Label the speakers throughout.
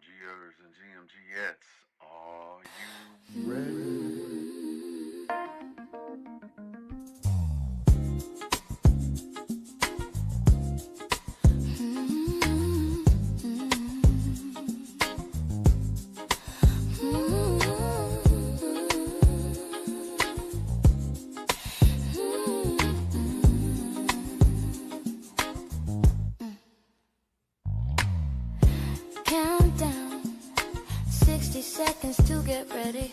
Speaker 1: GMGers and GMGettes, are you ready?
Speaker 2: Countdown, 60 seconds to get ready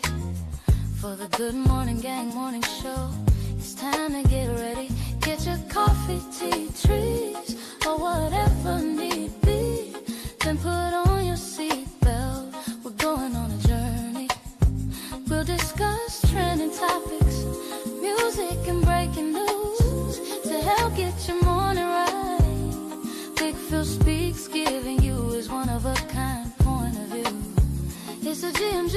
Speaker 2: for the Good Morning Gang morning show. It's time to get ready. Get your coffee, tea, trees, or whatever need be. Then put on your seatbelt. We're going on a journey. We'll discuss trending topics, music and breaking news to help get your morning right. Big Phil speaks, giving you his one-of-a-kind point of view. It's a GMG,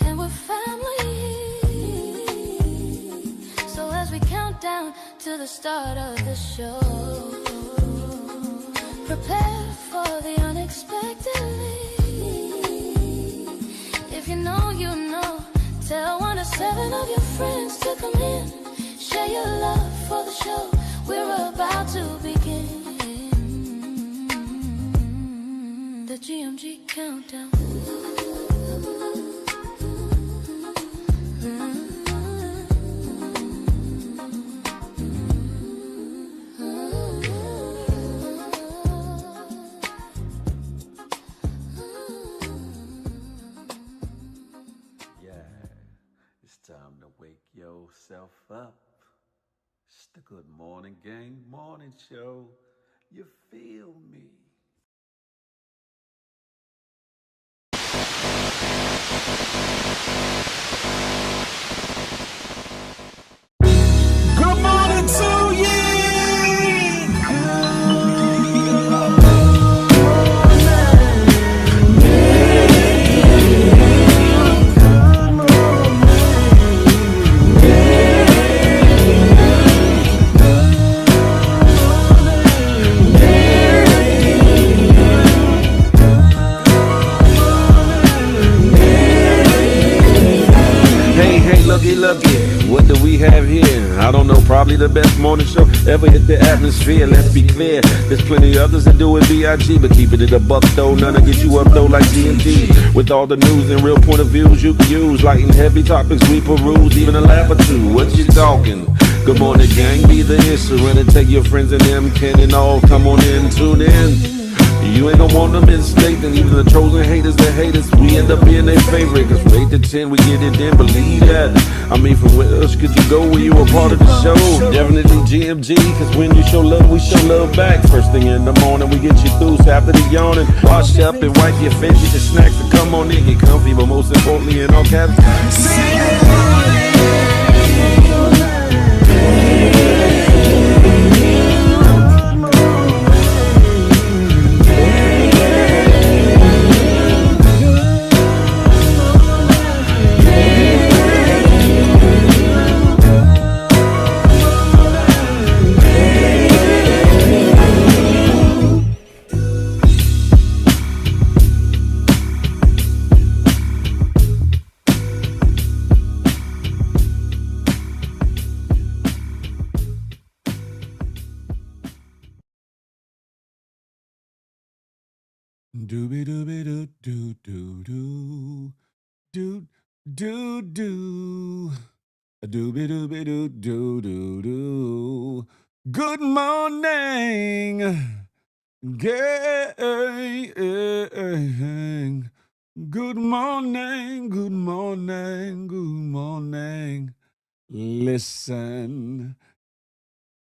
Speaker 2: and we're family. So as we count down to the start of the show, prepare for the unexpectedly. If you know, you know. Tell 1 to 7 of your friends to come in. Share your love for the show. We're about to begin the GMG countdown.
Speaker 1: It's time to wake yourself up. It's the Good Morning Gang morning show. You feel me?
Speaker 3: Good morning to you.
Speaker 4: Looky, what do we have here? I don't know, probably the best morning show ever hit the atmosphere. Let's be clear, there's plenty of others that do it B.I.G., but keeping it a buck though, none to get you up though like GMG. With all the news and real point of views you can use, light and heavy topics we peruse, even a laugh or two. What you talking? Good morning gang, be the issue, and take your friends and them can and all come on in, tune in. You ain't gonna want them in state, and even the chosen haters that hate us, we end up being their favorite. Cause from 8 to 10, we get it in, believe that. I mean, from where else could you go when you a part of the show? Definitely GMG, cause when you show love, we show love back. First thing in the morning, we get you through, so after the yawning, wash up and wipe your face, get your snacks to come on in, get comfy, but most importantly, in all caps,
Speaker 3: Say good morning.
Speaker 5: Dooby dooby doo doo doo doo doo doo doo dooby dooby doo doo doo doo. Good morning, gang. Good morning, good morning, good morning. Listen.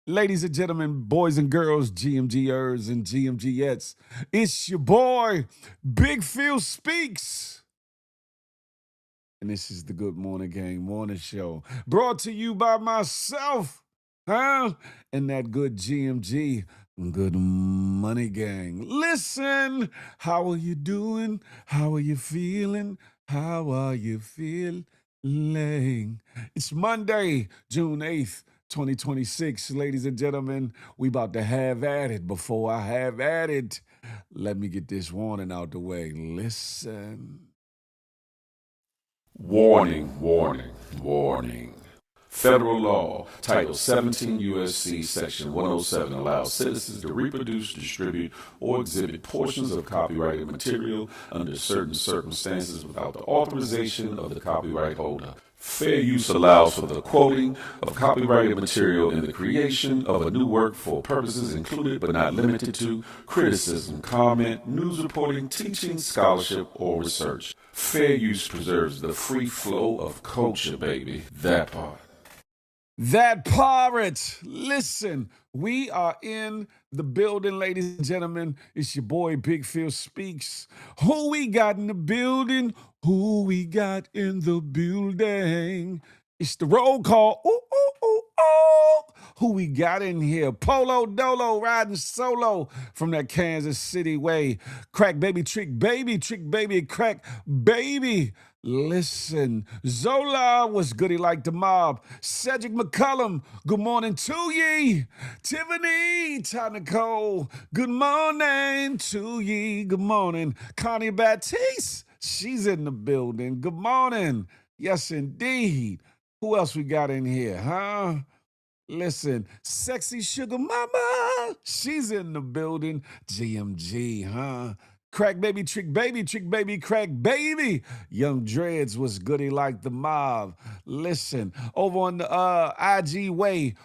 Speaker 5: Ladies and gentlemen, boys and girls, GMGers and GMGettes, it's your boy, Big Phil Speaks. And this is the Good Morning Gang Morning Show, brought to you by myself, and that good GMG, Good Money Gang. Listen, how are you doing? How are you feeling? How are you feeling? It's Monday, June 8th. 2026, ladies and gentlemen, we about to have at it. Before I have at it, Let me get this warning out the way. Listen.
Speaker 4: Warning, warning, warning. Federal law, Title 17 U.S.C. Section 107 allows citizens to reproduce, distribute, or exhibit portions of copyrighted material under certain circumstances without the authorization of the copyright holder. Fair use allows for the quoting of copyrighted material in the creation of a new work for purposes included but not limited to criticism, comment, news reporting, teaching, scholarship, or research. Fair use preserves the free flow of culture, baby. That part.
Speaker 5: That pirate. Listen, we are in the building, ladies and gentlemen. It's your boy Big Phil Speaks. Who we got in the building? Who we got in the building? It's the roll call. Ooh, ooh, ooh, ooh. Who we got in here? Polo Dolo riding solo from that Kansas City way. Crack baby, trick baby, crack baby. Listen, Zola was goody like the mob. Cedric McCullum, good morning to ye. Tiffany, Nicole, good morning to ye. Good morning. Connie Baptiste, she's in the building. Good morning. Yes, indeed. Who else we got in here, huh? Listen, sexy sugar mama, she's in the building. GMG, huh? Crack baby, trick baby, crack baby. Young Dreads was goody like the mob. Listen, over on the IG way,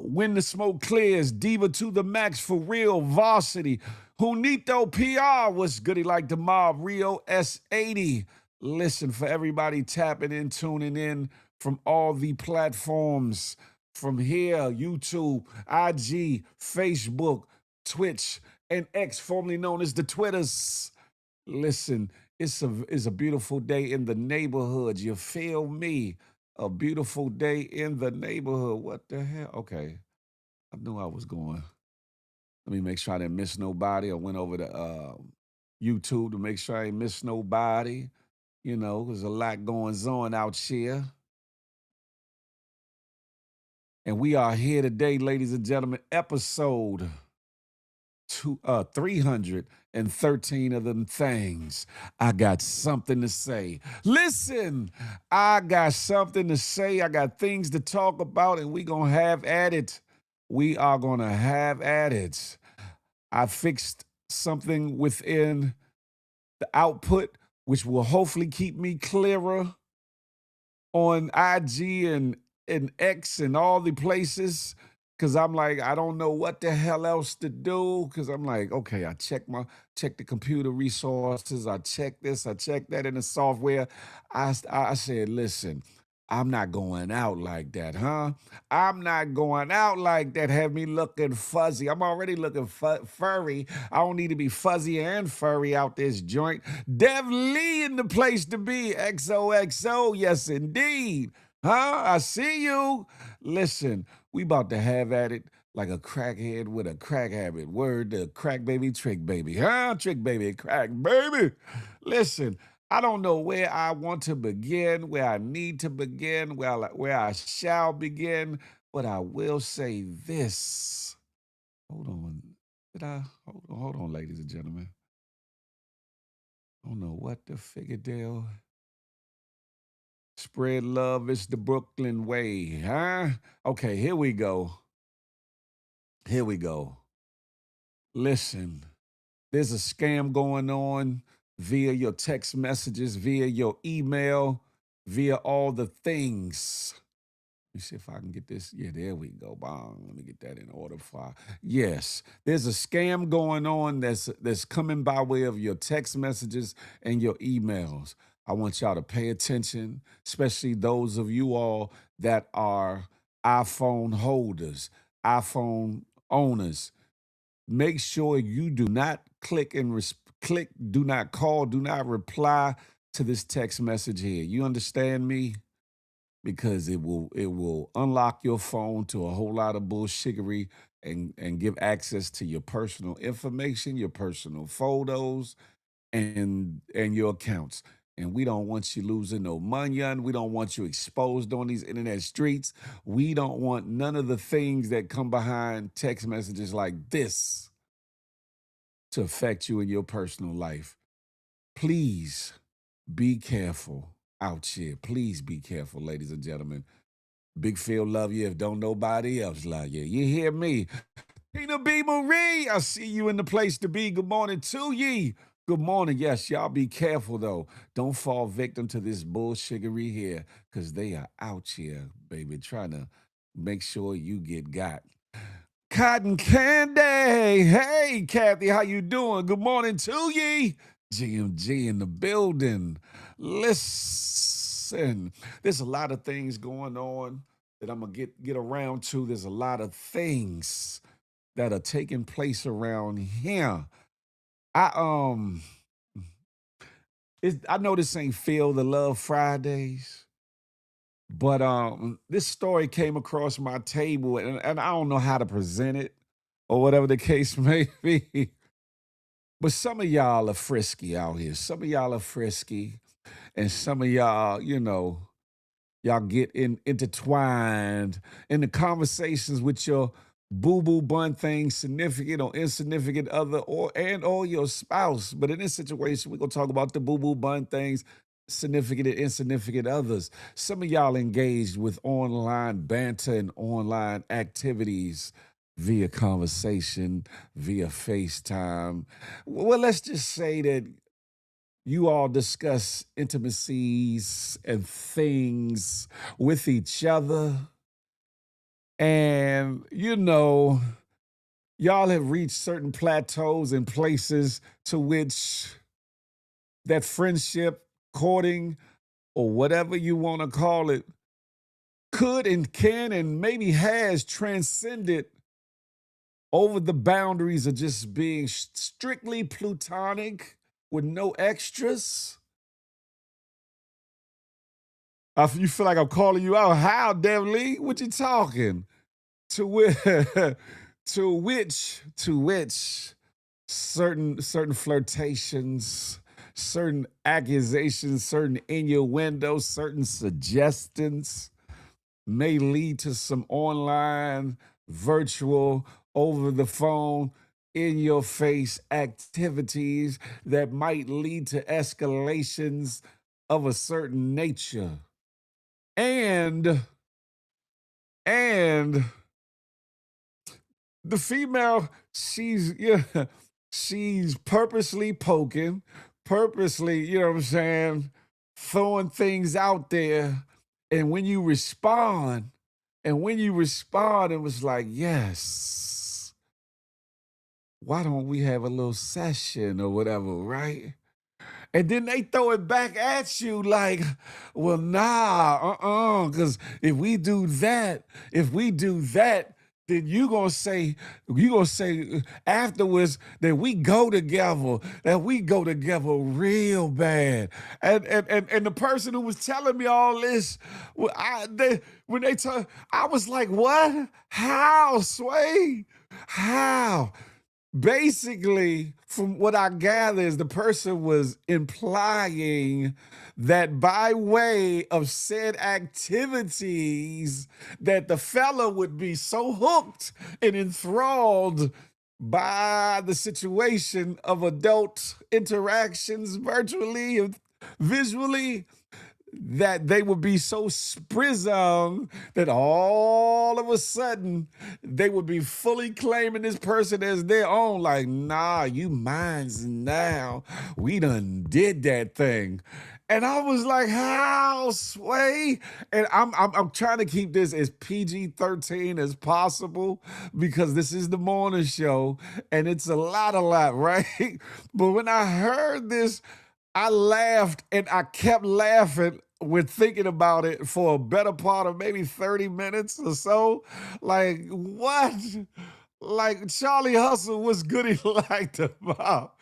Speaker 5: when the smoke clears, diva to the max for real, varsity. Junito PR was goody like the mob, Rio S80. Listen, for everybody tapping in, tuning in from all the platforms. From here, YouTube, IG, Facebook, Twitch, and X, formerly known as the Twitters. Listen, it's a beautiful day in the neighborhood. You feel me? A beautiful day in the neighborhood. What the hell? Okay, I knew I was going. Let me make sure I didn't miss nobody. I went over to YouTube to make sure I ain't missed nobody. You know, there's a lot going on out here. And we are here today, ladies and gentlemen, episode 313 of them things. I got something to say. Listen, I got something to say. I got things to talk about, and we going to have at it. We are going to have at it. I fixed something within the output, which will hopefully keep me clearer on IG and X and all the places. Cause I'm like, I don't know what the hell else to do. Cause I'm like, okay, I check the computer resources. I check this, I check that in the software. I said, listen, I'm not going out like that, huh? I'm not going out like that. Have me looking fuzzy. I'm already looking furry. I don't need to be fuzzy and furry out this joint. Dev Lee in the place to be. XOXO, yes indeed. Huh? I see you. Listen, we about to have at it like a crackhead with a crack habit. Word to crack baby, trick baby. Huh? Trick baby, crack baby. Listen, I don't know where I want to begin, where I need to begin, where I shall begin, but I will say this. Hold on. Hold on, ladies and gentlemen. I don't know what the figure deal. Spread love is the Brooklyn way, huh? Okay, here we go. Here we go. Listen, there's a scam going on via your text messages, via your email, via all the things. Let me see if I can get this. Yeah, there we go. Bong. Let me get that in order. Yes, there's a scam going on that's coming by way of your text messages and your emails. I want y'all to pay attention, especially those of you all that are iPhone holders, iPhone owners. Make sure you do not do not call, do not reply to this text message here. You understand me? Because it will unlock your phone to a whole lot of bullshittery and give access to your personal information, your personal photos, and your accounts. And we don't want you losing no money, and we don't want you exposed on these internet streets. We don't want none of the things that come behind text messages like this. to affect you in your personal life. Please be careful out here. Please be careful, ladies and gentlemen. Big Phil love you if don't nobody else love you. You hear me? Tina B. Marie, I see you in the place to be. Good morning to ye. Good morning. Yes, y'all be careful though. Don't fall victim to this bullshiggery here, because they are out here, baby, trying to make sure you get got. Cotton Candy. Hey, Kathy, how you doing? Good morning to ye. GMG in the building. Listen, there's a lot of things going on that I'm gonna get around to. There's a lot of things that are taking place around here. I I know this ain't Feel the Love Fridays, but this story came across my table, and I don't know how to present it or whatever the case may be. But some of y'all are frisky out here. Some of y'all are frisky, and some of y'all, y'all get intertwined in the conversations with your boo-boo bun thing, significant or insignificant other, or your spouse. But in this situation, we're gonna talk about the boo-boo bun things, significant and insignificant others. Some of y'all engaged with online banter and online activities via conversation, via FaceTime. Well, let's just say that you all discuss intimacies and things with each other. And, y'all have reached certain plateaus and places to which that friendship, courting, or whatever you want to call it, could and can and maybe has transcended over the boundaries of just being strictly platonic with no extras. You feel like I'm calling you out. How, Dev Lee? What you talking? To which, to which certain flirtations, certain accusations, certain innuendos, certain suggestions may lead to some online, virtual, over the phone, in your face activities that might lead to escalations of a certain nature. And the female, she's she's purposely poking, purposely, you know what I'm saying, throwing things out there. And when you respond, it was like, yes, why don't we have a little session or whatever, right? And then they throw it back at you like, well, nah, because if we do that, then you gonna say afterwards that we go together, real bad. And the person who was telling me all this, when they talk, I was like, what? How, Sway? How? Basically, from what I gather, is the person was implying that by way of said activities, that the fella would be so hooked and enthralled by the situation of adult interactions virtually and visually, that they would be so sprism that all of a sudden they would be fully claiming this person as their own. Like, nah, you mine's now. We done did that thing. And I was like, how, Sway? And I'm trying to keep this as PG-13 as possible, because this is the morning show and it's a lot, right? But when I heard this, I laughed and I kept laughing when thinking about it for a better part of maybe 30 minutes or so. Like, what? Like, Charlie Hustle was good, he liked about.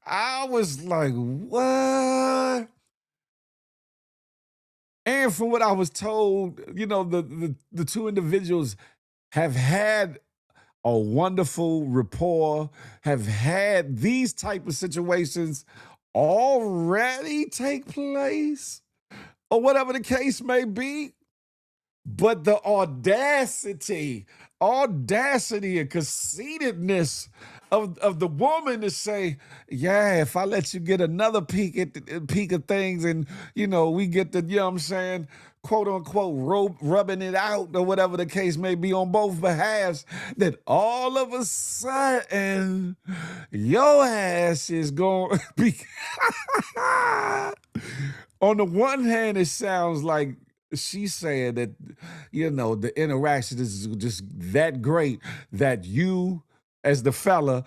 Speaker 5: I was like, what? And from what I was told, the two individuals have had a wonderful rapport, have had these type of situations already take place, or whatever the case may be. But the audacity and conceitedness of the woman to say, yeah, if I let you get another peek of things, and we get the, what I'm saying, quote unquote rubbing it out or whatever the case may be on both behalves, that all of a sudden your ass is going to be. On the one hand, it sounds like she's saying that, the interaction is just that great that you, as the fella,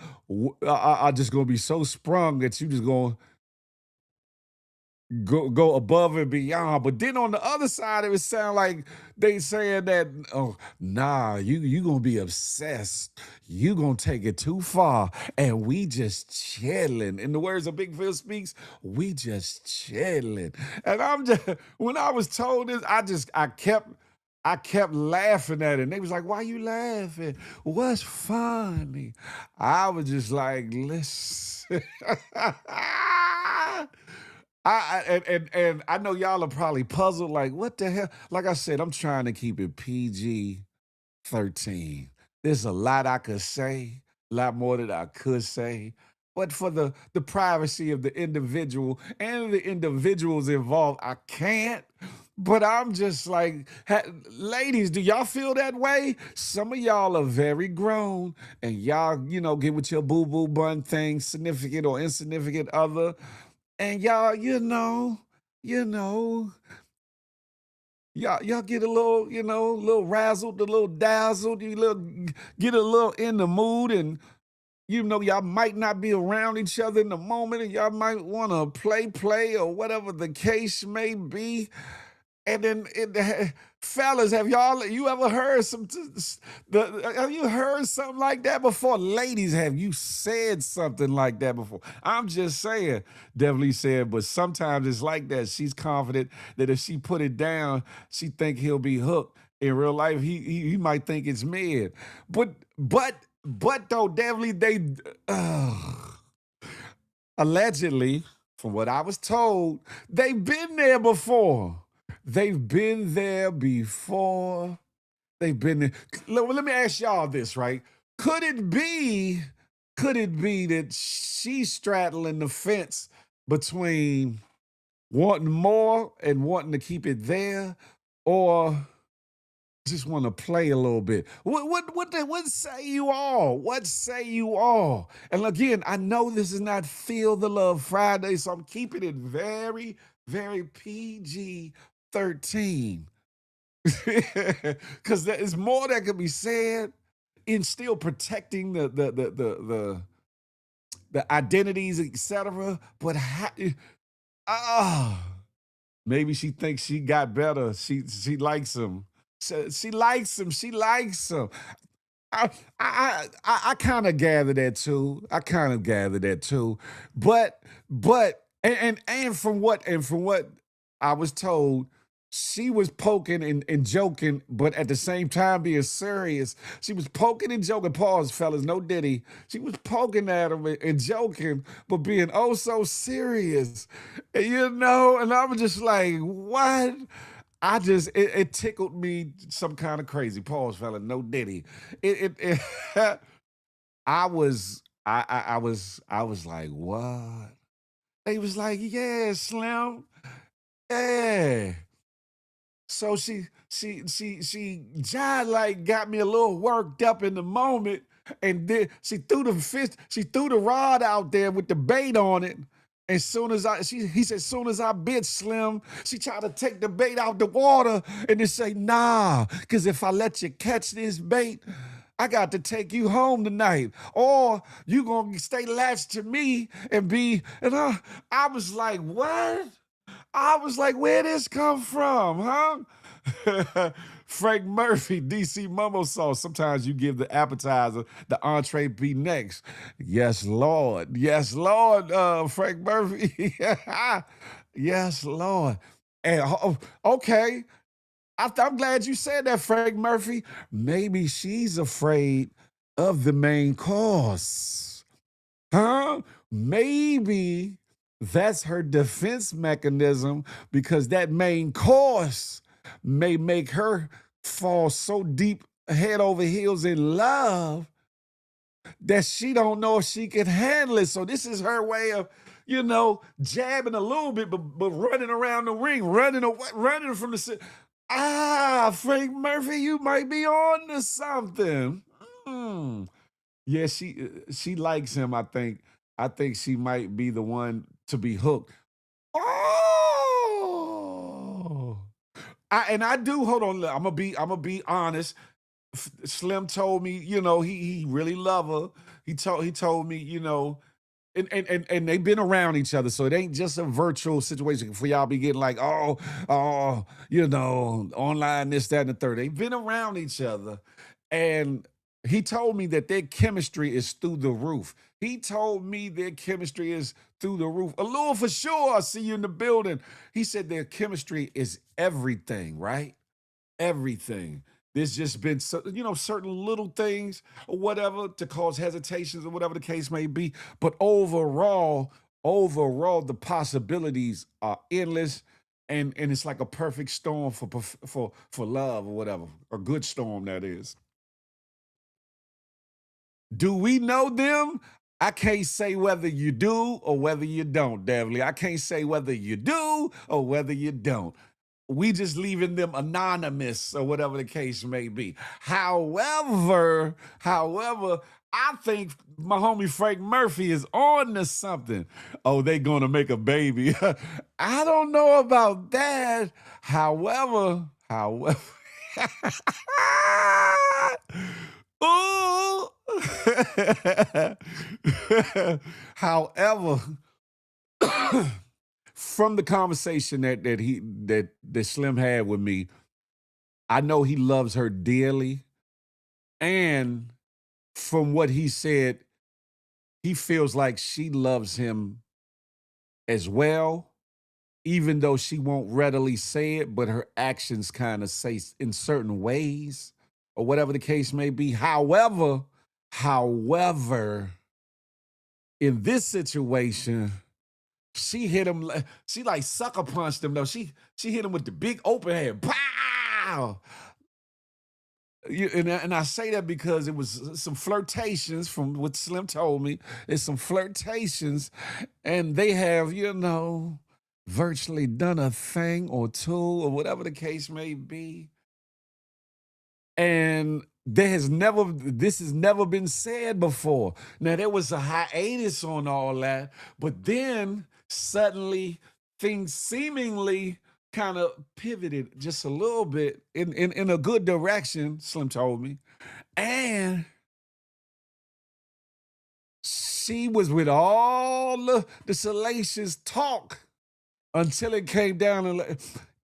Speaker 5: are just going to be so sprung that you just going to go above and beyond. But then on the other side, it would sound like they saying that, oh, nah, you gonna be obsessed. You gonna take it too far, and we just chilling. In the words of Big Phil Speaks, we just chilling. And I'm just, when I was told this, I kept laughing at it. And they was like, why you laughing? What's funny? I was just like, listen. And I know y'all are probably puzzled, like, what the hell? Like I said, I'm trying to keep it PG-13. There's a lot I could say, a lot more that I could say. But for the privacy of the individual and the individuals involved, I can't. But I'm just like, ladies, do y'all feel that way? Some of y'all are very grown and y'all, get with your boo-boo bun thing, significant or insignificant other. And y'all, y'all get a little, a little razzled, a little dazzled, get a little in the mood, and y'all might not be around each other in the moment, and y'all might want to play, or whatever the case may be. And then, fellas, you ever heard have you heard something like that before? Ladies, have you said something like that before? I'm just saying, definitely said, but sometimes it's like that. She's confident that if she put it down, she think he'll be hooked. In real life, he might think it's mid. But though, definitely allegedly, from what I was told, they've been there before. They've been there before. They've been there. Let me ask y'all this, right? Could it be that she's straddling the fence between wanting more and wanting to keep it there, or just want to play a little bit? What say you all? What say you all? And again, I know this is not Feel the Love Friday, so I'm keeping it very, very PG-13. Because there is more that could be said in still protecting the identities, etc. But maybe she thinks she got better. She likes him. She likes him. She likes him. I kind of gather that too. But from what I was told, she was poking and joking, but at the same time being serious. She was poking and joking. Pause, fellas, no diddy. She was poking at him and joking, but being oh so serious. And, and I was just like, what? It tickled me some kind of crazy. Pause, fella, no diddy. I was like, what? They was like, yeah, Slim. Yeah. So she like got me a little worked up in the moment, and then she threw the rod out there with the bait on it. As soon as he said, soon as I bit Slim, she tried to take the bait out the water and then say, nah, because if I let you catch this bait, I got to take you home tonight, or you gonna stay latched to me and I was like, what? I was like, where this come from, huh? Frank Murphy, DC Momo sauce. Sometimes you give the appetizer, the entree be next. Yes, Lord. Yes, Lord, Frank Murphy. Yes, Lord. And okay. I'm glad you said that, Frank Murphy. Maybe she's afraid of the main course. Huh? Maybe that's her defense mechanism, because that main course may make her fall so deep head over heels in love that she don't know if she can handle it. So this is her way of, jabbing a little bit, but running around the ring, running away, running from the. Frank Murphy, you might be on to something. Mm. Yeah, she likes him. I think. I think she might be the one to be hooked. Oh, I do. Hold on, I'm gonna be honest. Slim told me, he really love her. He told me, and they've been around each other, so it ain't just a virtual situation for y'all be getting like, online this, that, and the third. They've been around each other, and he told me that their chemistry is through the roof. He told me their chemistry is through the roof. Allure for sure. I see you in the building. He said their chemistry is everything, right? Everything. There's just been certain little things or whatever to cause hesitations or whatever the case may be. But overall, the possibilities are endless, and it's like a perfect storm for love or whatever, a good storm that is. Do we know them? I can't say whether you do or whether you don't, Devly. I can't say whether you do or whether you don't. We just leaving them anonymous or whatever the case may be. However, I think my homie Frank Murphy is on to something. Oh, they gonna make a baby. I don't know about that. However, ooh. However, from the conversation that Slim had with me, I know he loves her dearly. And from what he said, he feels like she loves him as well, even though she won't readily say it, but her actions kind of say in certain ways, or whatever the case may be. However, in this situation, she hit him. She like sucker punched him though. She hit him with the big open hand. Pow! And I say that because it was some flirtations from what Slim told me. It's some flirtations, and they have virtually done a thing or two or whatever the case may be. And this has never been said before. Now there was a hiatus on all that, but then suddenly things seemingly kind of pivoted just a little bit in a good direction, Slim told me. And she was with all the salacious talk until it came down and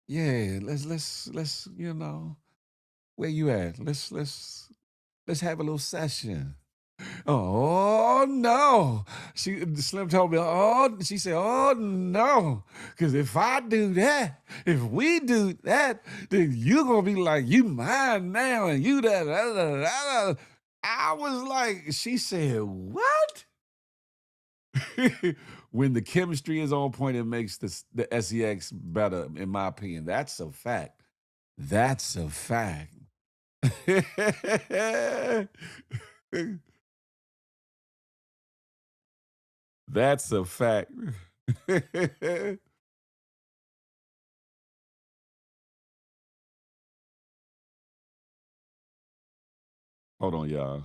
Speaker 5: yeah, let's where you at? Let's have a little session. Oh no. Slim told me, she said, oh no. Cause if I do that, if we do that, then you gonna be like, you mine now and you that. I was like, she said, what? When the chemistry is on point, it makes the SEX better, in my opinion. That's a fact. That's a fact. That's a fact. Hold on, y'all.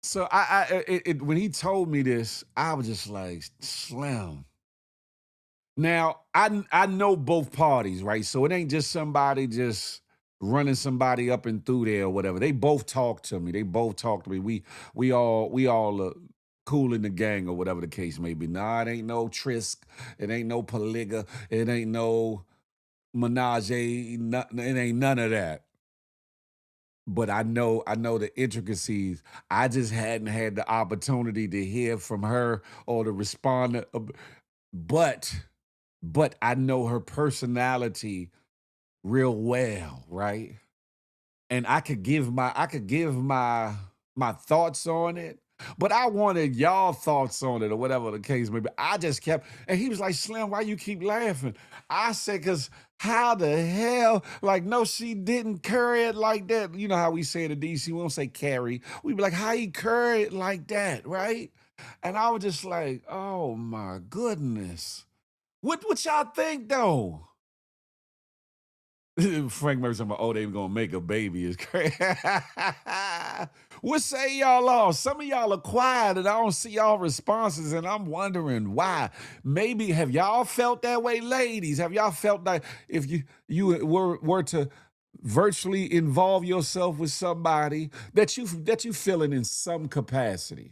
Speaker 5: So when he told me this, I was just like, Slim. Now I know both parties, right? So it ain't just somebody just running somebody up and through there or whatever. They both talk to me. They both talk to me. We all cool in the gang or whatever the case may be. Nah, it ain't no Trisk. It ain't no Polyga. It ain't no Menage. It ain't none of that. But I know the intricacies. I just hadn't had the opportunity to hear from her or to respond but I know her personality real well, right? And I could give my thoughts on it, But I wanted y'all thoughts on it or whatever the case may be. I just kept, and he was like, Slim, why you keep laughing? I said, because how the hell? Like, no, she didn't carry it like that. You know how we say it in DC, we don't say carry. We be like, how he carry it like that, right? And I was just like, oh my goodness. What y'all think though? Frank Murphy talking about, oh, they gonna make a baby is crazy. What say y'all all? Some of y'all are quiet and I don't see y'all responses, and I'm wondering why. Maybe have y'all felt that way, ladies? Have y'all felt like if you were to virtually involve yourself with somebody that you feeling in some capacity,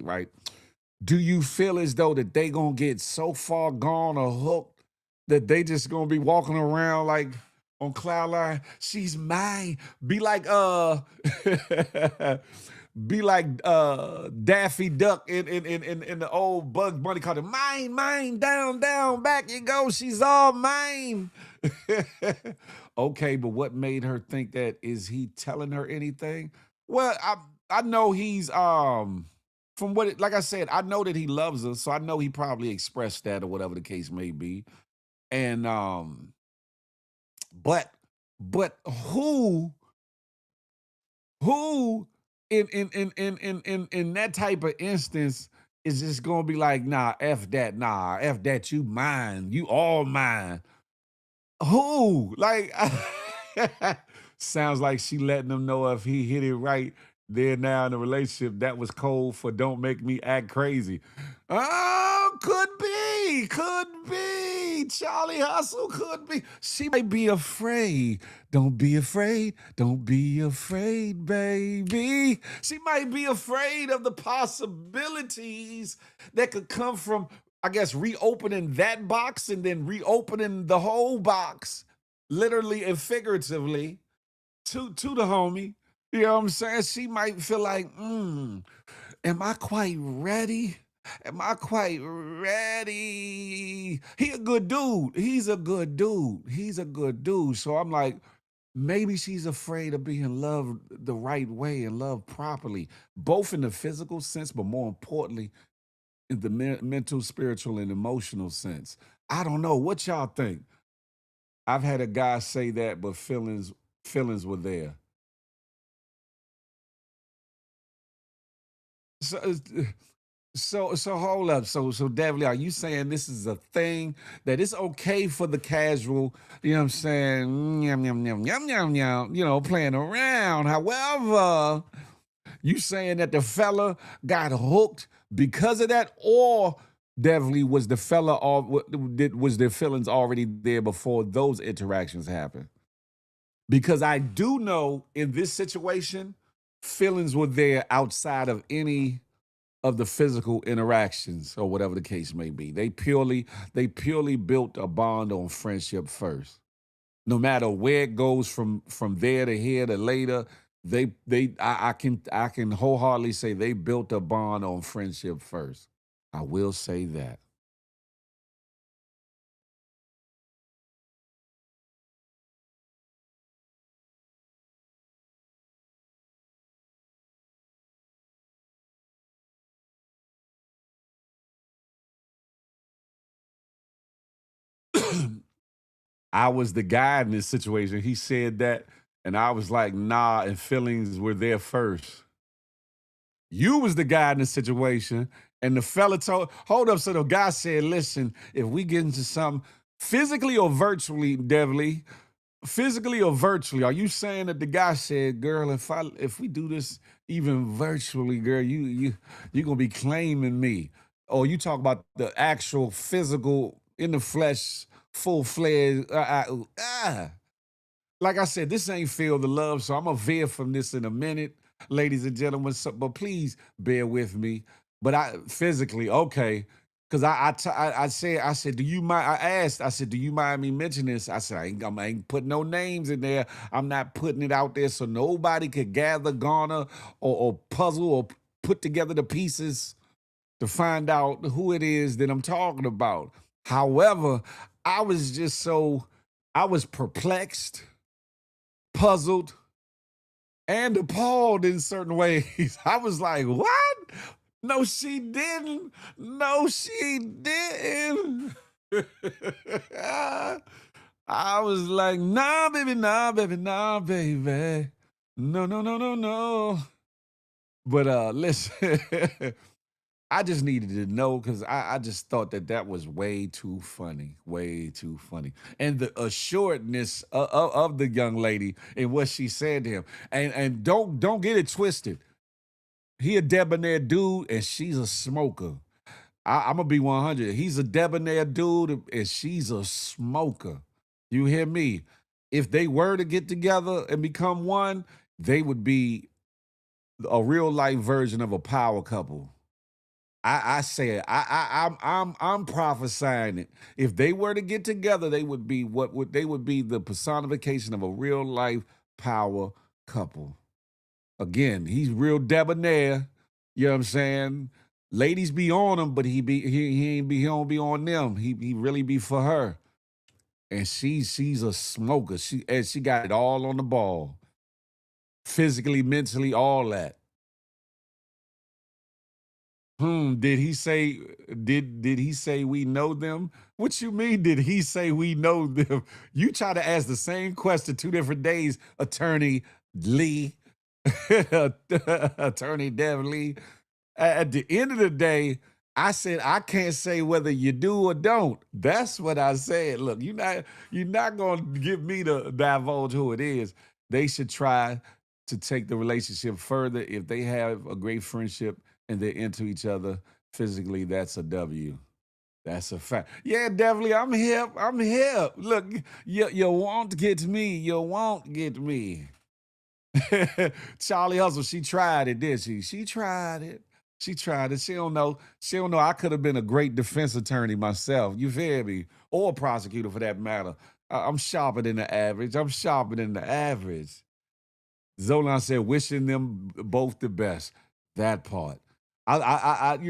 Speaker 5: right? Do you feel as though that they gonna get so far gone or hooked that they just gonna be walking around like on cloud line? She's mine. Be like be like Daffy Duck in the old Bugs Bunny called it mine, down, back you go. She's all mine. Okay, but what made her think that? Is he telling her anything? Well, I know he's from what like I said, I know that he loves her, so I know he probably expressed that or whatever the case may be. And but who who in that type of instance is just gonna be like, nah, F that, you mine, you all mine. Who? Like sounds like she letting him know if he hit it right there now in the relationship, that was cold for don't make me act crazy. Oh, could be. Charlie Hustle could be. She might be afraid. Don't be afraid. Don't be afraid, baby. She might be afraid of the possibilities that could come from, I guess, reopening that box and then reopening the whole box, literally and figuratively, to the homie. You know what I'm saying? She might feel like, am I quite ready? Am I quite ready? He a good dude. He's a good dude. So I'm like, maybe she's afraid of being loved the right way and loved properly, both in the physical sense, but more importantly, in the mental, spiritual, and emotional sense. I don't know. What y'all think? I've had a guy say that, but feelings were there. So, so hold up. So Devlin, are you saying this is a thing that it's okay for the casual, you know what I'm saying, yum, yum, yum, yum, yum, yum, playing around. However, you saying that the fella got hooked because of that, or Devlin, was the fella was their feelings already there before those interactions happened? Because I do know in this situation, feelings were there outside of any of the physical interactions or whatever the case may be. They purely built a bond on friendship first. No matter where it goes from there to here to later, I can wholeheartedly say they built a bond on friendship first. I will say that. I was the guy in this situation. He said that, and I was like, nah, and feelings were there first. You was the guy in the situation, and the fella told, hold up. So the guy said, listen, if we get into something physically or virtually, Devly, physically or virtually, are you saying that the guy said, girl, if we do this even virtually, girl, you gonna be claiming me? Or you talk about the actual physical in the flesh, full fledged, like I said, this ain't Feel the Love, so I'm gonna veer from this in a minute, ladies and gentlemen. So, but please bear with me. But I physically okay, because I said, do you mind? I asked, I said, do you mind me mentioning this? I said, I ain't putting no names in there. I'm not putting it out there so nobody could gather, garner, or puzzle or put together the pieces to find out who it is that I'm talking about. However, I was just I was perplexed, puzzled, and appalled in certain ways. I was like, what? No, she didn't. No, she didn't. I was like, nah, baby, nah, baby, nah, baby. No, no, no, no, no. But listen, I just needed to know because I just thought that was way too funny, way too funny. And the assuredness of the young lady and what she said to him. And don't get it twisted. He a debonair dude and she's a smoker. I'm gonna be 100. He's a debonair dude and she's a smoker. You hear me? If they were to get together and become one, they would be a real life version of a power couple. I said I'm prophesying it. If they were to get together, they would be they would be the personification of a real life power couple. Again, he's real debonair. You know what I'm saying? Ladies be on him, but he don't be on them. He really be for her. And she's a smoker. She got it all on the ball. Physically, mentally, all that. Did he say did he say we know them? What you mean did he say we know them? You try to ask the same question 2 different days, Attorney Lee, Attorney Dev Lee. At the end of the day, I said I can't say whether you do or don't. That's what I said. Look, you're not gonna get me to divulge who it is. They should try to take the relationship further. If they have a great friendship and they're into each other physically, that's a W. That's a fact. Yeah, definitely. I'm hip. I'm hip. Look, you won't get me. You won't get me. Charlie Hustle, she tried it, did she? She tried it. She tried it. She don't know. She don't know. I could have been a great defense attorney myself. You feel me? Or a prosecutor for that matter. I'm sharper than the average. I'm sharper than the average. Zolan said, wishing them both the best. That part. I've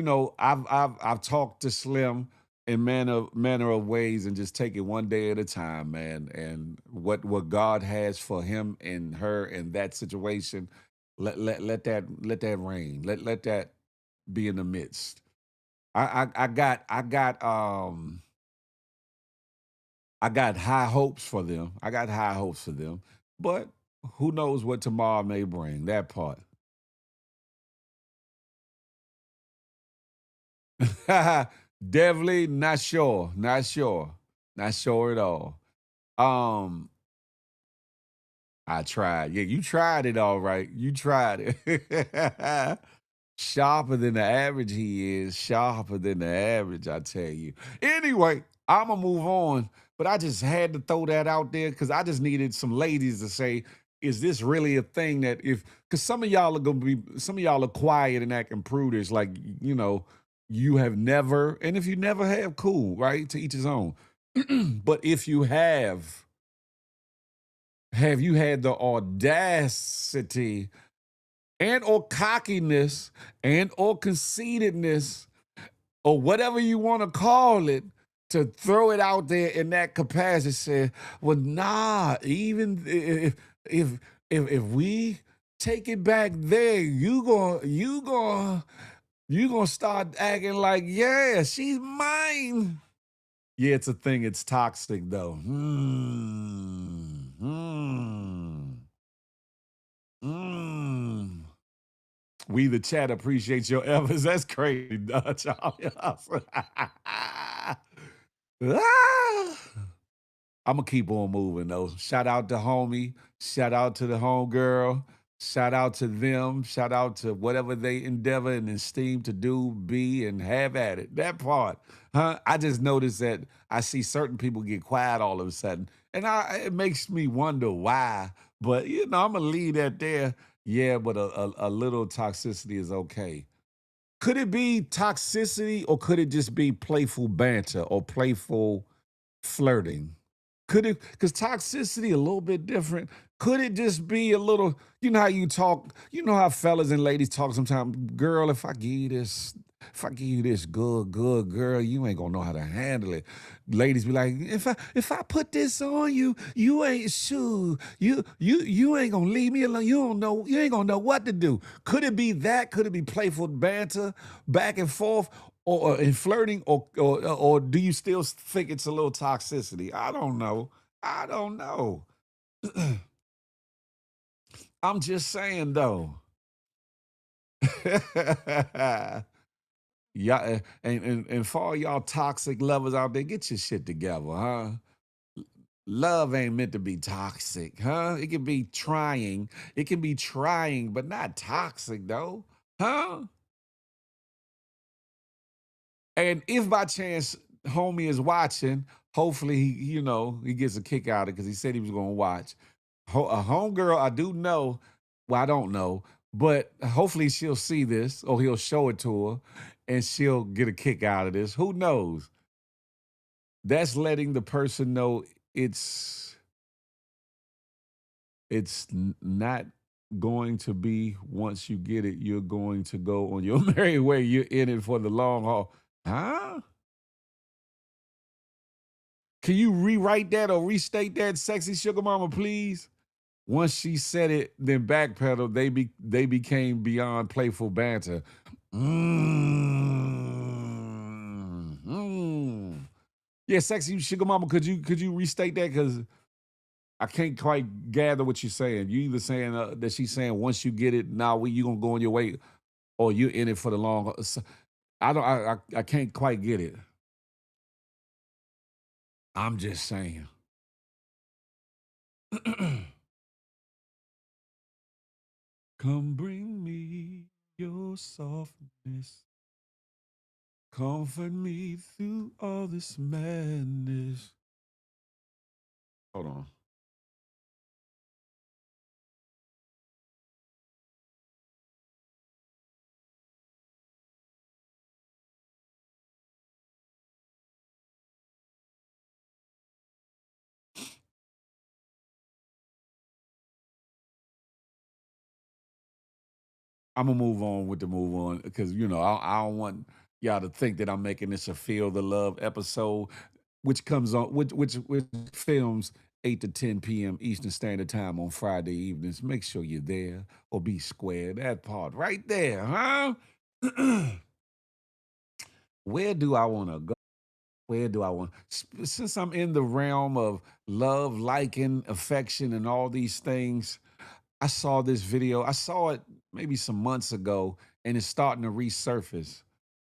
Speaker 5: talked to Slim in manner of ways and just take it one day at a time, man. And what God has for him and her in that situation, let that reign. Let that be in the midst. I got high hopes for them. I got high hopes for them. But who knows what tomorrow may bring? That part. Definitely not sure. Not sure. Not sure at all. Um, I tried. Yeah, you tried it all right. You tried it. Sharper than the average he is. Sharper than the average, I tell you. Anyway, I'ma move on. But I just had to throw that out there because I just needed some ladies to say, is this really a thing that if because some of y'all are quiet and acting prudish, like you have never, and if you never have, cool, right? To each his own. But if you have you had the audacity and or cockiness and or conceitedness or whatever you want to call it to throw it out there in that capacity? Say, well, nah, even if we take it back there, you gonna start acting like, yeah, she's mine. Yeah, it's a thing. It's toxic though. We the chat appreciate your efforts. That's crazy, Charlie. I'm gonna keep on moving though. Shout out to homie. Shout out to the homegirl. Shout out to them. Shout out to whatever they endeavor and esteem to do, be, and have at it. That part, huh? I just noticed that I see certain people get quiet all of a sudden, and it makes me wonder why. But I'm gonna leave that there. Yeah, but a little toxicity is okay. Could it be toxicity, or could it just be playful banter or playful flirting? Could it, because toxicity a little bit different. Could it just be a little, how you talk, how fellas and ladies talk sometimes, girl, if I give you this, If I give you this good, good girl, you ain't gonna know how to handle it. Ladies be like, if I put this on you, you ain't sure. You ain't gonna leave me alone. You ain't gonna know what to do. Could it be that? Could it be playful banter back and forth? Or in flirting, or do you still think it's a little toxicity? I don't know. I don't know. I'm just saying though. Yeah, and for all y'all toxic lovers out there, get your shit together, huh? Love ain't meant to be toxic, huh? It can be trying. It can be trying, but not toxic though, huh? And if by chance homie is watching, hopefully he gets a kick out of it because he said he was gonna watch. A homegirl, I do know. Well, I don't know, but hopefully she'll see this or he'll show it to her, and she'll get a kick out of this. Who knows? That's letting the person know it's not going to be once you get it, you're going to go on your merry way. You're in it for the long haul. Huh? Can you rewrite that or restate that, sexy sugar mama, please? Once she said it, then backpedal, they became beyond playful banter. Yeah, sexy sugar mama, could you restate that? Because I can't quite gather what you're saying. You either saying that she's saying once you get it, now you gonna go on your way, or you in it for the long. I don't. I can't quite get it. I'm just saying. Come bring me your softness. Comfort me through all this madness. Hold on. I'm gonna move on with the move on because I don't want y'all to think that I'm making this a feel the love episode, which comes on which films 8 to 10 p.m. Eastern Standard Time on Friday evenings. Make sure you're there or be square. That part right there, huh? Where do I want to go? Where do I want? Since I'm in the realm of love, liking, affection, and all these things, I saw this video. I saw it maybe some months ago, and it's starting to resurface.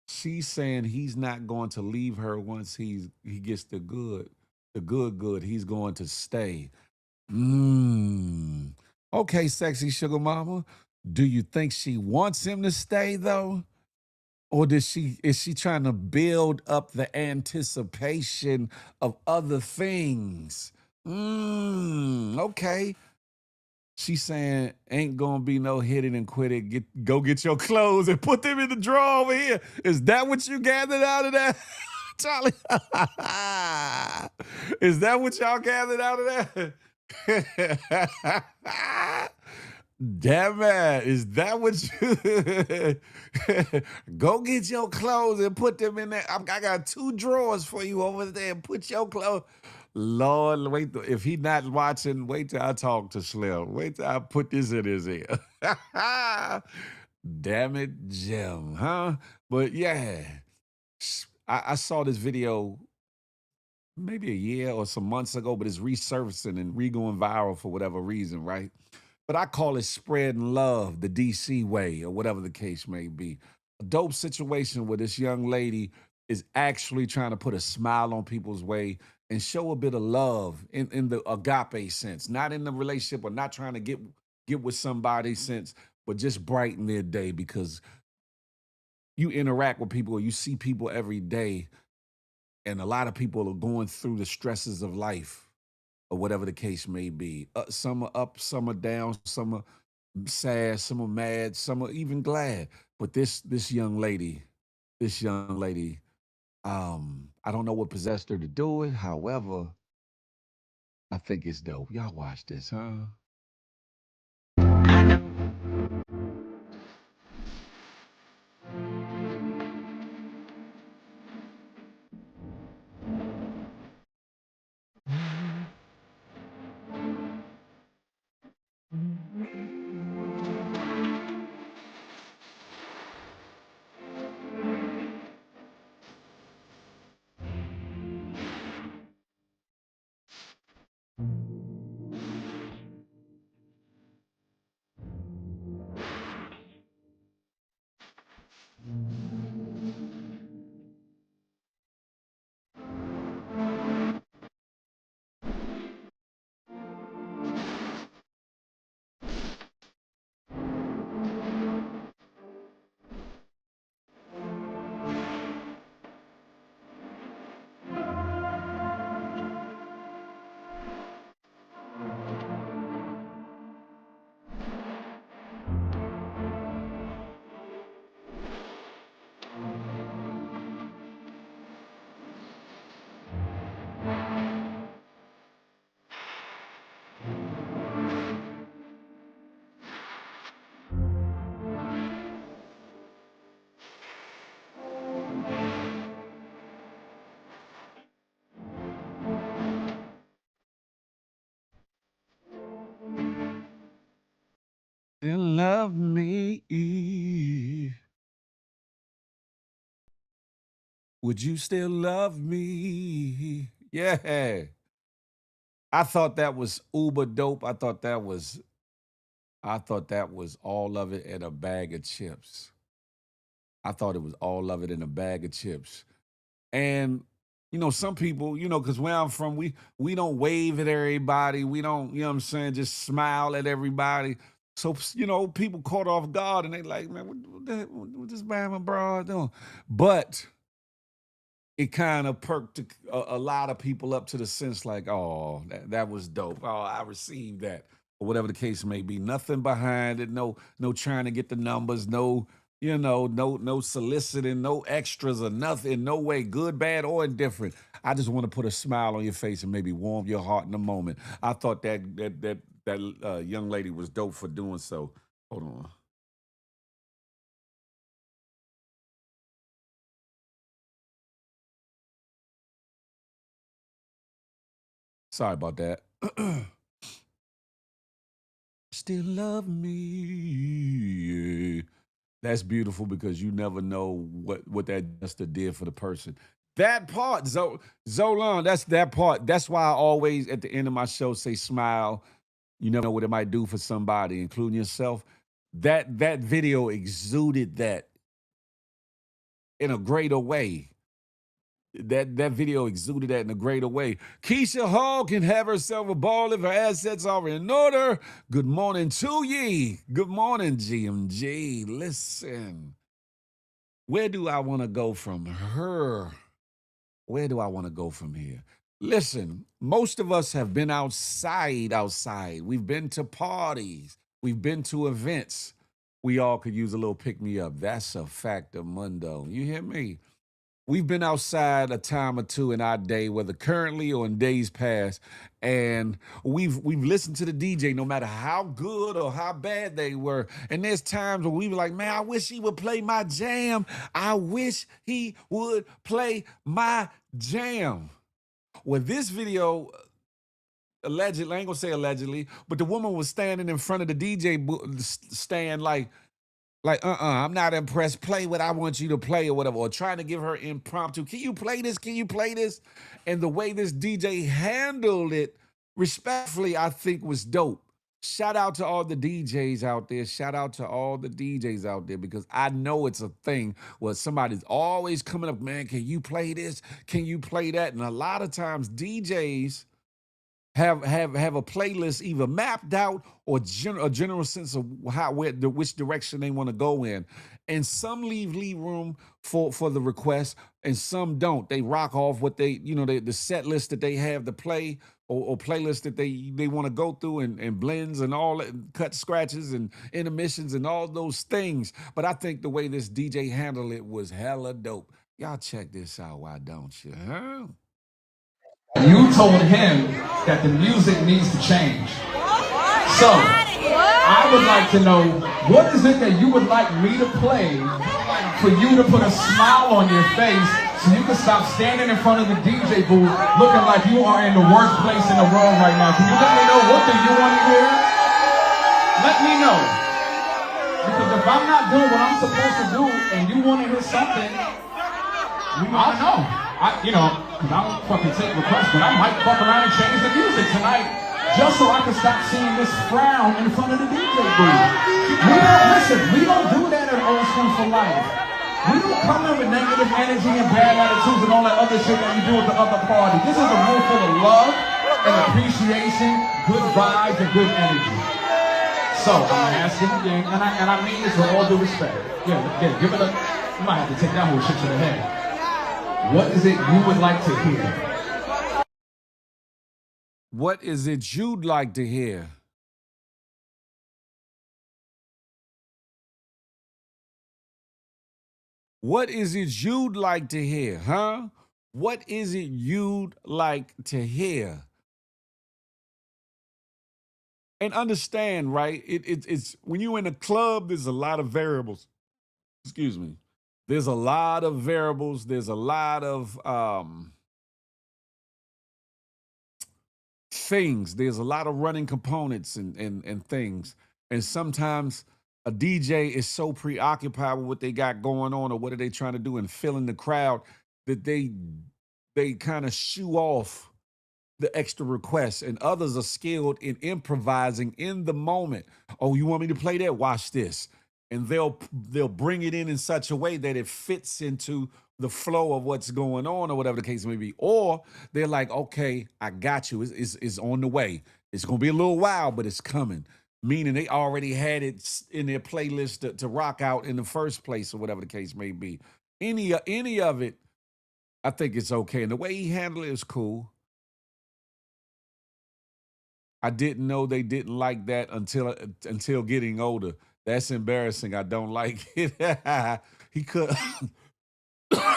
Speaker 5: She's saying he's not going to leave her once he gets the good. He's going to stay. Mm. Okay, sexy sugar mama. Do you think she wants him to stay though? Or is she trying to build up the anticipation of other things? Okay. She's saying ain't gonna be no hit it and quit it. Go get your clothes and put them in the drawer over here. Is that what you gathered out of that, Charlie? Is that what y'all gathered out of that? Damn it. Is that what you go get your clothes and put them in there? I got 2 drawers for you over there. Put your clothes. Lord, wait. If he not watching, wait till I talk to Slim. Wait till I put this in his ear. Damn it, Jim, huh? But yeah, I saw this video maybe a year or some months ago, but it's resurfacing and re-going viral for whatever reason, right? But I call it spreading love the DC way or whatever the case may be. A dope situation where this young lady is actually trying to put a smile on people's way and show a bit of love in the agape sense, not in the relationship or not trying to get with somebody sense, but just brighten their day because you interact with people or you see people every day, and a lot of people are going through the stresses of life or whatever the case may be. Some are up, some are down, some are sad, some are mad, some are even glad. But this young lady, I don't know what possessed her to do it. However, I think it's dope. Y'all watch this, huh? Still love me. Would you still love me? Yeah. I thought that was uber dope. I thought that was all of it in a bag of chips. I thought it was all of it in a bag of chips. And some people, because where I'm from, we don't wave at everybody. We don't, you know what I'm saying, just smile at everybody. So, people caught off guard and they like, man, what this Bama broad doing? But it kind of perked a lot of people up to the sense like, oh, that was dope. Oh, I received that, or whatever the case may be. Nothing behind it. No trying to get the numbers. No, no soliciting, no extras or nothing. No way, good, bad, or indifferent. I just want to put a smile on your face and maybe warm your heart in a moment. I thought that young lady was dope for doing so. Hold on. Sorry about that. Still love me. That's beautiful because you never know what that gesture did for the person. That part, Zolan, that's that part. That's why I always at the end of my show say smile. You never know what it might do for somebody, including yourself. That video exuded that in a greater way. That video exuded that in a greater way. Keisha Hall can have herself a ball if her assets are in order. Good morning to ye. Good morning, GMG. Listen, where do I want to go from her? Where do I want to go from here? Listen, most of us have been outside. We've been to parties. We've been to events. We all could use a little pick me up. That's a fact of mundo. You hear me? We've been outside a time or two in our day, whether currently or in days past, and we've listened to the DJ no matter how good or how bad they were. And there's times where we were like, man, I wish he would play my jam. I wish he would play my jam. Well, this video allegedly, I ain't gonna say allegedly, but the woman was standing in front of the DJ stand like, I'm not impressed. Play what I want you to play or whatever, or trying to give her impromptu. Can you play this? Can you play this? And the way this DJ handled it, respectfully, I think was dope. Shout out to all the DJs out there. Shout out to all the DJs out there because I know it's a thing where somebody's always coming up, man, can you play this? Can you play that? And a lot of times DJs have a playlist either mapped out or a general sense of which direction they want to go in, and some leave room for the request, and some don't. They rock off what the set list that they have to play or playlist that they want to go through and blends and all that, cut scratches and intermissions and all those things. But I think the way this DJ handled it was hella dope. Y'all check this out, why don't you? Huh?
Speaker 3: You told him that the music needs to change. So, I would like to know, what is it that you would like me to play for you to put a smile on your face so you can stop standing in front of the DJ booth looking like you are in the worst place in the world right now? Can you let me know what do you want to hear? Let me know. Because if I'm not doing what I'm supposed to do and you want to hear something, I know. I don't fucking take requests, but I might fuck around and change the music tonight just so I can stop seeing this frown in front of the DJ booth. We don't do that at Old School for Life. We don't come in with negative energy and bad attitudes and all that other shit that you do at the other party. This is a room full of love and appreciation, good vibes, and good energy. So I'm asking again, and I mean this with all due respect. Yeah, give it a. You might have to take that whole shit to the head. What is it you would like to hear?
Speaker 5: What is it you'd like to hear? What is it you'd like to hear, huh? What is it you'd like to hear? And understand, right? It's when you're in a club, there's a lot of variables. Excuse me. There's a lot of variables. There's a lot of things. There's a lot of running components and things. And sometimes a DJ is so preoccupied with what they got going on or what are they trying to do and filling the crowd that they kind of shoo off the extra requests, and others are skilled in improvising in the moment. Oh, you want me to play that? Watch this. And they'll bring it in such a way that it fits into the flow of what's going on or whatever the case may be. Or they're like, okay, I got you. It's on the way. It's going to be a little while, but it's coming. Meaning they already had it in their playlist to rock out in the first place or whatever the case may be. Any of it, I think it's okay. And the way he handled it is cool. I didn't know they didn't like that until getting older. That's embarrassing. I don't like it. he could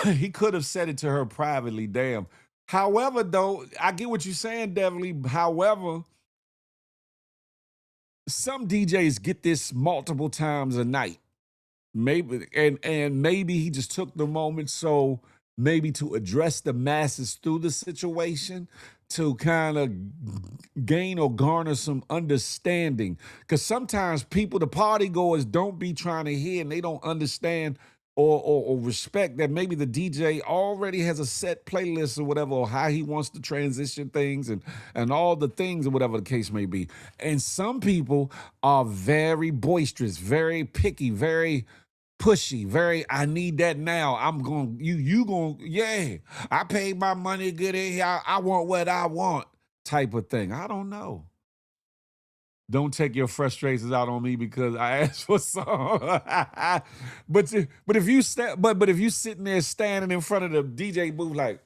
Speaker 5: he could have said it to her privately. Damn. However, though, I get what you're saying, Definitely. However, some DJs get this multiple times a night. Maybe and maybe he just took the moment so maybe to address the masses through the situation to kind of gain or garner some understanding, because sometimes people, the party goers, don't be trying to hear and they don't understand or respect that maybe the DJ already has a set playlist or whatever, or how he wants to transition things and all the things or whatever the case may be. And some people are very boisterous, very picky, very pushy, very, I need that now. I'm going, you going, yeah, I paid my money, good in here. I want what I want type of thing. I don't know. Don't take your frustrations out on me because I asked for some. but if you but if you sitting there standing in front of the DJ booth like,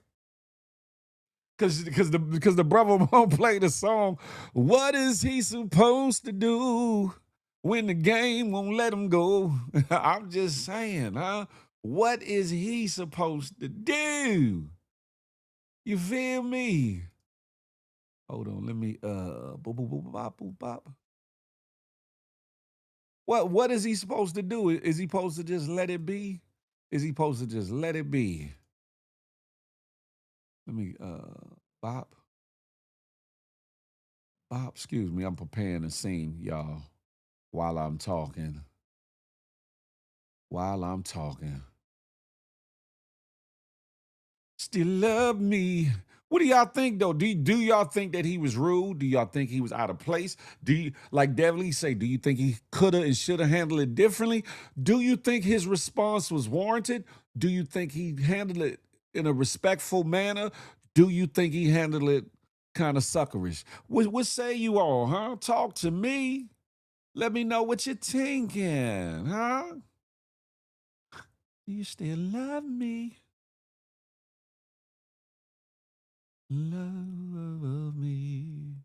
Speaker 5: because the brother won't play the song. What is he supposed to do when the game won't let him go? I'm just saying, huh? What is he supposed to do? You feel me? Hold on, let me boop, boop, boop, bop, boop, bop. What is he supposed to do? Is he supposed to just let it be? Is he supposed to just let it be? Let me bop. Bop, excuse me, I'm preparing a scene, y'all, while I'm talking. While I'm talking. Still love me. What do y'all think though? Do y'all think that he was rude? Do y'all think he was out of place? Do you, like Devlin say, do you think he coulda and shoulda handled it differently? Do you think his response was warranted? Do you think he handled it in a respectful manner? Do you think he handled it kind of suckerish? What say you all, huh? Talk to me. Let me know what you're thinking, huh? Do you still love me? Love me.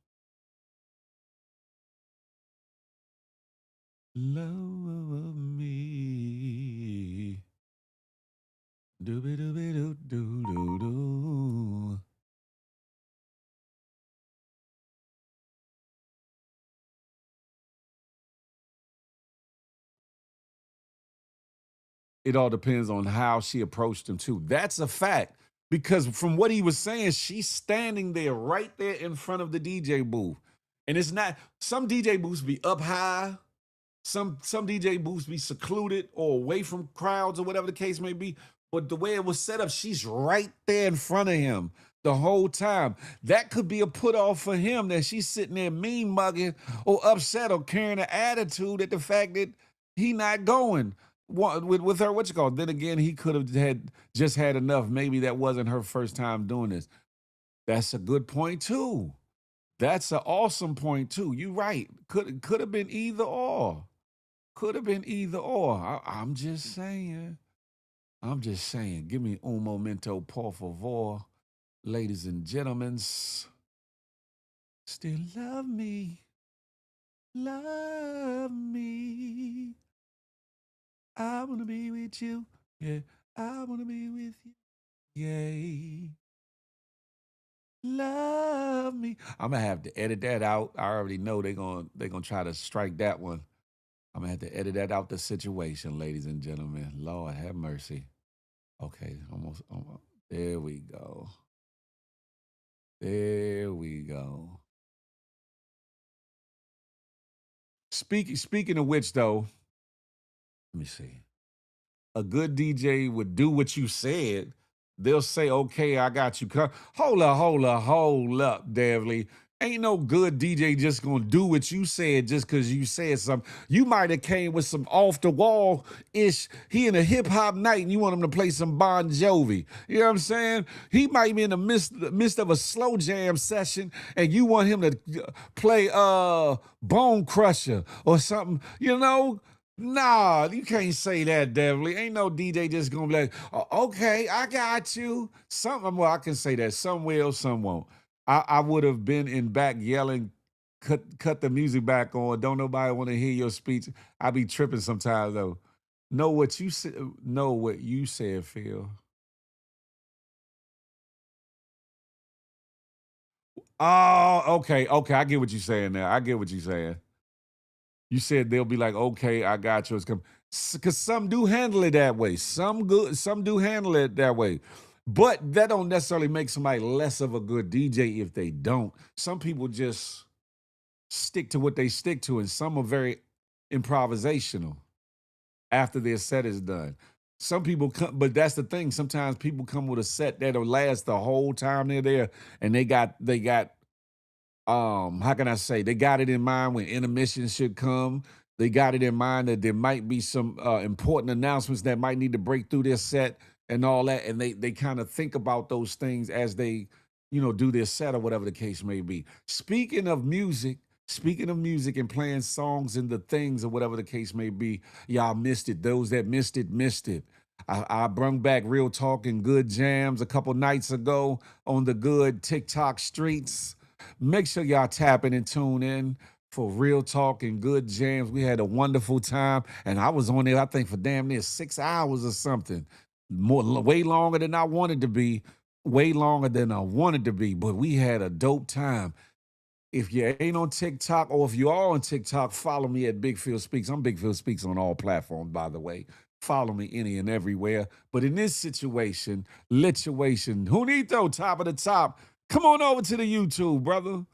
Speaker 5: Love me. Dooby dooby doo doo doo doo. It all depends on how she approached him too. That's a fact. Because from what he was saying, she's standing there right there in front of the DJ booth. And it's not, some DJ booths be up high. Some DJ booths be secluded or away from crowds or whatever the case may be. But the way it was set up, she's right there in front of him the whole time. That could be a put off for him, that she's sitting there mean mugging or upset or carrying an attitude at the fact that he not going with her. What you call? Then again, he could have had enough. Maybe that wasn't her first time doing this. That's a good point too. That's an awesome point too. You right. Could have been either or. Could have been either or. I'm just saying. I'm just saying. Give me un momento, por favor, ladies and gentlemen. Still love me. Love me. I want to be with you. Yeah. I want to be with you. Yay. Love me. I'm gonna have to edit that out. I already know they're gonna try to strike that one. I'm gonna have to edit that out the situation, ladies and gentlemen. Lord have mercy. Okay, almost. There we go. There we go. Speaking of which, though, let me see. A good DJ would do what you said. They'll say, okay, I got you. Hold up, Devly. Ain't no good DJ just gonna do what you said just because you said something. You might have came with some off the wall ish. He in a hip hop night and you want him to play some Bon Jovi. You know what I'm saying? He might be in the midst of a slow jam session and you want him to play Bone Crusher or something. You know? Nah, you can't say that, Devly. Ain't no DJ just gonna be like, "Oh, okay, I got you." Well, I can say that. Some will, some won't. I would have been in back yelling, cut the music back on. Don't nobody want to hear your speech. I be tripping sometimes though. Know what you said. Know what you said, Phil. Oh, okay. I get what you're saying now. I get what you're saying. You said they'll be like, okay, I got you. It's come because some do handle it that way. Some do handle it that way. But that don't necessarily make somebody less of a good DJ if they don't. Some people just stick to what they stick to, and some are very improvisational after their set is done. Some people come, but that's the thing. Sometimes people come with a set that'll last the whole time they're there, and they got how can I say, they got it in mind when intermission should come. They got it in mind that there might be some important announcements that might need to break through their set and all that. And they kind of think about those things as they, do their set or whatever the case may be. Speaking of music and playing songs and the things or whatever the case may be, y'all missed it. Those that missed it, missed it. I brung back Real Talk and Good Jams a couple nights ago on the good TikTok streets. Make sure y'all tap in and tune in for Real Talk and Good Jams. We had a wonderful time, and I was on there, I think, for damn near 6 hours or something. Way longer than I wanted to be, but we had a dope time. If you ain't on TikTok, or if you are on TikTok, follow me at Big Phil Speaks. I'm Big Phil Speaks on all platforms, by the way. Follow me any and everywhere. But in this situation, Junito, top of the top, come on over to the YouTube, brother.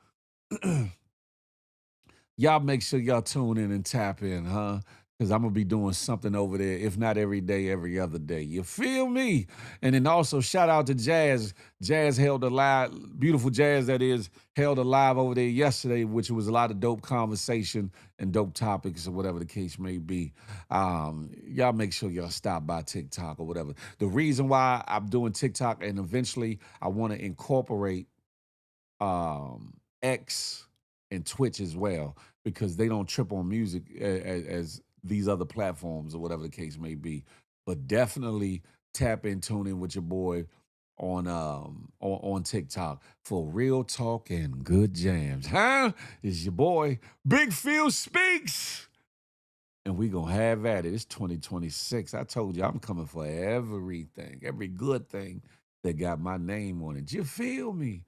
Speaker 5: Y'all make sure y'all tune in and tap in, huh? Because I'm going to be doing something over there, if not every day, every other day. You feel me? And then also shout out to Jazz. Jazz held a live, beautiful Jazz that is, held a live over there yesterday, which was a lot of dope conversation and dope topics or whatever the case may be. Y'all make sure y'all stop by TikTok or whatever. The reason why I'm doing TikTok and eventually I want to incorporate X and Twitch as well, because they don't trip on music as these other platforms or whatever the case may be. But definitely tap in, tune in with your boy on TikTok for Real Talk and Good Jams. Huh? It's your boy, Big Phil Speaks. And we gonna have at it. It's 2026. I told you I'm coming for everything, every good thing that got my name on it. You feel me?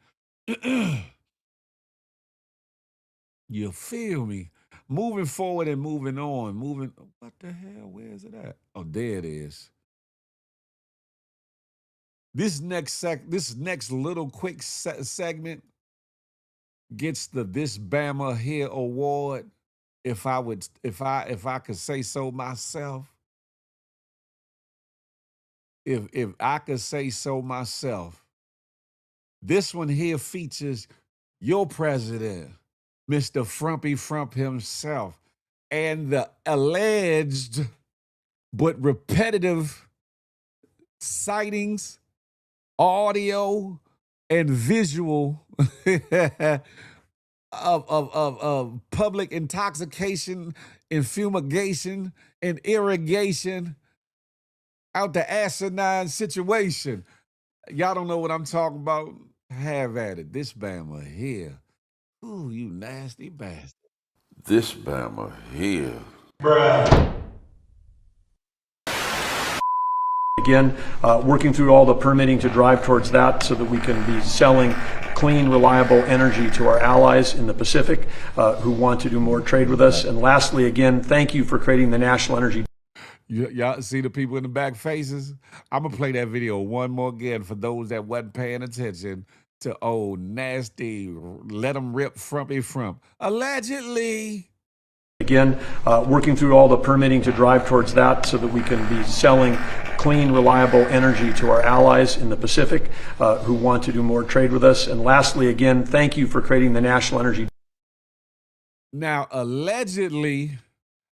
Speaker 5: You feel me? Moving forward and moving on. What the hell? Where is it at? Oh, there it is. This next little quick segment gets the This Bama Here award. If I could say so myself. If I could say so myself. This one here features your president, Mr. Frumpy Frump himself, and the alleged but repetitive sightings, audio, and visual of public intoxication and fumigation and irrigation out the asinine situation. Y'all don't know what I'm talking about? Have at it. This Bama here. Ooh, you nasty bastard.
Speaker 4: This Bama here.
Speaker 6: Again, working through all the permitting to drive towards that so that we can be selling clean, reliable energy to our allies in the Pacific who want to do more trade with us. And lastly, again, thank you for creating the National Energy.
Speaker 5: Y'all see the people in the back faces? I'm going to play that video one more again for those that wasn't paying attention to old nasty, let them rip Frumpy Frump. Allegedly.
Speaker 6: again, working through all the permitting to drive towards that so that we can be selling clean, reliable energy to our allies in the Pacific who want to do more trade with us. And lastly, again, thank you for creating the National Energy.
Speaker 5: Now, allegedly,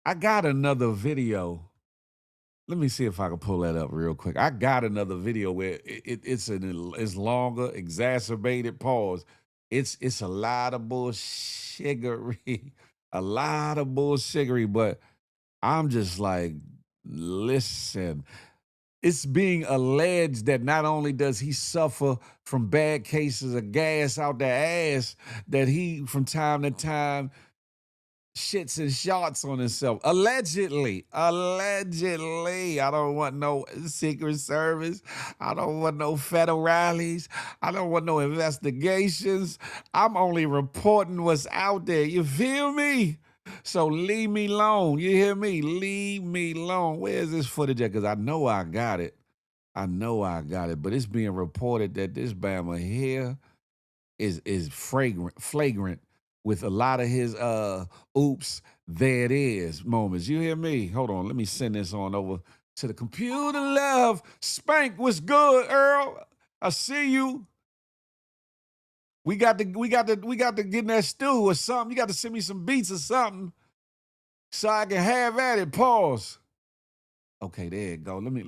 Speaker 5: I got another video. Let me see if I can pull that up real quick. I got another video where it's longer, exacerbated pause. It's a lot of bullshiggery, a lot of bullshiggery, but I'm just like, listen. It's being alleged that not only does he suffer from bad cases of gas out the ass, that he from time to time shits and shots on himself. Allegedly. Allegedly. I don't want no Secret Service. I don't want no federales. I don't want no investigations. I'm only reporting what's out there. You feel me? So leave me alone. You hear me? Leave me alone. Where's this footage at? Because I know I got it. I know I got it. But it's being reported that this Bama here is flagrant with a lot of his oops, there it is moments. You hear me? Hold on, let me send this on over to the computer love. Spank, what's good, Earl? I see you. We got to get in that stew or something. You got to send me some beats or something so I can have at it. Pause. Okay, there you go. Let me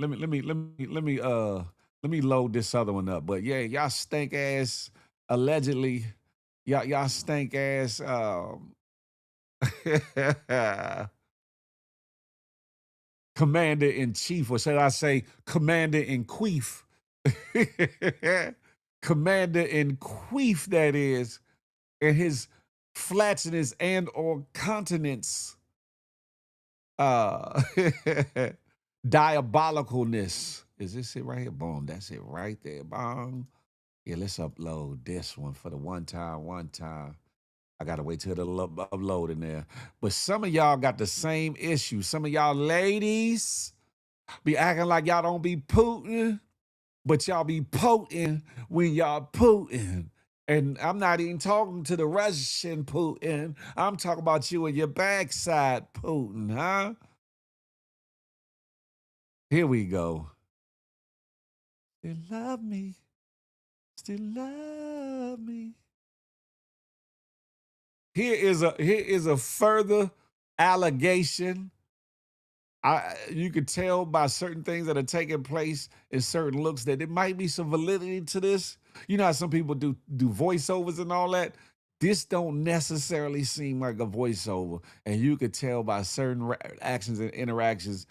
Speaker 5: load this other one up. But yeah, y'all stink ass allegedly. Y'all stink ass commander in chief, or should I say commander in queef? Commander in queef, that is, and his flatulence and or continence diabolicalness. Is this it right here? Boom, that's it right there. Boom. Yeah, let's upload this one for the one time. I gotta wait till it'll upload in there. But some of y'all got the same issue. Some of y'all ladies be acting like y'all don't be Putin, but y'all be potent when y'all Putin. And I'm not even talking to the Russian Putin. I'm talking about you and your backside Putin, huh? Here we go. Still love me. Still love me. Here is a further allegation. You could tell by certain things that are taking place in certain looks that there might be some validity to this. You know how some people do voiceovers and all that? This don't necessarily seem like a voiceover. And you could tell by certain actions and interactions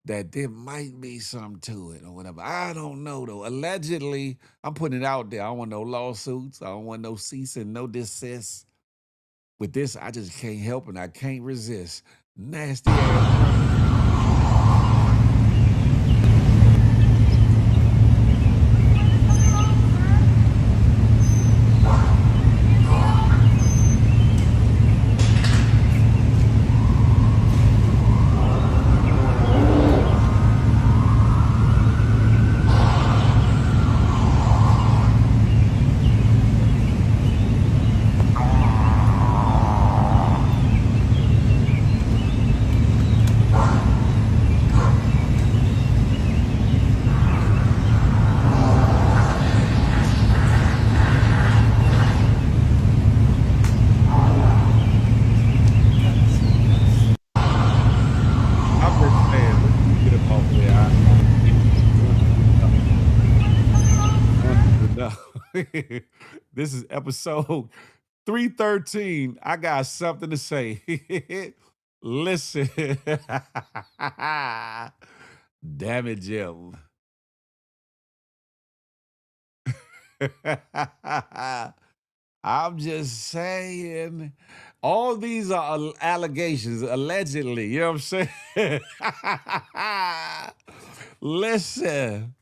Speaker 5: that there might be something to it or whatever. I don't know though. Allegedly, I'm putting it out there. I don't want no lawsuits. I don't want no cease and no desist. With this, I just can't help and I can't resist. Nasty ass. This is episode 313. I got something to say. Listen. Damn it, Jim. I'm just saying, all these are allegations, allegedly. You know what I'm saying?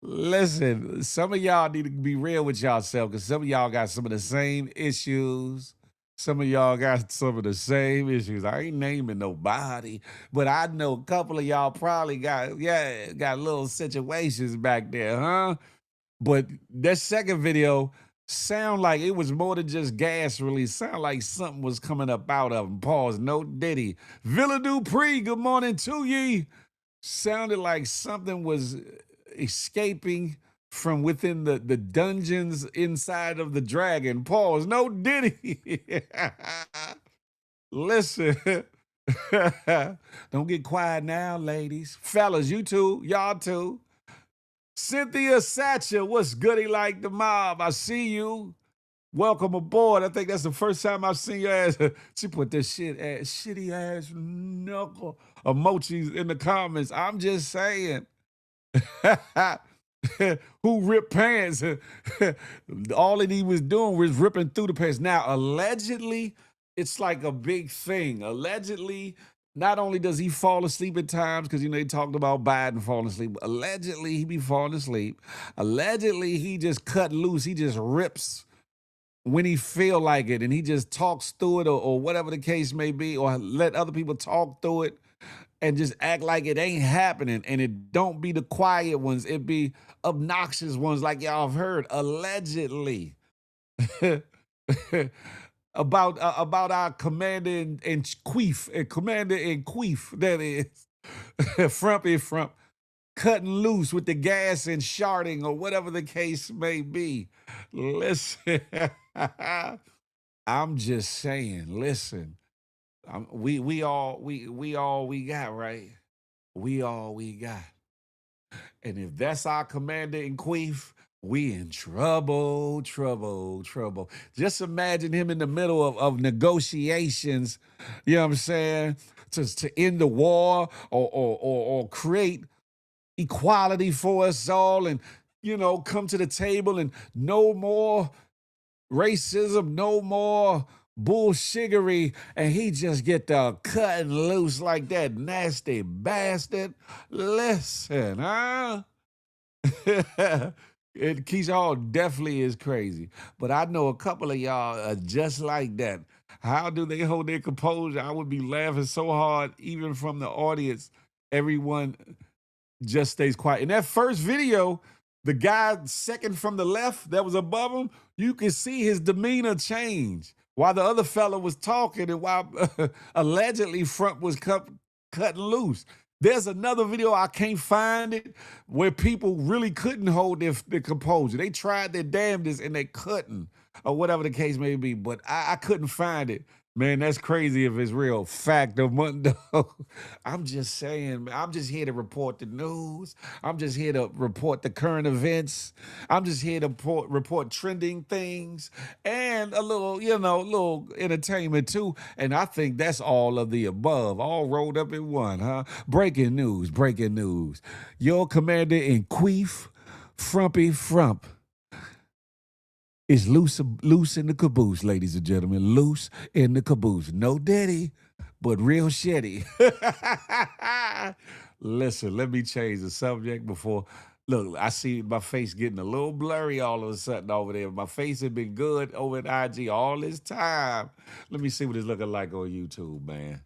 Speaker 5: Listen, some of y'all need to be real with y'allself because some of y'all got some of the same issues. Some of y'all got some of the same issues. I ain't naming nobody, but I know a couple of y'all probably got little situations back there, huh? But that second video sound like it was more than just gas release. Sound like something was coming up out of him. Pause. No Diddy. Villa Dupree, good morning to ye. Sounded like something was escaping from within the dungeons inside of the dragon. Pause. No Diddy. Listen. Don't get quiet now, ladies. Fellas, you too. Y'all too. Cynthia Satcher, what's goody like the mob? I see you. Welcome aboard. I think that's the first time I've seen your ass. She put this shitty ass knuckle emojis in the comments. I'm just saying. Who ripped pants? All that he was doing was ripping through the pants. Now, allegedly, it's like a big thing. Allegedly, not only does he fall asleep at times, because they talked about Biden falling asleep. Allegedly, he be falling asleep. Allegedly, he just cut loose. He just rips when he feel like it, and he just talks through it, or whatever the case may be, or let other people talk through it and just act like it ain't happening. And it don't be the quiet ones. It be obnoxious ones like y'all have heard, allegedly. about our commander-in-chief, that is, Frumpy Frump, cutting loose with the gas and sharding or whatever the case may be. Listen, I'm just saying, listen, we all we got, right? We all we got. And if that's our commander-in-chief, we in trouble. Just imagine him in the middle of negotiations, you know what I'm saying, to end the war or create equality for us all, and come to the table, and no more racism, no more bullshiggery, and he just get the cutting loose like that nasty bastard. Listen, huh? Keisha Hall definitely is crazy, but I know a couple of y'all are just like that. How do they hold their composure? I would be laughing so hard, even from the audience. Everyone just stays quiet. In that first video, the guy second from the left that was above him, you can see his demeanor change while the other fella was talking, and while allegedly Frump was cutting loose. There's another video, I can't find it, where people really couldn't hold their composure. They tried their damnedest and they couldn't, or whatever the case may be, but I couldn't find it. Man, that's crazy if it's real. Fact of Mundo. I'm just saying, I'm just here to report the news. I'm just here to report the current events. I'm just here to report trending things and a little entertainment too. And I think that's all of the above, all rolled up in one, huh? Breaking news. Your commander-in-chief, Frumpy Frump, is loose in the caboose, ladies and gentlemen. Loose in the caboose. No Diddy, but real shitty. Listen, let me change the subject before. Look, I see my face getting a little blurry all of a sudden over there. My face had been good over at IG all this time. Let me see what it's looking like on YouTube, man.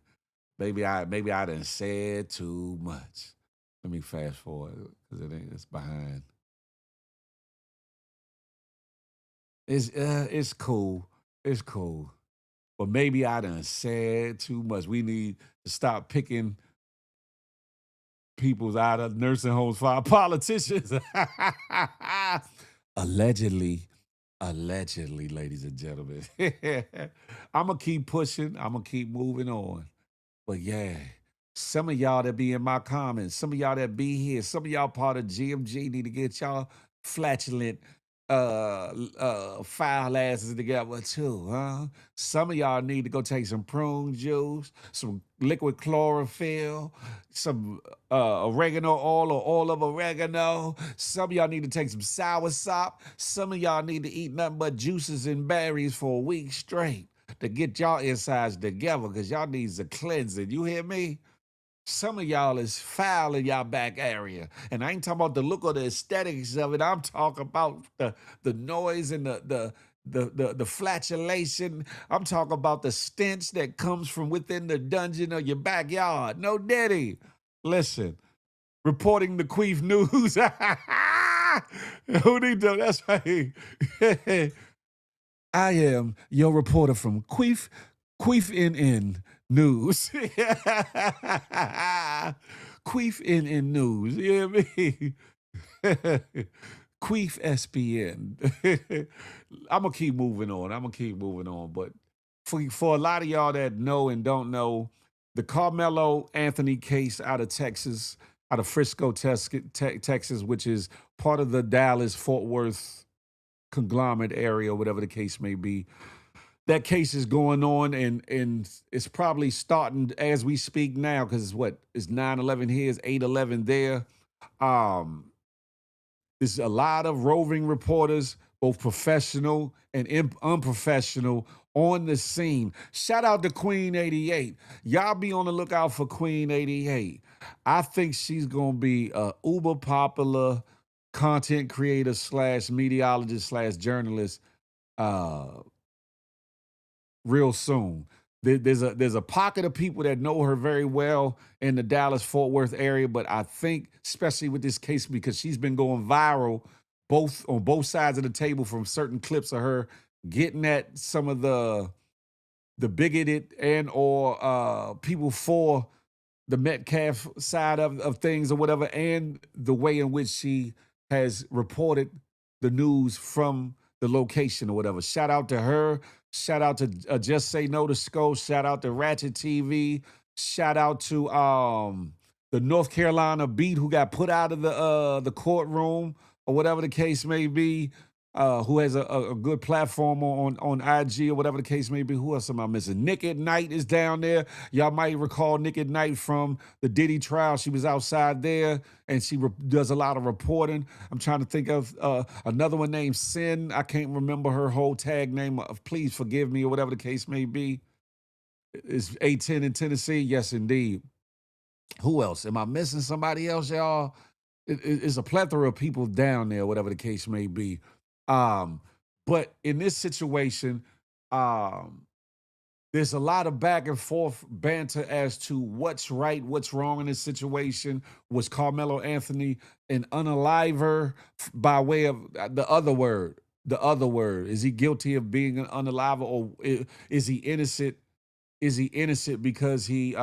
Speaker 5: Maybe I done said too much. Let me fast forward because it's behind. It's cool. It's cool. But maybe I done said too much. We need to stop picking people's out of nursing homes for our politicians. Allegedly, ladies and gentlemen. I'm going to keep pushing. I'm going to keep moving on. But yeah, some of y'all that be in my comments, some of y'all that be here, some of y'all part of GMG need to get y'all flatulent foul asses together too, huh? Some of y'all need to go take some prune juice, some liquid chlorophyll, some oregano oil or oil of oregano. Some of y'all need to take some soursop. Some of y'all need to eat nothing but juices and berries for a week straight to get y'all insides together, because y'all needs a cleansing. You hear me? Some of y'all is foul in y'all back area. And I ain't talking about the look or the aesthetics of it. I'm talking about the noise and the flatulation. I'm talking about the stench that comes from within the dungeon of your backyard. No Diddy. Listen, reporting the Queef News. Who need to? That's right. I am your reporter from Queef NN News. Queef NN News. You know what I mean? Queef SPN. I'm gonna keep moving on. But for a lot of y'all that know and don't know, the Carmelo Anthony case out of Texas, out of Frisco, Texas, which is part of the Dallas Fort Worth conglomerate area, whatever the case may be. That case is going on, and it's probably starting as we speak now, because it's 9/11 here, it's 8/11 there. There's a lot of roving reporters, both professional and unprofessional, on the scene. Shout out to Queen 88. Y'all be on the lookout for Queen 88. I think she's going to be a uber popular content creator / meteorologist / journalist real soon. There's a pocket of people that know her very well in the Dallas-Fort Worth area, but I think, especially with this case, because she's been going viral on both sides of the table from certain clips of her getting at some of the bigoted and or people for the Metcalf side of things or whatever, and the way in which she has reported the news from the location or whatever. Shout out to her. Shout out to Just Say No to Sco. Shout out to Ratchet TV. Shout out to the North Carolina beat who got put out of the courtroom or whatever the case may be. Who has a good platform on IG or whatever the case may be. Who else am I missing? Nick at Night is down there. Y'all might recall Nick at Night from the Diddy trial. She was outside there, and she does a lot of reporting. I'm trying to think of another one named Sin. I can't remember her whole tag name. Please forgive me or whatever the case may be. Is A10 in Tennessee? Yes, indeed. Who else? Am I missing somebody else, y'all? It's a plethora of people down there, whatever the case may be. But in this situation, there's a lot of back and forth banter as to what's right, what's wrong in this situation. Was Carmelo Anthony an unaliver by way of the other word? The other word. Is he guilty of being an unaliver, or is he innocent? Is he innocent because he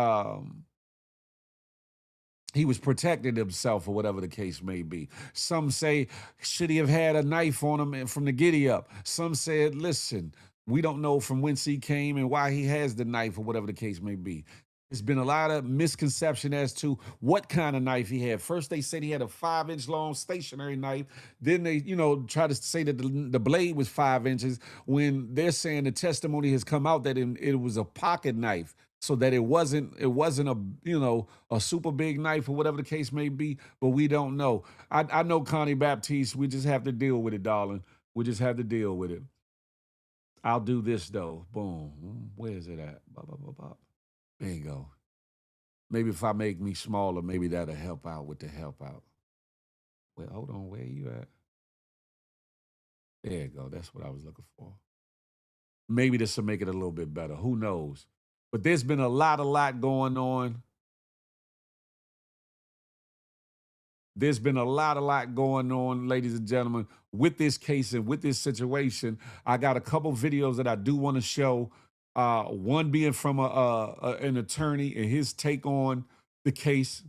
Speaker 5: was protecting himself or whatever the case may be? Some say, should he have had a knife on him from the giddy up? Some said, listen, we don't know from whence he came and why he has the knife or whatever the case may be. There's been a lot of misconception as to what kind of knife he had. First, they said he had a 5-inch long stationary knife. Then they, try to say that the blade was 5 inches, when they're saying the testimony has come out that it was a pocket knife. So that it wasn't a super big knife or whatever the case may be, but we don't know. I know Connie Baptiste. We just have to deal with it, darling. We just have to deal with it. I'll do this though. Boom. Where is it at? Bop, bop, bop, bop. There you go. Maybe if I make me smaller, maybe that'll help out with the help out. Well, hold on. Where are you at? There you go. That's what I was looking for. Maybe this will make it a little bit better. Who knows? But there's been a lot going on. There's been a lot going on, ladies and gentlemen, with this case and with this situation. I got a couple videos that I do want to show. One being from an attorney and his take on the case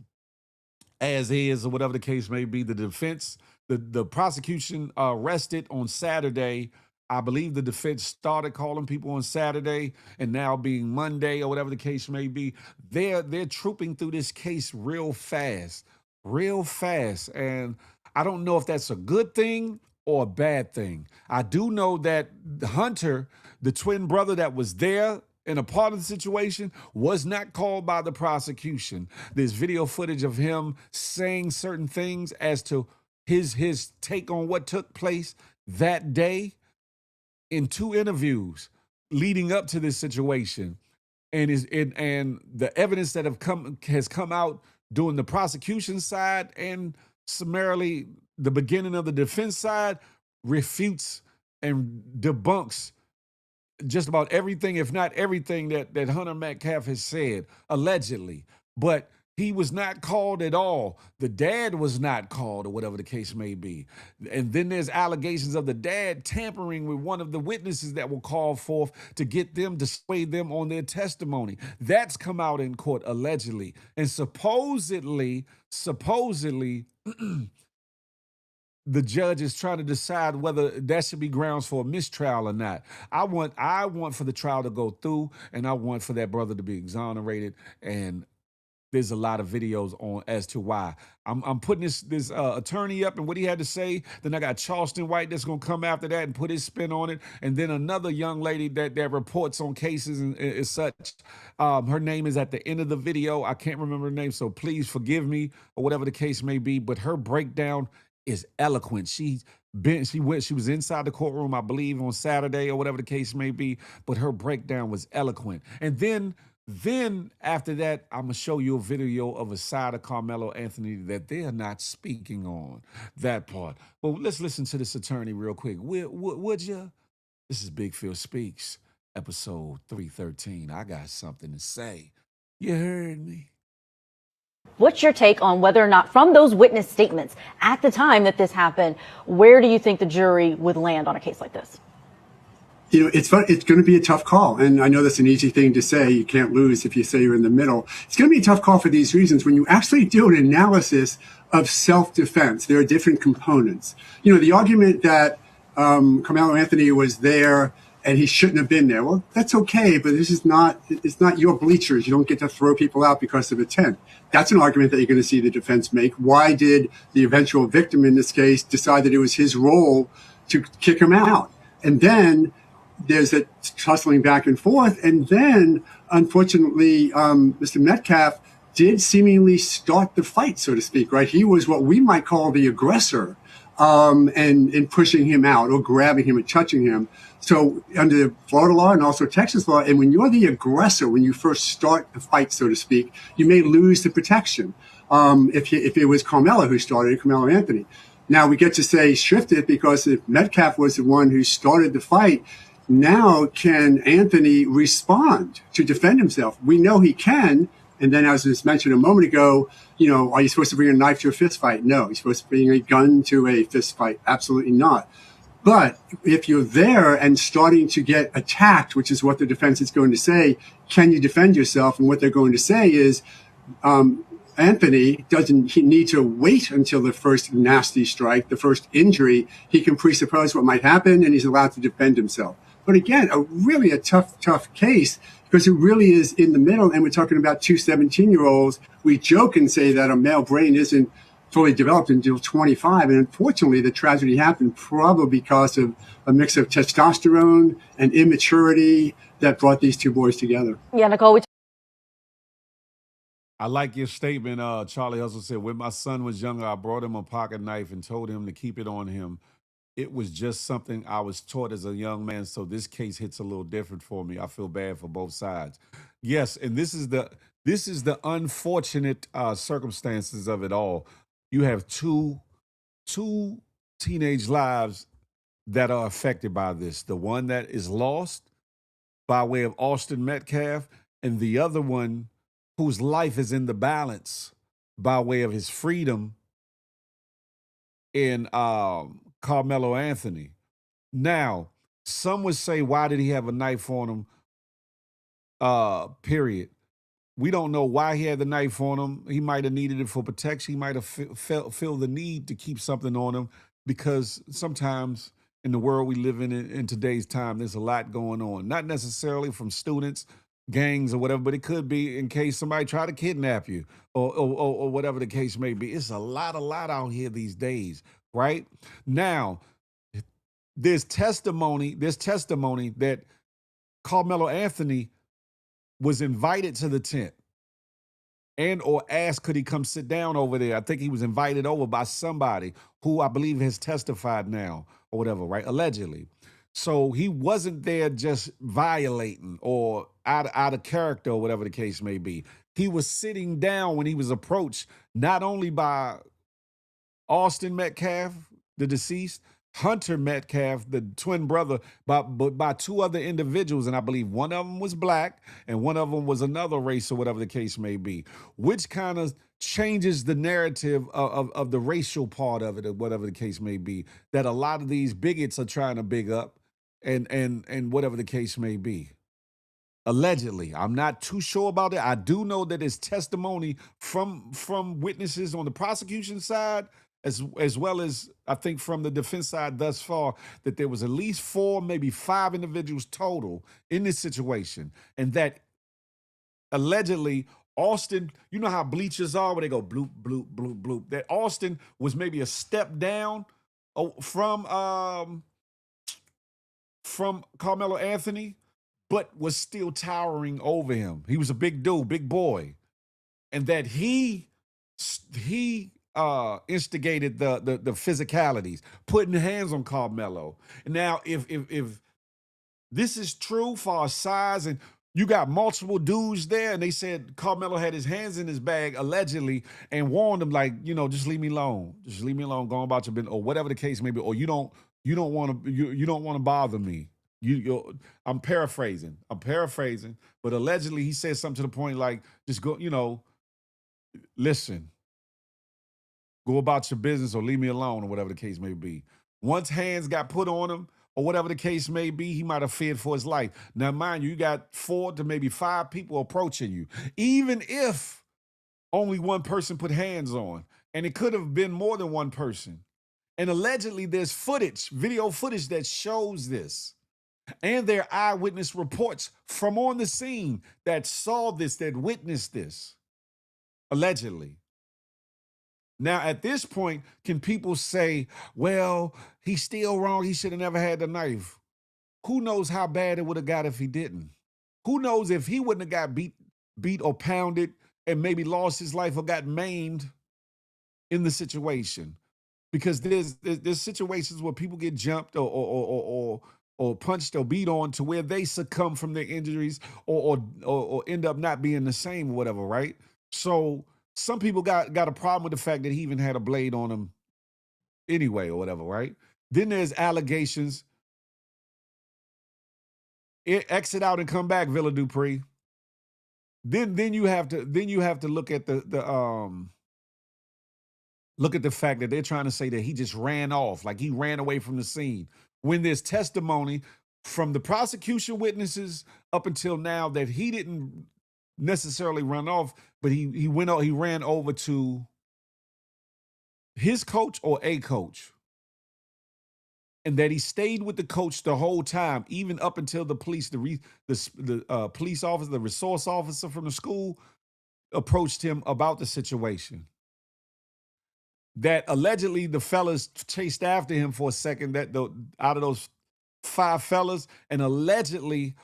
Speaker 5: as is, or whatever the case may be. The defense, the prosecution rested on Saturday. I believe the defense started calling people on Saturday, and now being Monday or whatever the case may be, they're trooping through this case real fast. And I don't know if that's a good thing or a bad thing. I do know that Hunter, the twin brother that was there and a part of the situation, was not called by the prosecution. There's video footage of him saying certain things as to his take on what took place that day in 2 interviews leading up to this situation, and the evidence that has come out during the prosecution side and summarily the beginning of the defense side refutes and debunks just about everything, if not everything, that Hunter Metcalf has said, allegedly. But He was not called at all. The dad was not called, or whatever the case may be. And then there's allegations of the dad tampering with one of the witnesses that were called forth to get them to sway them on their testimony. That's come out in court allegedly. And supposedly, the judge is trying to decide whether that should be grounds for a mistrial or not. I want for the trial to go through, and I want for that brother to be exonerated. And there's a lot of videos on as to why. I'm putting this attorney up and what he had to say. Then I got Charleston White that's gonna come after that and put his spin on it. And then another young lady that reports on cases and such. Her name is at the end of the video. I can't remember her name, so please forgive me or whatever the case may be. But her breakdown is eloquent. She was inside the courtroom, I believe, on Saturday or whatever the case may be. But her breakdown was eloquent. And then after that, I'm gonna show you a video of a side of Carmelo Anthony that they are not speaking on, that part. But let's listen to this attorney real quick. Would you? This is Big Phil Speaks, episode 313. I got something to say. You heard me.
Speaker 7: What's your take on whether or not, from those witness statements at the time that this happened, where do you think the jury would land on a case like this?
Speaker 8: It's fun. It's going to be a tough call. And I know that's an easy thing to say. You can't lose if you say you're in the middle. It's going to be a tough call for these reasons. When you actually do an analysis of self-defense, there are different components. The argument that Carmelo Anthony was there and he shouldn't have been there. Well, that's okay, but it's not your bleachers. You don't get to throw people out because of a tent. That's an argument that you're going to see the defense make. Why did the eventual victim in this case decide that it was his role to kick him out? And then there's a tussling back and forth. And then, unfortunately, Mr. Metcalf did seemingly start the fight, so to speak, right? He was what we might call the aggressor, and pushing him out or grabbing him and touching him. So under Florida law and also Texas law, and when you're the aggressor, when you first start the fight, so to speak, you may lose the protection. If it was Carmelo who started it, Carmelo Anthony. Now we get to say shift it, because if Metcalf was the one who started the fight, now can Anthony respond to defend himself? We know he can. And then, as was mentioned a moment ago, are you supposed to bring a knife to a fist fight? No. You're supposed to bring a gun to a fist fight? Absolutely not. But if you're there and starting to get attacked, which is what the defense is going to say, can you defend yourself? And what they're going to say is, Anthony doesn't need to wait until the first nasty strike, the first injury. He can presuppose what might happen, and he's allowed to defend himself. But again, really a tough case, because it really is in the middle. And we're talking about two 17-year-olds. We joke and say that a male brain isn't fully developed until 25. And unfortunately, the tragedy happened probably because of a mix of testosterone and immaturity that brought these two boys together.
Speaker 7: Yeah, Nicole,
Speaker 5: I like your statement. Charlie Hustle said, when my son was younger, I brought him a pocket knife and told him to keep it on him. It was just something I was taught as a young man, so this case hits a little different for me. I feel bad for both sides. Yes, and this is the unfortunate circumstances of it all. You have two teenage lives that are affected by this. The one that is lost by way of Austin Metcalf, and the other one whose life is in the balance by way of his freedom in Carmelo Anthony. Now, some would say, why did he have a knife on him? Period. We don't know why he had the knife on him. He might have needed it for protection. He might have felt the need to keep something on him, because sometimes in the world we live in today's time, there's a lot going on. Not necessarily from students, gangs or whatever, but it could be in case somebody try to kidnap you or whatever the case may be. It's a lot out here these days, right? Now, there's testimony that Carmelo Anthony was invited to the tent and or asked, could he come sit down over there? I think he was invited over by somebody who I believe has testified now or whatever, right? Allegedly. So he wasn't there just violating or out of character or whatever the case may be. He was sitting down when he was approached, not only by Austin Metcalf, the deceased, Hunter Metcalf, the twin brother, by two other individuals, and I believe one of them was black and one of them was another race or whatever the case may be, which kind of changes the narrative of the racial part of it or whatever the case may be, that a lot of these bigots are trying to big up and whatever the case may be. Allegedly, I'm not too sure about it. I do know that it's testimony from witnesses on the prosecution side, as well as I think from the defense side thus far, that there was at least 4, maybe 5 individuals total in this situation, and that allegedly Austin, you know how bleachers are where they go bloop bloop bloop bloop. That Austin was maybe a step down from Carmelo Anthony, but was still towering over him. He was a big dude, big boy. And that he instigated the physicalities, putting hands on Carmelo. And now if this is true for our size, and you got multiple dudes there, and they said Carmelo had his hands in his bag, allegedly, and warned him, like, you know, just leave me alone. Just leave me alone, go on about your business, or whatever the case may be, or you don't want to bother me. I'm paraphrasing, but allegedly he said something to the point like, just go, you know, listen, go about your business or leave me alone, or whatever the case may be. Once hands got put on him, or whatever the case may be, he might have feared for his life. Now, mind you, you got 4 to maybe 5 people approaching you, even if only one person put hands on, and it could have been more than one person. And allegedly there's footage, video footage that shows this. And there are eyewitness reports from on the scene that saw this, that witnessed this, allegedly. Now, at this point, can people say, well, he's still wrong, he should have never had the knife? Who knows how bad it would have got if he didn't? Who knows if he wouldn't have got beat or pounded and maybe lost his life or got maimed in the situation? Because there's situations where people get jumped or punched or beat on to where they succumb from their injuries or end up not being the same or whatever, right? So some people got a problem with the fact that he even had a blade on him anyway or whatever, right? Then there's allegations. Exit out and come back, Villa Dupree. Then you have to look at look at the fact that they're trying to say that he just ran off, like he ran away from the scene, when there's testimony from the prosecution witnesses up until now that he didn't necessarily run off, but he ran over to his coach or a coach, and that he stayed with the coach the whole time, even up until the police, the police officer, the resource officer from the school approached him about the situation. That allegedly the fellas chased after him for a second, out of those 5 fellas, and allegedly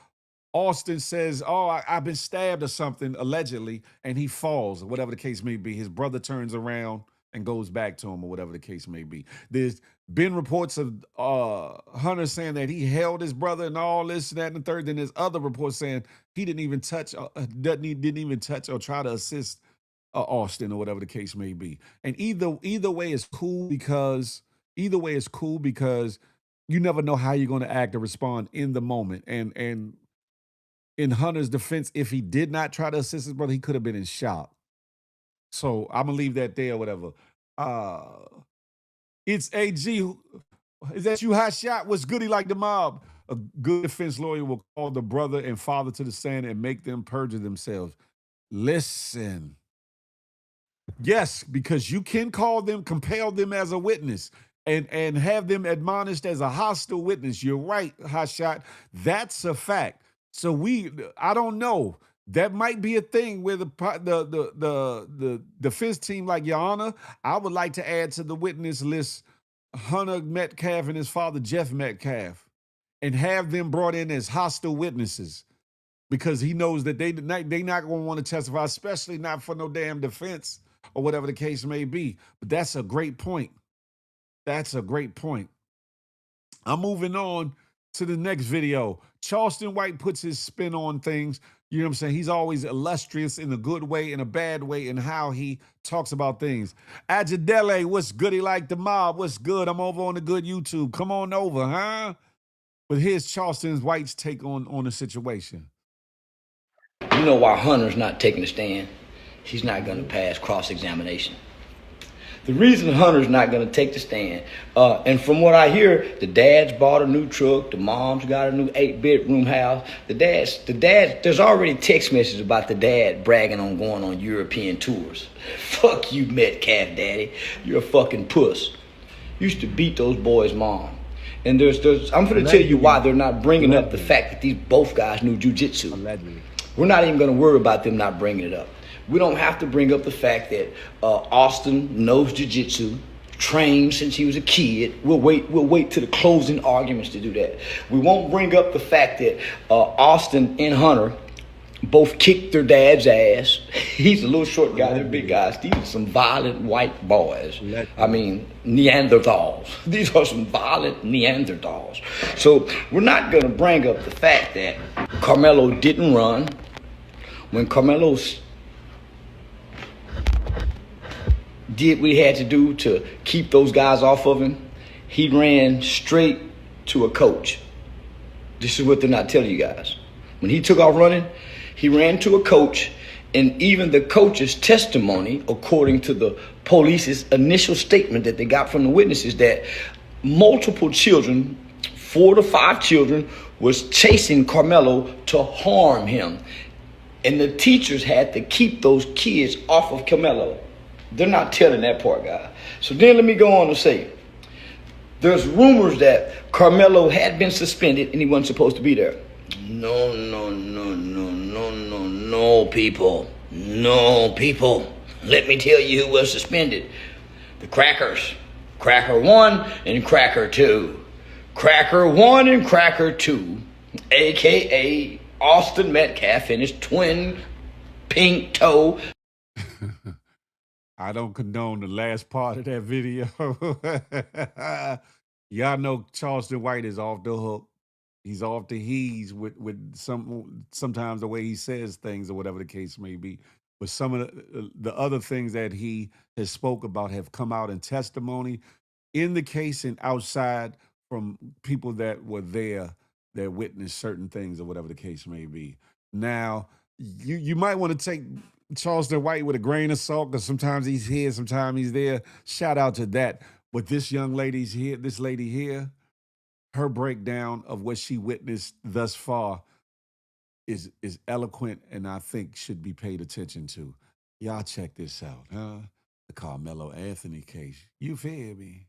Speaker 5: Austin says, oh, I've been stabbed or something, allegedly, and he falls, or whatever the case may be. His brother turns around and goes back to him, or whatever the case may be. There's been reports of Hunter saying that he held his brother and all this, that, and the third. Then there's other reports saying he didn't even touch or try to assist Austin, or whatever the case may be. And either way is cool, because you never know how you're going to act or respond in the moment. And in Hunter's defense, if he did not try to assist his brother, he could have been in shock. So I'm gonna leave that there, or whatever. It's AG. Is that you, Hot Shot? What's goody like the mob? A good defense lawyer will call the brother and father to the stand and make them perjure themselves. Listen. Yes, because you can call them, compel them as a witness, and have them admonished as a hostile witness. You're right, Hot Shot. That's a fact. So I don't know. That might be a thing where the defense team, like, Your Honor, I would like to add to the witness list Hunter Metcalf and his father, Jeff Metcalf, and have them brought in as hostile witnesses, because he knows that they not going to want to testify, especially not for no damn defense or whatever the case may be. But that's a great point. I'm moving on to the next video. Charleston White puts his spin on things. You know what I'm saying? He's always illustrious in a good way, in a bad way, in how he talks about things. Ajadele, what's goody like the mob? What's good? I'm over on the good YouTube. Come on over, huh? But here's Charleston White's take on the situation.
Speaker 9: You know why Hunter's not taking a stand? He's not going to pass cross-examination. The reason Hunter's not going to take the stand, and from what I hear, the dad's bought a new truck, the mom's got a new 8-bedroom house. The dad, there's already text messages about the dad bragging on going on European tours. Fuck you, Metcalf daddy. You're a fucking puss. Used to beat those boys' mom. And I'm going to tell you why they're not bringing up the fact that these both guys knew jiu-jitsu. We're not even going to worry about them not bringing it up. We don't have to bring up the fact that Austin knows jiu-jitsu, trained since he was a kid. We'll wait to the closing arguments to do that. We won't bring up the fact that Austin and Hunter both kicked their dad's ass. He's a little short guy, they're big guys. These are some violent white boys. I mean, Neanderthals. These are some violent Neanderthals. So we're not going to bring up the fact that Carmelo didn't run. When Carmelo did what he had to do to keep those guys off of him, he ran straight to a coach. This is what they're not telling you guys. When he took off running, he ran to a coach, and even the coach's testimony, according to the police's initial statement that they got from the witnesses, that multiple children, 4 to 5 children, was chasing Carmelo to harm him. And the teachers had to keep those kids off of Carmelo. They're not telling that part, guy. So then let me go on to say, there's rumors that Carmelo had been suspended and he wasn't supposed to be there. No, people. No, people. Let me tell you who was suspended. The Crackers. Cracker 1 and Cracker 2. Cracker 1 and Cracker 2, a.k.a. Austin Metcalf and his twin pink toe.
Speaker 5: I don't condone the last part of that video. Y'all know Charleston White is off the hook. He's off the he's with sometimes the way he says things or whatever the case may be. But some of the other things that he has spoke about have come out in testimony in the case and outside from people that were there that witnessed certain things or whatever the case may be. Now, you might want to take Charleston White with a grain of salt because sometimes he's here, sometimes he's there. Shout out to that. But this young lady's here, this lady here, her breakdown of what she witnessed thus far is eloquent and I think should be paid attention to. Y'all check this out, huh? The Carmelo Anthony case. You feel me?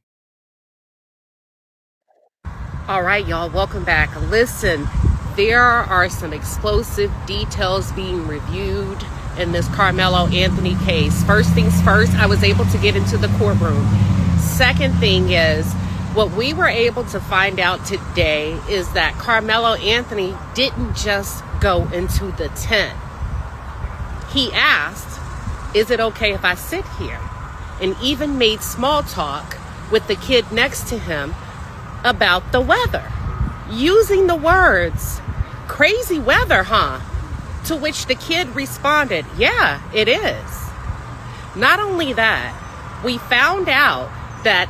Speaker 10: All right, y'all, welcome back. Listen, there are some explosive details being reviewed in this Carmelo Anthony case. First things first, I was able to get into the courtroom. Second thing is, what we were able to find out today is that Carmelo Anthony didn't just go into the tent. He asked, is it okay if I sit here? And even made small talk with the kid next to him about the weather, using the words, crazy weather, huh? To which the kid responded, yeah, it is. Not only that, we found out that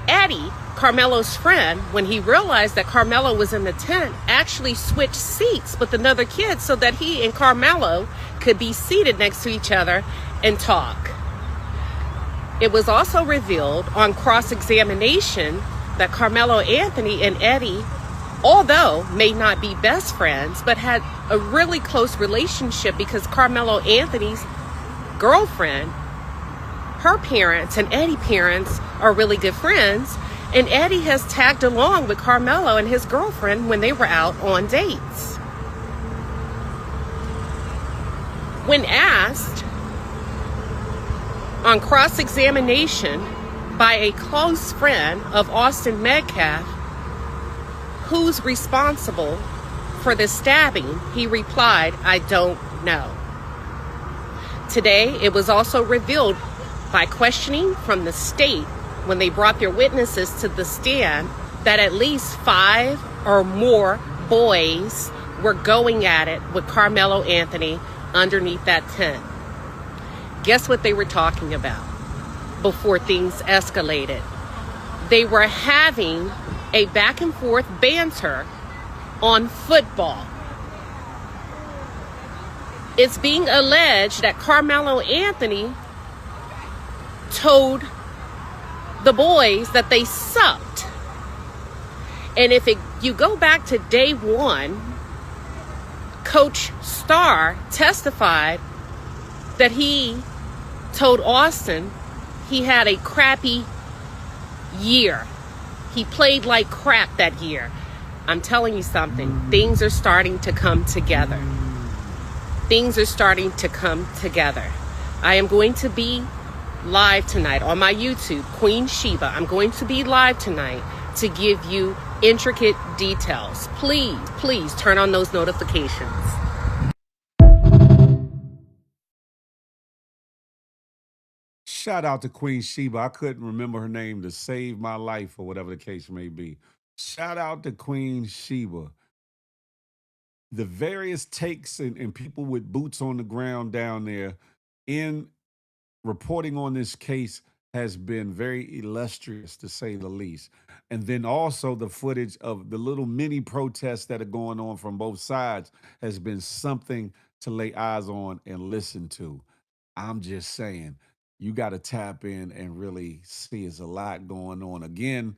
Speaker 10: Eddie, Carmelo's friend, when he realized that Carmelo was in the tent, actually switched seats with another kid so that he and Carmelo could be seated next to each other and talk. It was also revealed on cross-examination that Carmelo Anthony and Eddie, although may not be best friends, but had a really close relationship because Carmelo Anthony's girlfriend, her parents and Eddie's parents are really good friends, and Eddie has tagged along with Carmelo and his girlfriend when they were out on dates. When asked on cross-examination by a close friend of Austin Metcalf, who's responsible for the stabbing, he replied, I don't know. Today, it was also revealed by questioning from the state when they brought their witnesses to the stand that at least 5 or more boys were going at it with Carmelo Anthony underneath that tent. Guess what they were talking about before things escalated? They were having a back and forth banter on football. It's being alleged that Carmelo Anthony told the boys that they sucked. And if you go back to day one, Coach Starr testified that he told Austin he had a crappy year. He played like crap that year. I'm telling you something. Things are starting to come together. Things are starting to come together. I am going to be live tonight on my YouTube, Queen Sheba. I'm going to be live tonight to give you intricate details. Please turn on those notifications.
Speaker 5: Shout out to Queen Sheba. I couldn't remember her name to save my life or whatever the case may be. Shout out to Queen Sheba. The various takes and people with boots on the ground down there in reporting on this case has been very illustrious, to say the least. And then also the footage of the little mini protests that are going on from both sides has been something to lay eyes on and listen to. I'm just saying, you got to tap in and really see there's a lot going on. Again,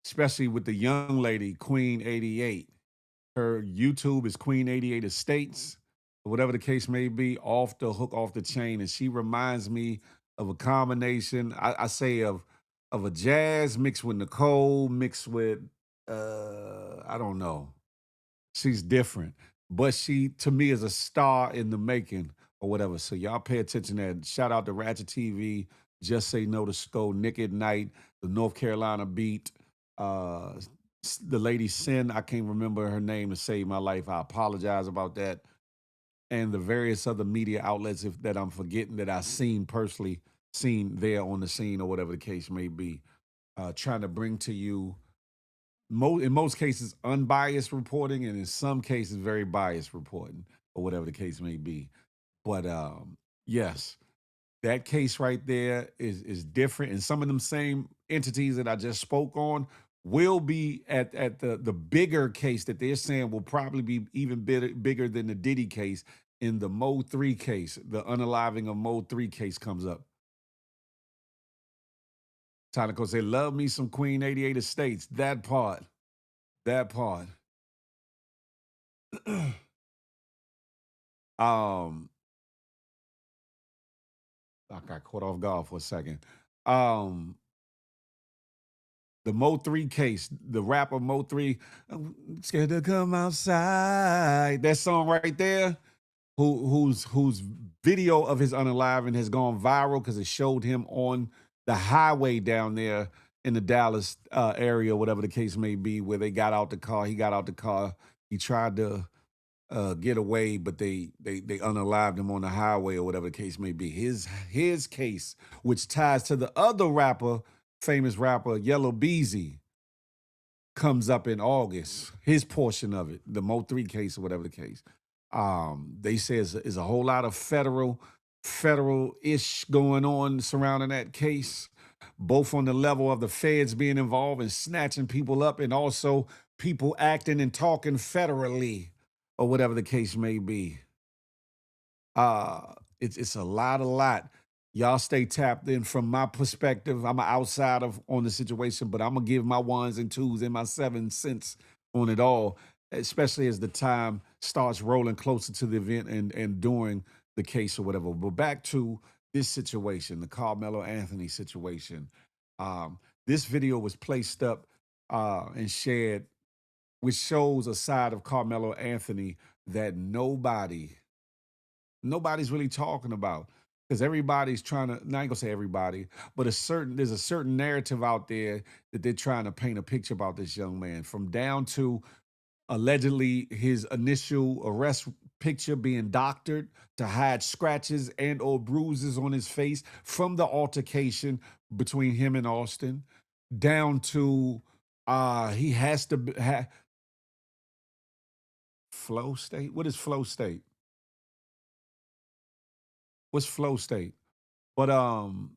Speaker 5: especially with the young lady, Queen 88. Her YouTube is Queen 88 Estates, or whatever the case may be, off the hook, off the chain. And she reminds me of a combination, I say of a jazz mixed with Nicole, mixed with, I don't know. She's different. But she, to me, is a star in the making or whatever. So y'all pay attention to that. Shout out to Ratchet TV, Just Say No to Sko, Nick at Night, the North Carolina Beat, the lady Sin, I can't remember her name to save my life. I apologize about that. And the various other media outlets that I'm forgetting that I've personally seen there on the scene or whatever the case may be, trying to bring to you, in most cases, unbiased reporting, and in some cases, very biased reporting or whatever the case may be. But yes, that case right there is different. And some of them same entities that I just spoke on will be at the bigger case that they're saying will probably be even bigger than the Diddy case. In the Mo 3 case, the unaliving of Mo 3 case comes up. Tonico say, love me some Queen 88 Estates. That part. I got caught off guard for a second. The Mo 3 case, the rapper Mo 3, I'm scared to come outside. That song right there, whose video of his unaliving has gone viral because it showed him on the highway down there in the Dallas area, whatever the case may be, where they got out the car. He got out the car. He tried to get away, but they unalived him on the highway or whatever the case may be. His case, which ties to the other rapper, famous rapper Yellow Beezy, comes up in August. His portion of it, the Mo 3 case or whatever the case. They say is a whole lot of federal-ish going on surrounding that case, both on the level of the feds being involved and snatching people up, and also people acting and talking federally or whatever the case may be. It's a lot. Y'all stay tapped in. From my perspective, I'm an outsider on the situation, but I'm going to give my 1s and 2s and my 7 cents on it all, especially as the time starts rolling closer to the event and during the case or whatever. But back to this situation, the Carmelo Anthony situation. This video was placed up and shared, which shows a side of Carmelo Anthony that nobody's really talking about. Because everybody's trying to, I ain't gonna say everybody, but there's a certain narrative out there that they're trying to paint a picture about this young man, from down to allegedly his initial arrest picture being doctored to hide scratches and or bruises on his face from the altercation between him and Austin, down to he has to flow state? What is flow state? What's flow state? But um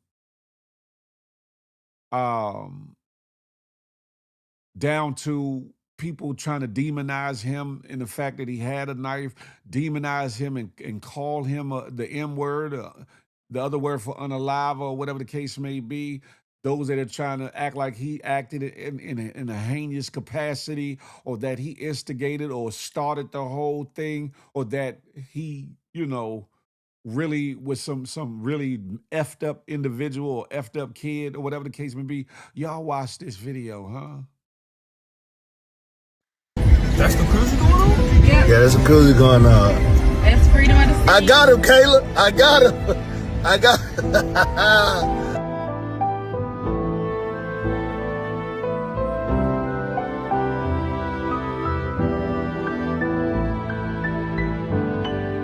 Speaker 5: down to people trying to demonize him in the fact that he had a knife, demonize him and call him the M word, the other word for unalive or whatever the case may be. Those that are trying to act like he acted in a heinous capacity, or that he instigated or started the whole thing, or that he, really was some really effed up individual or effed up kid or whatever the case may be. Y'all watch this video, huh?
Speaker 11: That's the cruiser going on?
Speaker 12: Yeah, there's a cruiser going on.
Speaker 11: That's freedom of the sea.
Speaker 12: I got him, Kayla. I got him. I got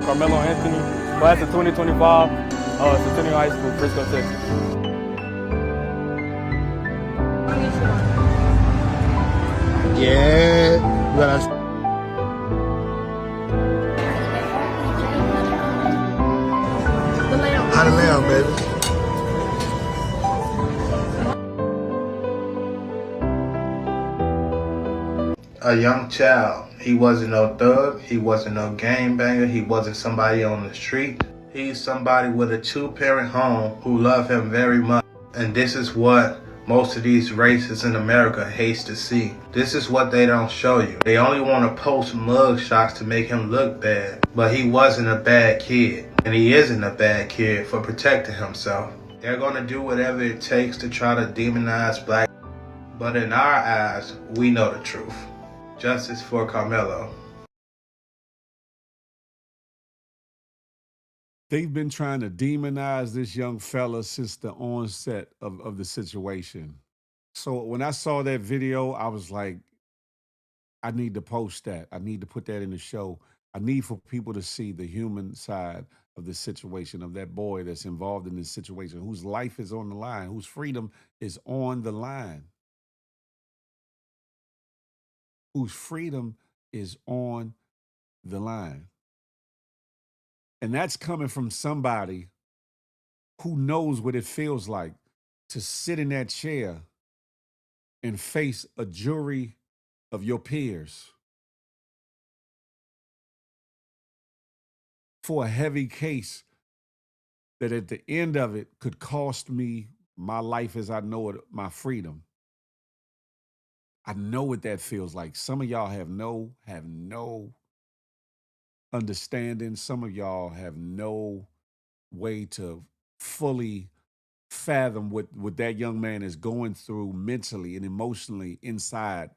Speaker 13: Carmelo Anthony, class of 2025, Centennial High School, Frisco, Texas.
Speaker 12: Yeah. How to lay on, baby.
Speaker 14: A young child. He wasn't no thug. He wasn't no gangbanger. He wasn't somebody on the street. He's somebody with a two-parent home who love him very much. And this is what most of these racists in America hates to see. This is what they don't show you. They only want to post mug shots to make him look bad. But he wasn't a bad kid. And he isn't a bad kid for protecting himself. They're going to do whatever it takes to try to demonize black. But in our eyes, we know the truth. Justice for Carmelo.
Speaker 5: They've been trying to demonize this young fella since the onset of the situation. So when I saw that video, I was like, I need to post that. I need to put that in the show. I need for people to see the human side of the situation, of that boy that's involved in this situation, whose life is on the line, whose freedom is on the line. Whose freedom is on the line. And that's coming from somebody who knows what it feels like to sit in that chair and face a jury of your peers for a heavy case that at the end of it could cost me my life as I know it, my freedom. I know what that feels like. Some of y'all have no understanding. Some of y'all have no way to fully fathom what that young man is going through mentally and emotionally inside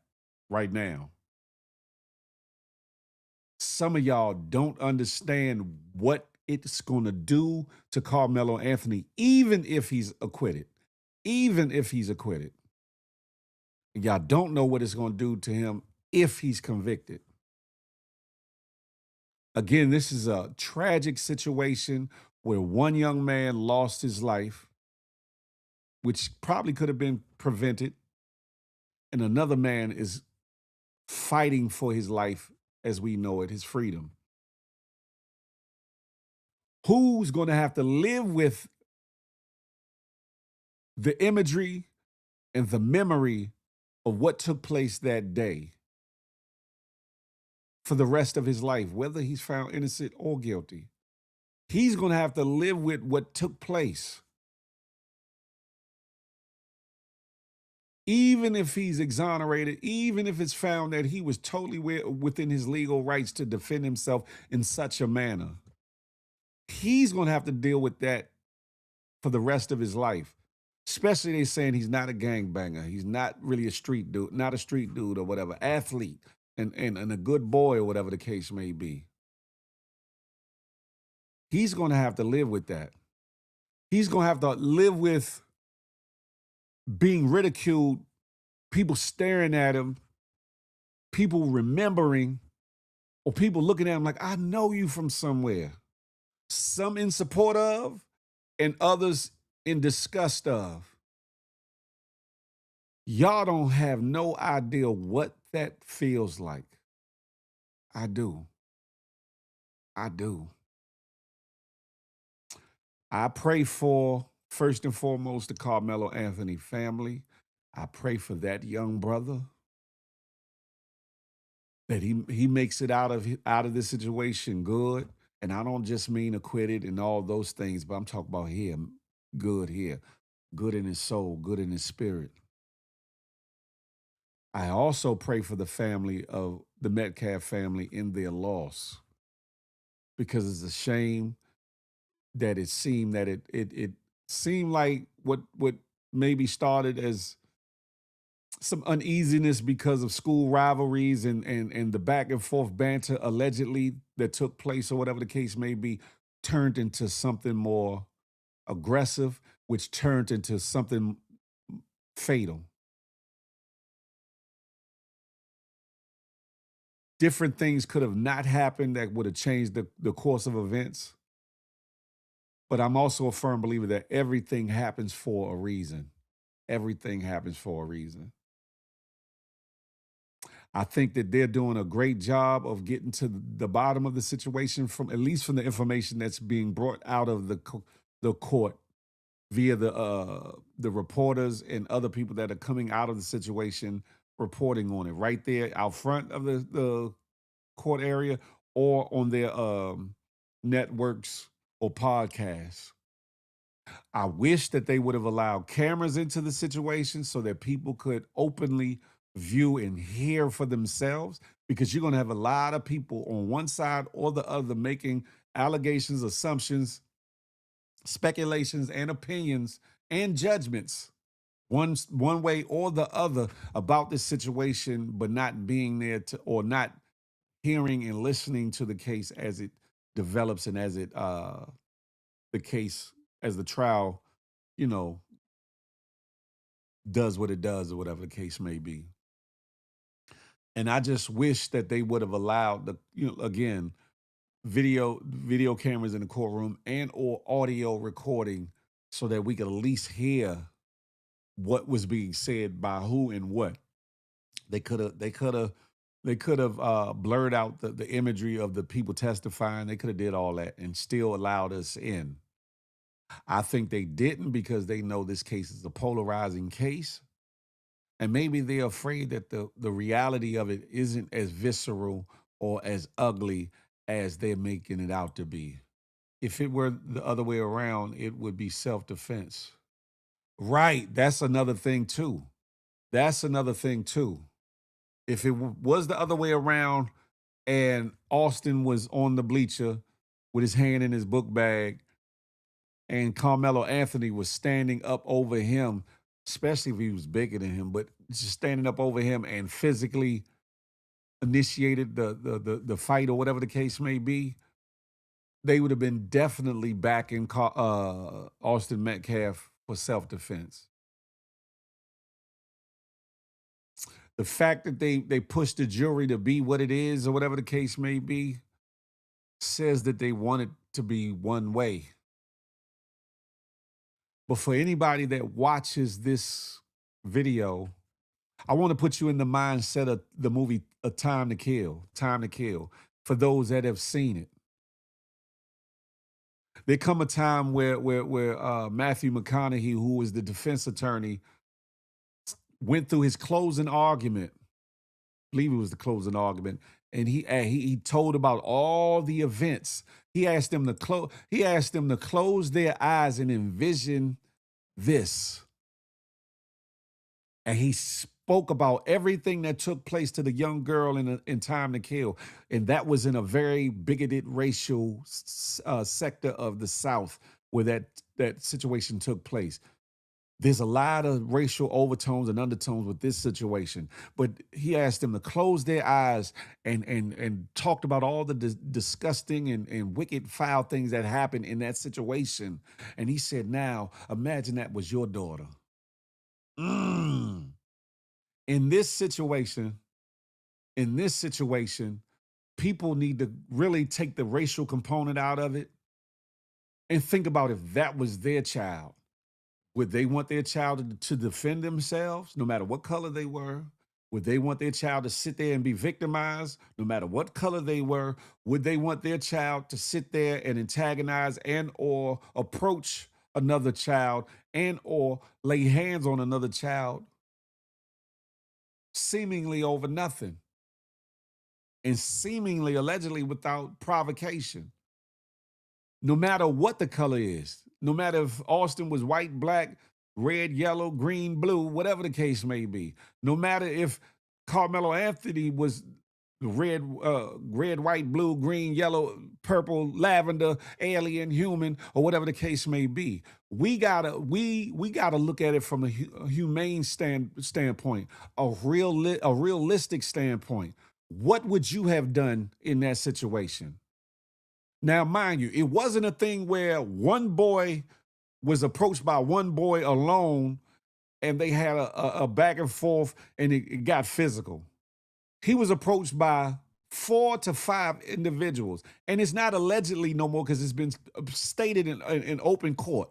Speaker 5: right now. Some of y'all don't understand what it's going to do to Carmelo Anthony, even if he's acquitted. Even if he's acquitted. And y'all don't know what it's going to do to him if he's convicted. Again, this is a tragic situation where one young man lost his life, which probably could have been prevented, and another man is fighting for his life as we know it, his freedom. Who's going to have to live with the imagery and the memory of what took place that day for the rest of his life, whether he's found innocent or guilty? He's going to have to live with what took place. Even if he's exonerated, even if it's found that he was totally within his legal rights to defend himself in such a manner, he's going to have to deal with that for the rest of his life. Especially they saying he's not a gangbanger. He's not really a street dude, not a street dude or whatever, athlete and a good boy or whatever the case may be. He's going to have to live with that. He's going to have to live with being ridiculed, people staring at him, people remembering, or people looking at him like, I know you from somewhere. Some in support of, and others in disgust of. Y'all don't have no idea what that feels like. I do. I do. I pray for, first and foremost, the Carmelo Anthony family. I pray for that young brother that he makes it out of this situation good. And I don't just mean acquitted and all those things, but I'm talking about him good here, good in his soul, good in his spirit. I also pray for the family of the Metcalf family in their loss, because it's a shame that it seemed like what maybe started as some uneasiness because of school rivalries and the back and forth banter allegedly that took place or whatever the case may be, turned into something more aggressive, which turned into something fatal. Different things could have not happened that would have changed the course of events. But I'm also a firm believer that everything happens for a reason. Everything happens for a reason. I think that they're doing a great job of getting to the bottom of the situation, from at least from the information that's being brought out of the court via the reporters and other people that are coming out of the situation, reporting on it right there out front of the court area, or on their networks or podcasts. I wish that they would have allowed cameras into the situation so that people could openly view and hear for themselves, because you're going to have a lot of people on one side or the other making allegations, assumptions, speculations, and opinions and judgments one way or the other about this situation, but not being there to, or not hearing and listening to the case as it develops and as it the case, as the trial, you know, does what it does or whatever the case may be. And I just wish that they would have allowed again, video cameras in the courtroom and or audio recording, so that we could at least hear what was being said by who and what. They could have blurred out the imagery of the people testifying. They could have did all that and still allowed us in. I think they didn't, because they know this case is a polarizing case. And maybe they're afraid that the reality of it isn't as visceral or as ugly as they're making it out to be. If it were the other way around, it would be self-defense. Right. That's another thing too. That's another thing too. If it was the other way around and Austin was on the bleacher with his hand in his book bag and Carmelo Anthony was standing up over him, especially if he was bigger than him, but just standing up over him and physically initiated the fight or whatever the case may be, they would have been definitely backing Austin Metcalf for self-defense. The fact that they pushed the jury to be what it is or whatever the case may be says that they want it to be one way. But for anybody that watches this video, I want to put you in the mindset of the movie A Time to Kill, for those that have seen it. There come a time where Matthew McConaughey, who was the defense attorney, went through his closing argument. I believe it was the closing argument, and he told about all the events. He asked them to close their eyes and envision this. And he spoke about everything that took place to the young girl in Time to Kill. And that was in a very bigoted racial sector of the South where that situation took place. There's a lot of racial overtones and undertones with this situation. But he asked them to close their eyes and talked about all the disgusting and wicked, foul things that happened in that situation. And he said, now, imagine that was your daughter. In this situation, people need to really take the racial component out of it and think about if that was their child. Would they want their child to defend themselves, no matter what color they were? Would they want their child to sit there and be victimized, no matter what color they were? Would they want their child to sit there and antagonize and or approach another child and or lay hands on another child seemingly over nothing and seemingly allegedly without provocation? No matter what the color is, no matter if Austin was white, black, red, yellow, green, blue, whatever the case may be, no matter if Carmelo Anthony was red, white, blue, green, yellow, purple, lavender, alien, human, or whatever the case may be, we gotta look at it from a humane standpoint, a realistic standpoint. What would you have done in that situation? Now, mind you, it wasn't a thing where one boy was approached by one boy alone and they had a back and forth and it got physical. He was approached by 4 to 5 individuals. And it's not allegedly no more because it's been stated in open court.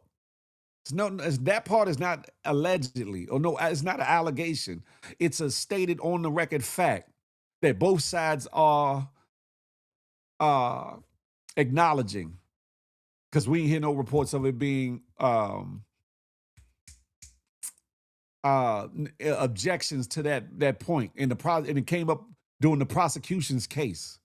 Speaker 5: That part is not allegedly, or no, it's not an allegation. It's a stated on the record fact that both sides are acknowledging, because we ain't hear no reports of it being objections to that point in the and it came up during the prosecution's case.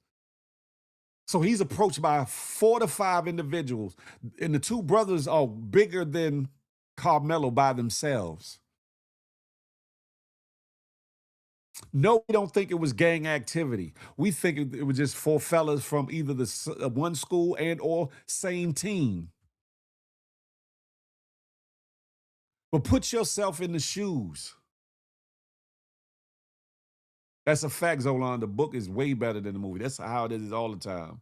Speaker 5: So he's approached by 4 to 5 individuals, and the two brothers are bigger than Carmelo by themselves. No, we don't think it was gang activity. We think it was just 4 fellas from either the one school and or same team. But put yourself in the shoes. That's a fact, Zolan. The book is way better than the movie. That's how it is all the time.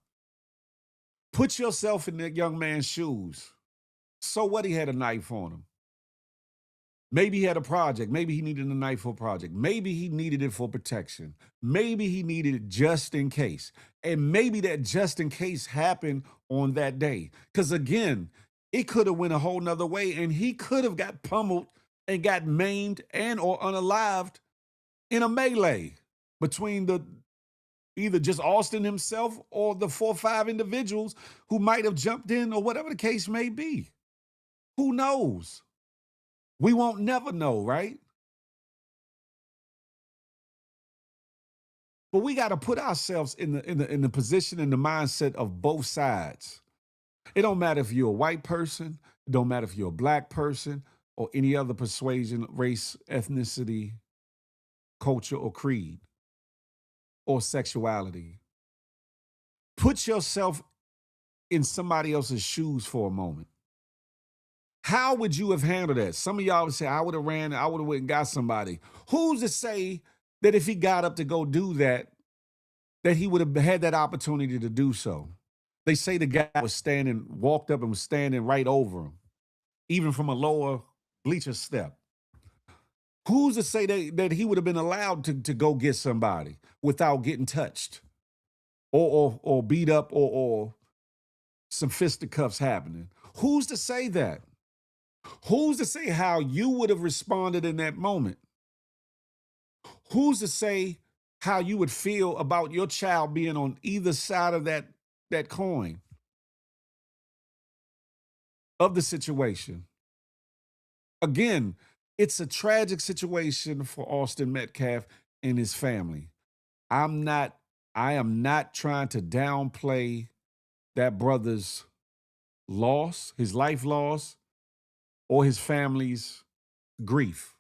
Speaker 5: Put yourself in that young man's shoes. So what, he had a knife on him? Maybe he had a project. Maybe he needed a knife for a project. Maybe he needed it for protection. Maybe he needed it just in case. And maybe that just in case happened on that day. Because again, it could have went a whole nother way and he could have got pummeled and got maimed and or unalived in a melee between either just Austin himself or the 4 or 5 individuals who might have jumped in or whatever the case may be. Who knows? We won't never know, right? But we got to put ourselves in the position, in the mindset of both sides. It don't matter if you're a white person, it don't matter if you're a black person or any other persuasion, race, ethnicity, culture, or creed, or sexuality. Put yourself in somebody else's shoes for a moment. How would you have handled that? Some of y'all would say, I would have went and got somebody. Who's to say that if he got up to go do that he would have had that opportunity to do so? They say the guy walked up and was standing right over him, even from a lower bleacher step. Who's to say that he would have been allowed to go get somebody without getting touched or beat up or some fisticuffs happening? Who's to say that? Who's to say how you would have responded in that moment? Who's to say how you would feel about your child being on either side of that coin of the situation? Again, it's a tragic situation for Austin Metcalf and his family. I am not trying to downplay that brother's loss, his life loss, or his family's grief.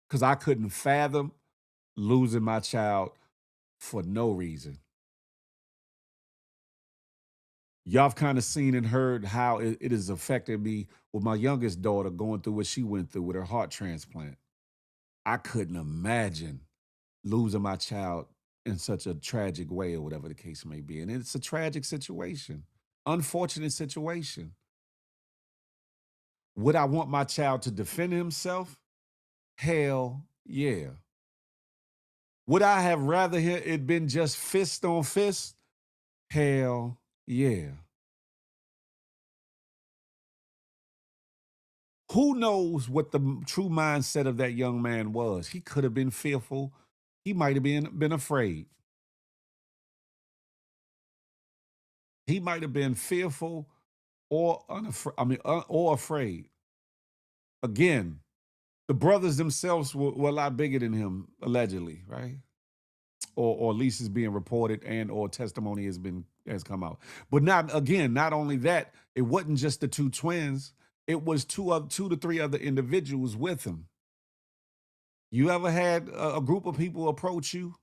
Speaker 5: Because I couldn't fathom losing my child for no reason. Y'all have kind of seen and heard how it has affected me with my youngest daughter going through what she went through with her heart transplant. I couldn't imagine losing my child in such a tragic way or whatever the case may be. And it's a tragic situation, unfortunate situation. Would I want my child to defend himself? Hell yeah. Would I have rather it been just fist on fist? Hell yeah. Who knows what the true mindset of that young man was? He could have been fearful. He might have been afraid. He might have been fearful or or afraid. Again, the brothers themselves were a lot bigger than him, allegedly, right? Or at least is being reported and or testimony has come out. But not only that, it wasn't just the two twins. It was two to three other individuals with him. You ever had a group of people approach you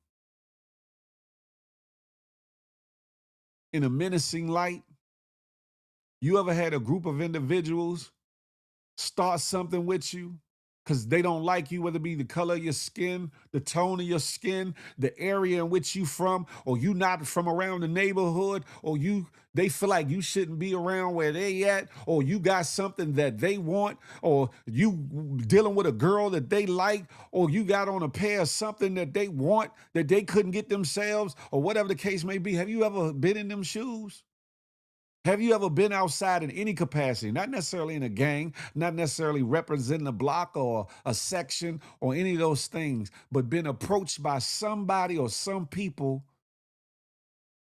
Speaker 5: in a menacing light? You ever had a group of individuals start something with you because they don't like you, whether it be the color of your skin, the tone of your skin, the area in which you from, or you not from around the neighborhood, or they feel like you shouldn't be around where they at, or you got something that they want, or you dealing with a girl that they like, or you got on a pair of something that they want that they couldn't get themselves, or whatever the case may be. Have you ever been in them shoes? Have you ever been outside in any capacity, not necessarily in a gang, not necessarily representing a block or a section or any of those things, but been approached by somebody or some people,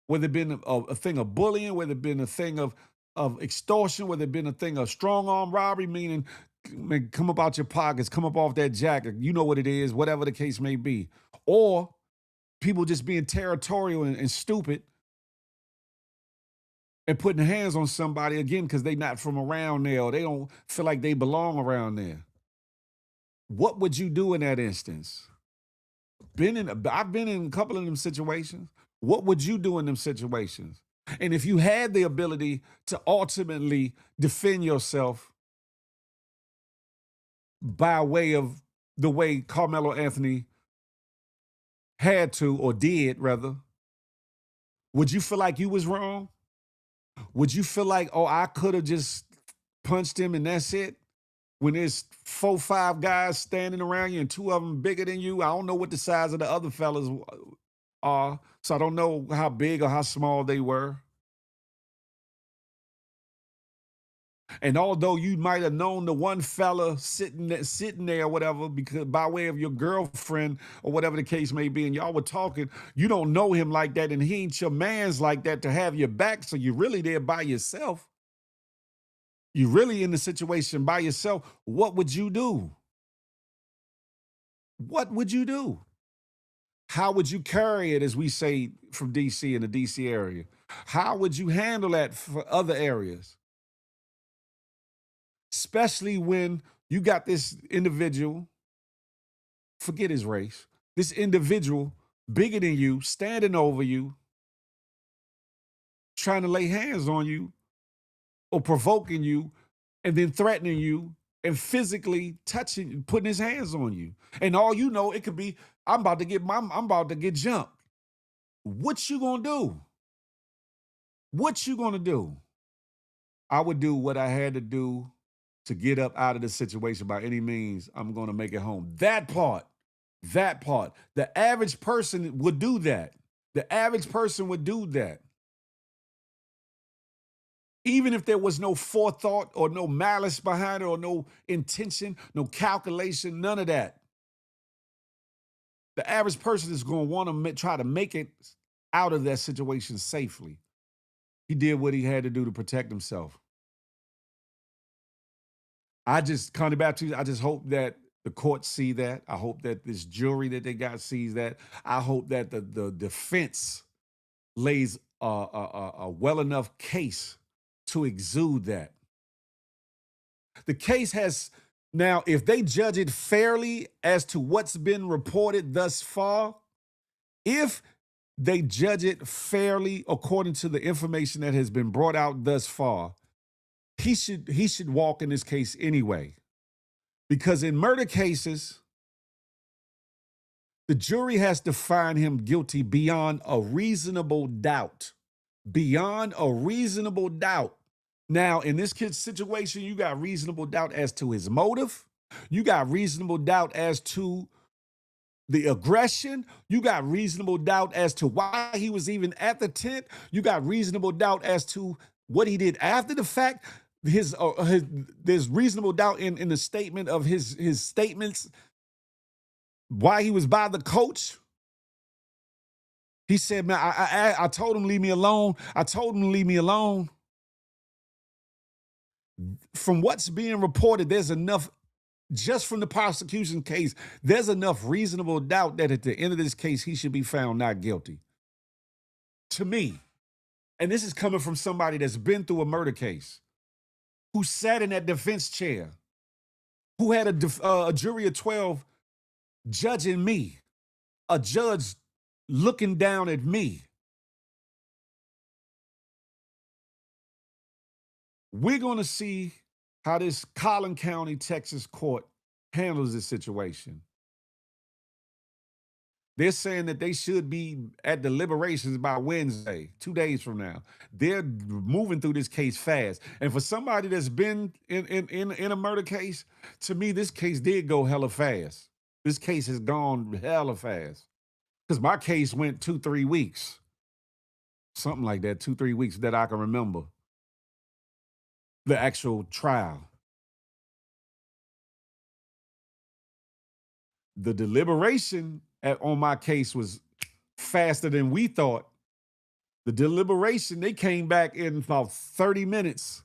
Speaker 5: whether it been a thing of bullying, whether it been a thing of extortion, whether it been a thing of strong arm robbery, meaning come up out your pockets, come up off that jacket, you know what it is, whatever the case may be, or people just being territorial and stupid, and putting hands on somebody again because they not from around there or they don't feel like they belong around there. What would you do in that instance? I've been in a couple of them situations. What would you do in them situations? And if you had the ability to ultimately defend yourself by way of the way Carmelo Anthony had to, or did rather, would you feel like you was wrong? Would you feel like, oh, I could have just punched him and that's it? When there's 4, 5 guys standing around you and 2 of them bigger than you, I don't know what the size of the other fellas are, so I don't know how big or how small they were. And although you might have known the one fella sitting there or whatever, because by way of your girlfriend or whatever the case may be, and y'all were talking, you don't know him like that, and he ain't your man's like that to have your back, so you're really there by yourself. You're really in the situation by yourself. What would you do? What would you do? How would you carry it, as we say from DC in the DC area? How would you handle that for other areas? Especially when you got this individual, forget his race, this individual bigger than you, standing over you, trying to lay hands on you or provoking you and then threatening you and physically touching, putting his hands on you. And all you know, it could be, I'm about to get jumped. What you gonna do? What you gonna do? I would do what I had to do to get up out of the situation by any means. I'm gonna make it home. That part. The average person would do that. The average person would do that. Even if there was no forethought or no malice behind it or no intention, no calculation, none of that. The average person is going to want to try to make it out of that situation safely. He did what he had to do to protect himself. I just hope that the courts see that. I hope that this jury that they got sees that. I hope that the defense lays a well enough case to exude that. The case has now, if they judge it fairly as to what's been reported thus far, if they judge it fairly according to the information that has been brought out thus far, he should walk in this case anyway. Because in murder cases, the jury has to find him guilty beyond a reasonable doubt. Beyond a reasonable doubt. Now, in this kid's situation, you got reasonable doubt as to his motive. You got reasonable doubt as to the aggression. You got reasonable doubt as to why he was even at the tent. You got reasonable doubt as to what he did after the fact. there's reasonable doubt in the statement of his statements why he was by the coach. He said, man, I told him leave me alone. I told him to leave me alone. From what's being reported, there's enough, just from the prosecution case, there's enough reasonable doubt that at the end of this case, he should be found not guilty. To me, and this is coming from somebody that's been through a murder case, who sat in that defense chair, who had a jury of 12 judging me, a judge looking down at me. We're going to see how this Collin County, Texas court handles this situation. They're saying that they should be at deliberations by Wednesday, 2 days from now. They're moving through this case fast. And for somebody that's been in a murder case, to me, this case did go hella fast. This case has gone hella fast. Because my case went 2-3 weeks. Something like that, 2-3 weeks that I can remember. The actual trial. The deliberation on my case was faster than we thought. The deliberation, they came back in about 30 minutes.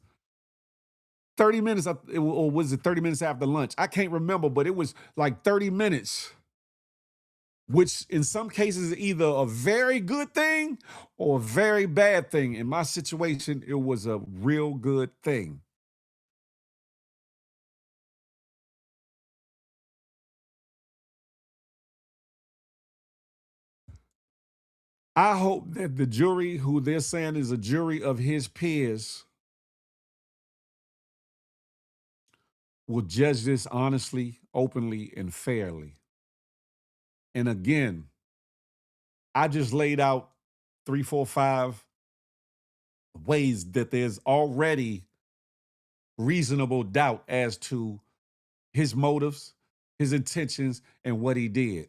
Speaker 5: 30 minutes, or was it 30 minutes after lunch? I can't remember, but it was like 30 minutes, which in some cases is either a very good thing or a very bad thing. In my situation, it was a real good thing. I hope that the jury, who they're saying is a jury of his peers, will judge this honestly, openly, and fairly. And again, I just laid out 3, 4, 5 ways that there's already reasonable doubt as to his motives, his intentions, and what he did.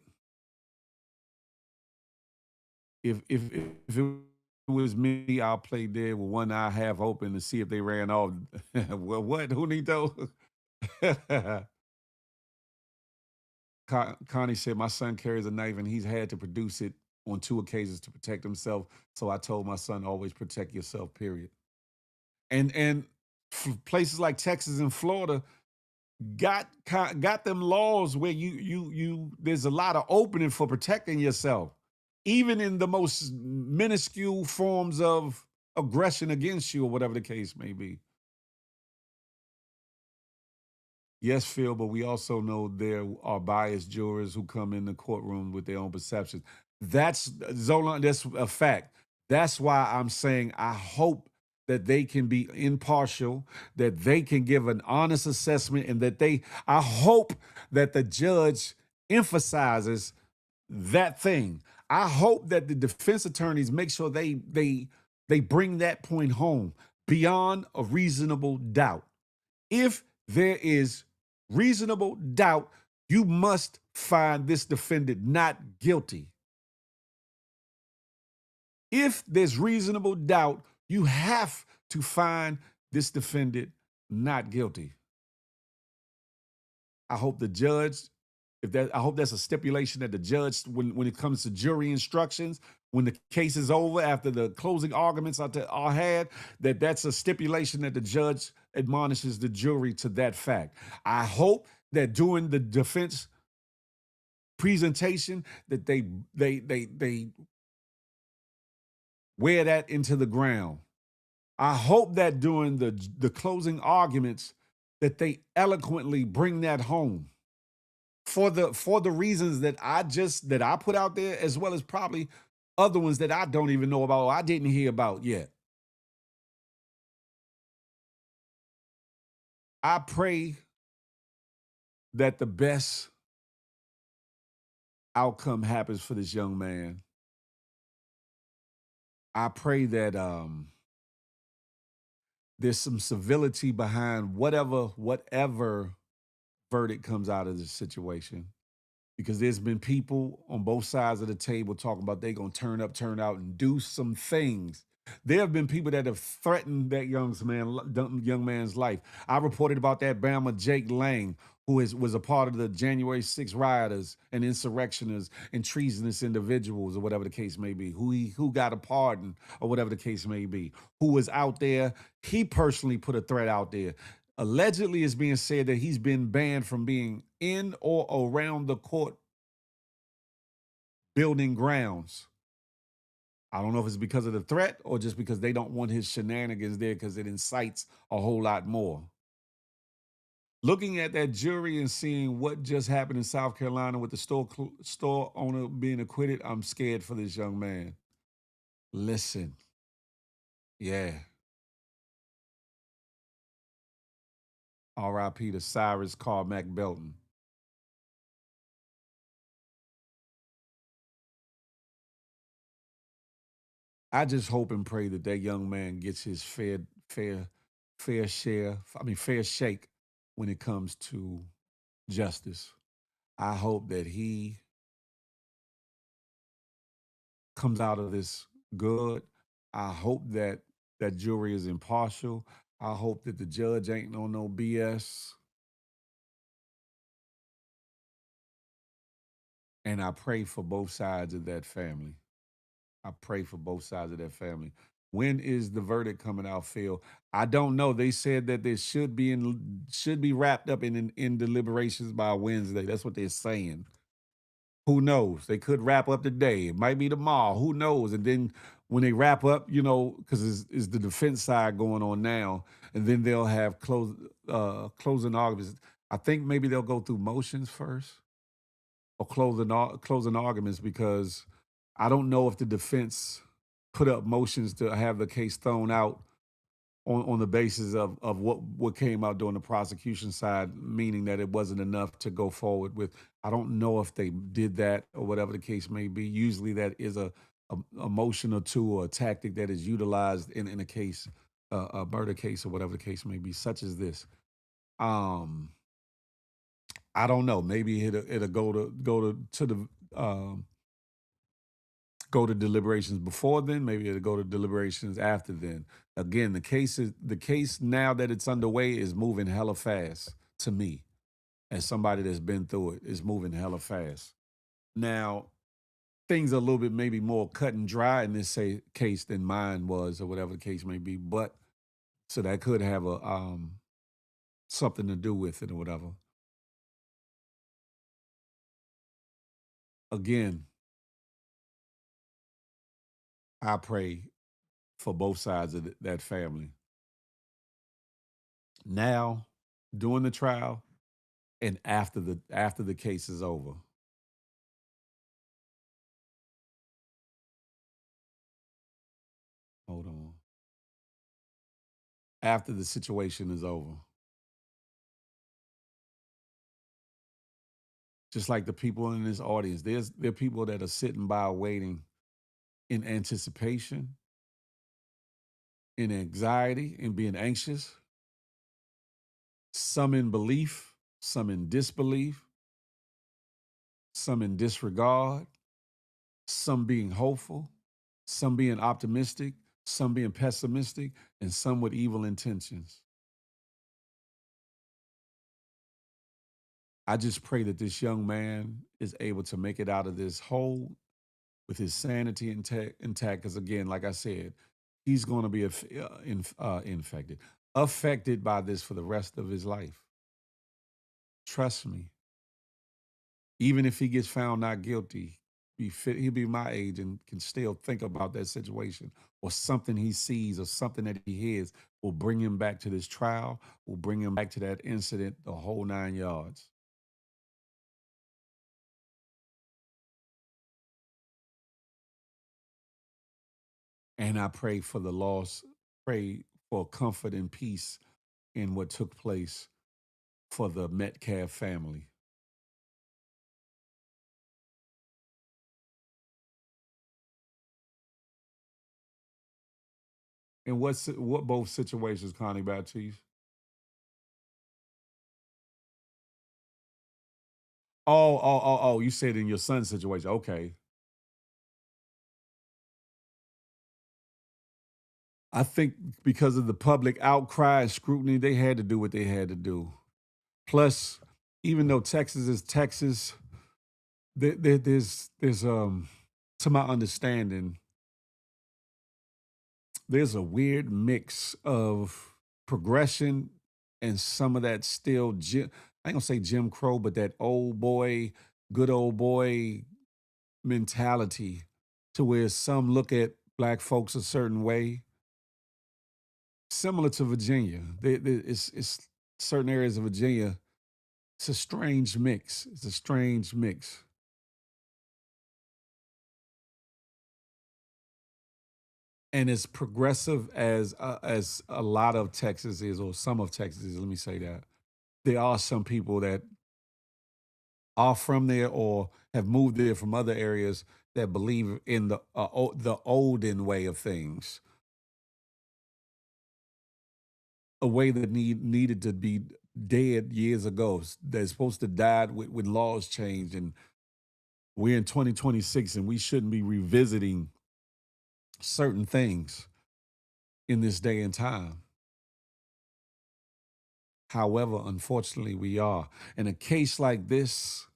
Speaker 5: If it was me, I'll play dead with one eye half open to see if they ran off. Well, what? Who need those? Connie said, my son carries a knife and he's had to produce it on 2 occasions to protect himself. So I told my son, always protect yourself, period. And places like Texas and Florida got them laws where you there's a lot of opening for protecting yourself, even in the most minuscule forms of aggression against you or whatever the case may be. Yes, Phil, but we also know there are biased jurors who come in the courtroom with their own perceptions. That's, Zolan, that's a fact. That's why I'm saying I hope that they can be impartial, that they can give an honest assessment, and that I hope that the judge emphasizes that thing. I hope that the defense attorneys make sure they bring that point home beyond a reasonable doubt. If there is reasonable doubt, you must find this defendant not guilty. If there's reasonable doubt, you have to find this defendant not guilty. I hope the judge, I hope that's a stipulation that the judge, when it comes to jury instructions, when the case is over, after the closing arguments are had, that's a stipulation that the judge admonishes the jury to that fact. I hope that during the defense presentation that they wear that into the ground. I hope that during the closing arguments that they eloquently bring that home for the reasons that I put out there, as well as probably other ones that I don't even know about or I didn't hear about yet. I pray that the best outcome happens for this young man. I pray that there's some civility behind whatever verdict comes out of this situation. Because there's been people on both sides of the table talking about they're going to turn up, turn out, and do some things There have been people that have threatened that young man's life. I reported about that Bama Jake Lang, who was a part of the January 6 rioters and insurrectionists and treasonous individuals, or whatever the case may be, who got a pardon, or whatever the case may be, who was out there. He personally put a threat out there. Allegedly, it's being said that he's been banned from being in or around the court building grounds. I don't know if it's because of the threat or just because they don't want his shenanigans there because it incites a whole lot more. Looking at that jury and seeing what just happened in South Carolina with the store owner being acquitted, I'm scared for this young man. Listen, yeah. R.I.P. to Cyrus Carmack Belton. I just hope and pray that that young man gets his fair shake when it comes to justice. I hope that he comes out of this good. I hope that that jury is impartial. I hope that the judge ain't on no BS. And I pray for both sides of that family. I pray for both sides of that family. When is the verdict coming out, Phil? I don't know. They said that they should be wrapped up in deliberations by Wednesday. That's what they're saying. Who knows? They could wrap up today. It might be tomorrow. Who knows? And then when they wrap up, because it's the defense side going on now, and then they'll have closing arguments. I think maybe they'll go through motions first or closing arguments, because I don't know if the defense put up motions to have the case thrown out on the basis of what came out during the prosecution side, meaning that it wasn't enough to go forward with. I don't know if they did that or whatever the case may be. Usually that is a motion or two or a tactic that is utilized in a case, a murder case or whatever the case may be, such as this. I don't know. Maybe it'll go to deliberations before then. Maybe it'll go to deliberations after then. Again, the case now that it's underway is moving hella fast to me, as somebody that's been through it. Is moving hella fast. Now, things are a little bit maybe more cut and dry in this case than mine was, or whatever the case may be. But so that could have a something to do with it or whatever. Again, I pray for both sides of that family. Now, during the trial, and after the case is over. Hold on. After the situation is over. Just like the people in this audience, there are people that are sitting by waiting in anticipation, in anxiety, and being anxious. Some in belief, some in disbelief, some in disregard, some being hopeful, some being optimistic, some being pessimistic, and some with evil intentions. I just pray that this young man is able to make it out of this hole with his sanity intact. Because again, like I said, he's going to be affected by this for the rest of his life. Trust me. Even if he gets found not guilty, he'll be my age and can still think about that situation, or something he sees or something that he hears will bring him back to this trial, will bring him back to that incident, the whole 9 yards. And I pray for the loss, pray for comfort and peace in what took place for the Metcalf family. And what both situations, Connie Baptiste? Oh, you said in your son's situation. Okay. I think because of the public outcry and scrutiny, they had to do what they had to do. Plus, even though Texas is Texas, there's to my understanding, there's a weird mix of progression and some of that still I ain't gonna say Jim Crow, but that old boy, good old boy mentality, to where some look at black folks a certain way, similar to Virginia. It's certain areas of Virginia. It's a strange mix. It's a strange mix. And as progressive as a lot of Texas is, or some of Texas is, let me say that, there are some people that are from there or have moved there from other areas that believe in the olden way of things, a way that needed to be dead years ago. That's supposed to die when laws change, and we're in 2026, and we shouldn't be revisiting certain things in this day and time. However, unfortunately, we are. And a case like this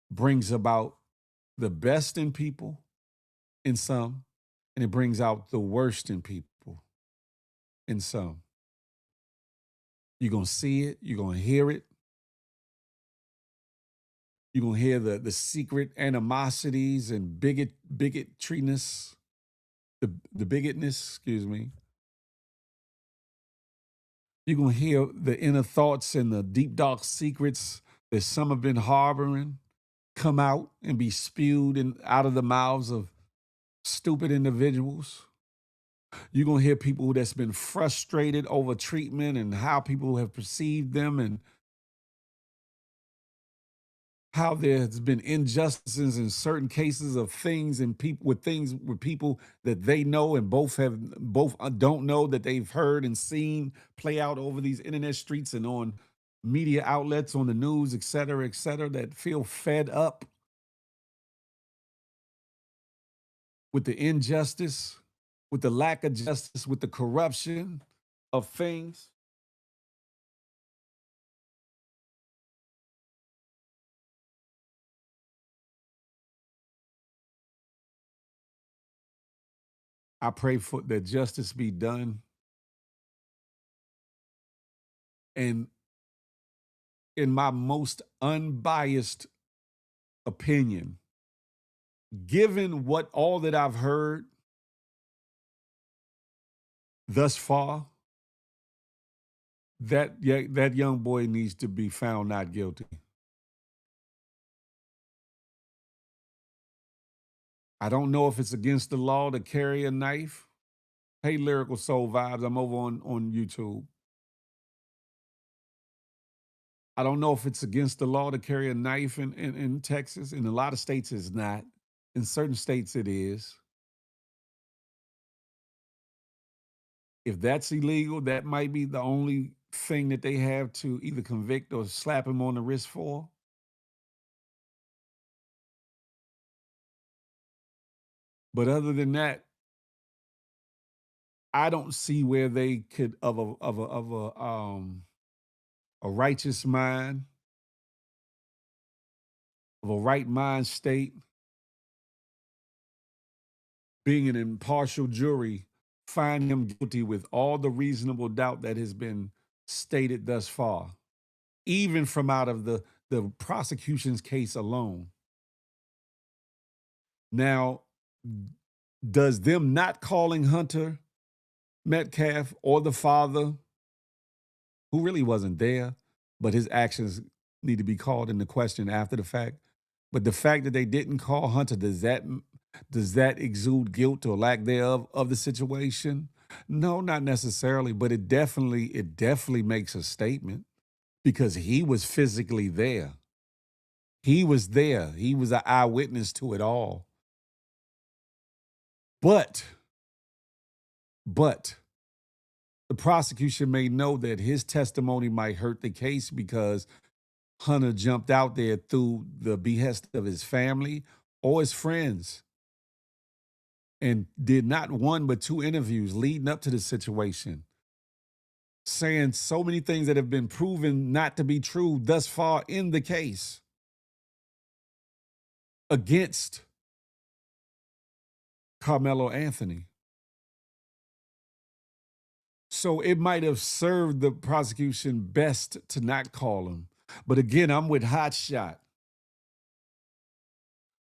Speaker 5: brings about the best in people, in some, and it brings out the worst in people, in some. You're going to see it, you're going to hear it. You're going to hear the secret animosities and bigotriness, the bigotness, excuse me. You're going to hear the inner thoughts and the deep, dark secrets that some have been harboring come out and be spewed out of the mouths of stupid individuals. You're going to hear people that's been frustrated over treatment and how people have perceived them, and how there has been injustices in certain cases of things and people with people that they know and both don't know, that they've heard and seen play out over these internet streets and on media outlets, on the news, et cetera, that feel fed up with the injustice, with the lack of justice, with the corruption of things. I pray for that justice be done. And in my most unbiased opinion, given all that I've heard thus far, that young boy needs to be found not guilty. I don't know if it's against the law to carry a knife. Hey, Lyrical Soul Vibes, I'm over on YouTube. I don't know if it's against the law to carry a knife in Texas. In a lot of states, it's not. In certain states, it is. If that's illegal, that might be the only thing that they have to either convict or slap him on the wrist for. But other than that, I don't see where they could of a righteous mind, of a right mind state, being an impartial jury, find him guilty with all the reasonable doubt that has been stated thus far, even from out of the prosecution's case alone. Now, does them not calling Hunter Metcalf or the father, who really wasn't there, but his actions need to be called into question after the fact, but the fact that they didn't call Hunter, does that exude guilt or lack thereof of the situation? No, not necessarily, but it definitely makes a statement, because he was physically there. He was there. He was an eyewitness to it all. But the prosecution may know that his testimony might hurt the case because Hunter jumped out there through the behest of his family or his friends. and did not one but two interviews leading up to the situation, saying so many things that have been proven not to be true thus far in the case against Carmelo Anthony. So it might have served the prosecution best to not call him. But again, I'm with Hot Shot.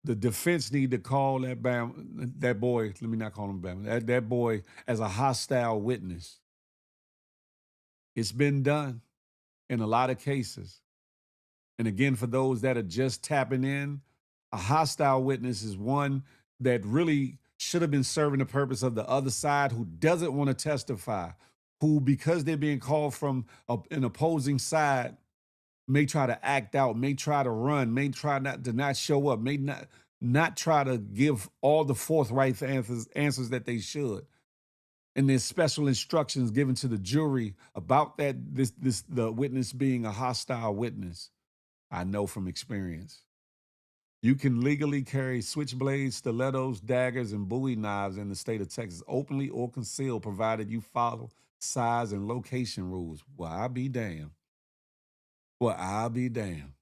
Speaker 5: The defense need to call that boy, let me not call him Bam, that boy as a hostile witness. It's been done in a lot of cases. And again, for those that are just tapping in, a hostile witness is one that really should have been serving the purpose of the other side, who doesn't want to testify, who, because they're being called from an opposing side, may try to act out, may try to run, may try not show up, may not try to give all the forthright answers that they should. And there's special instructions given to the jury about the witness being a hostile witness. I know from experience. You can legally carry switchblades, stilettos, daggers, and Bowie knives in the state of Texas, openly or concealed, provided you follow size and location rules. Well, I'll be damned. Well, I'll be damned.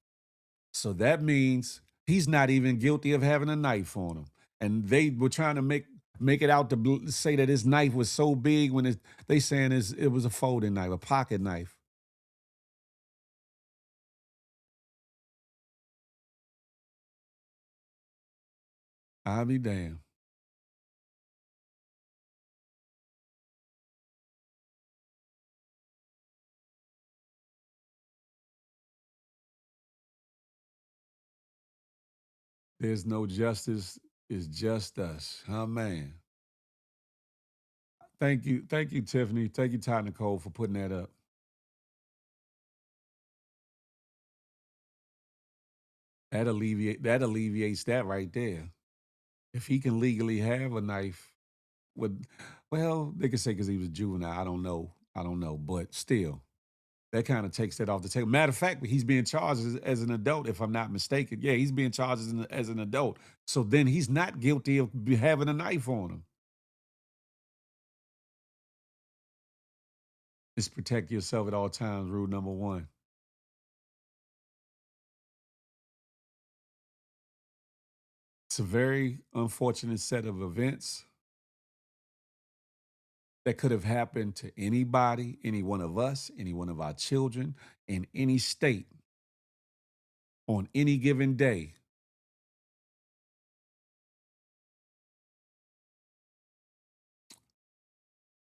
Speaker 5: So that means he's not even guilty of having a knife on him. And they were trying to make it out to say that his knife was so big when they saying it was a folding knife, a pocket knife. I'll be damned. There's no justice, it's just us. Huh, man? Thank you, Tiffany. Thank you, Ty Nicole, for putting that up. That alleviates that right there. If he can legally have a knife, well, they could say because he was juvenile. I don't know, but still, that kind of takes that off the table. Matter of fact, he's being charged as an adult, if I'm not mistaken. Yeah, he's being charged as an adult. So then he's not guilty of having a knife on him. It's protect yourself at all times, rule number 1. It's a very unfortunate set of events that could have happened to anybody, any one of us, any one of our children, in any state, on any given day.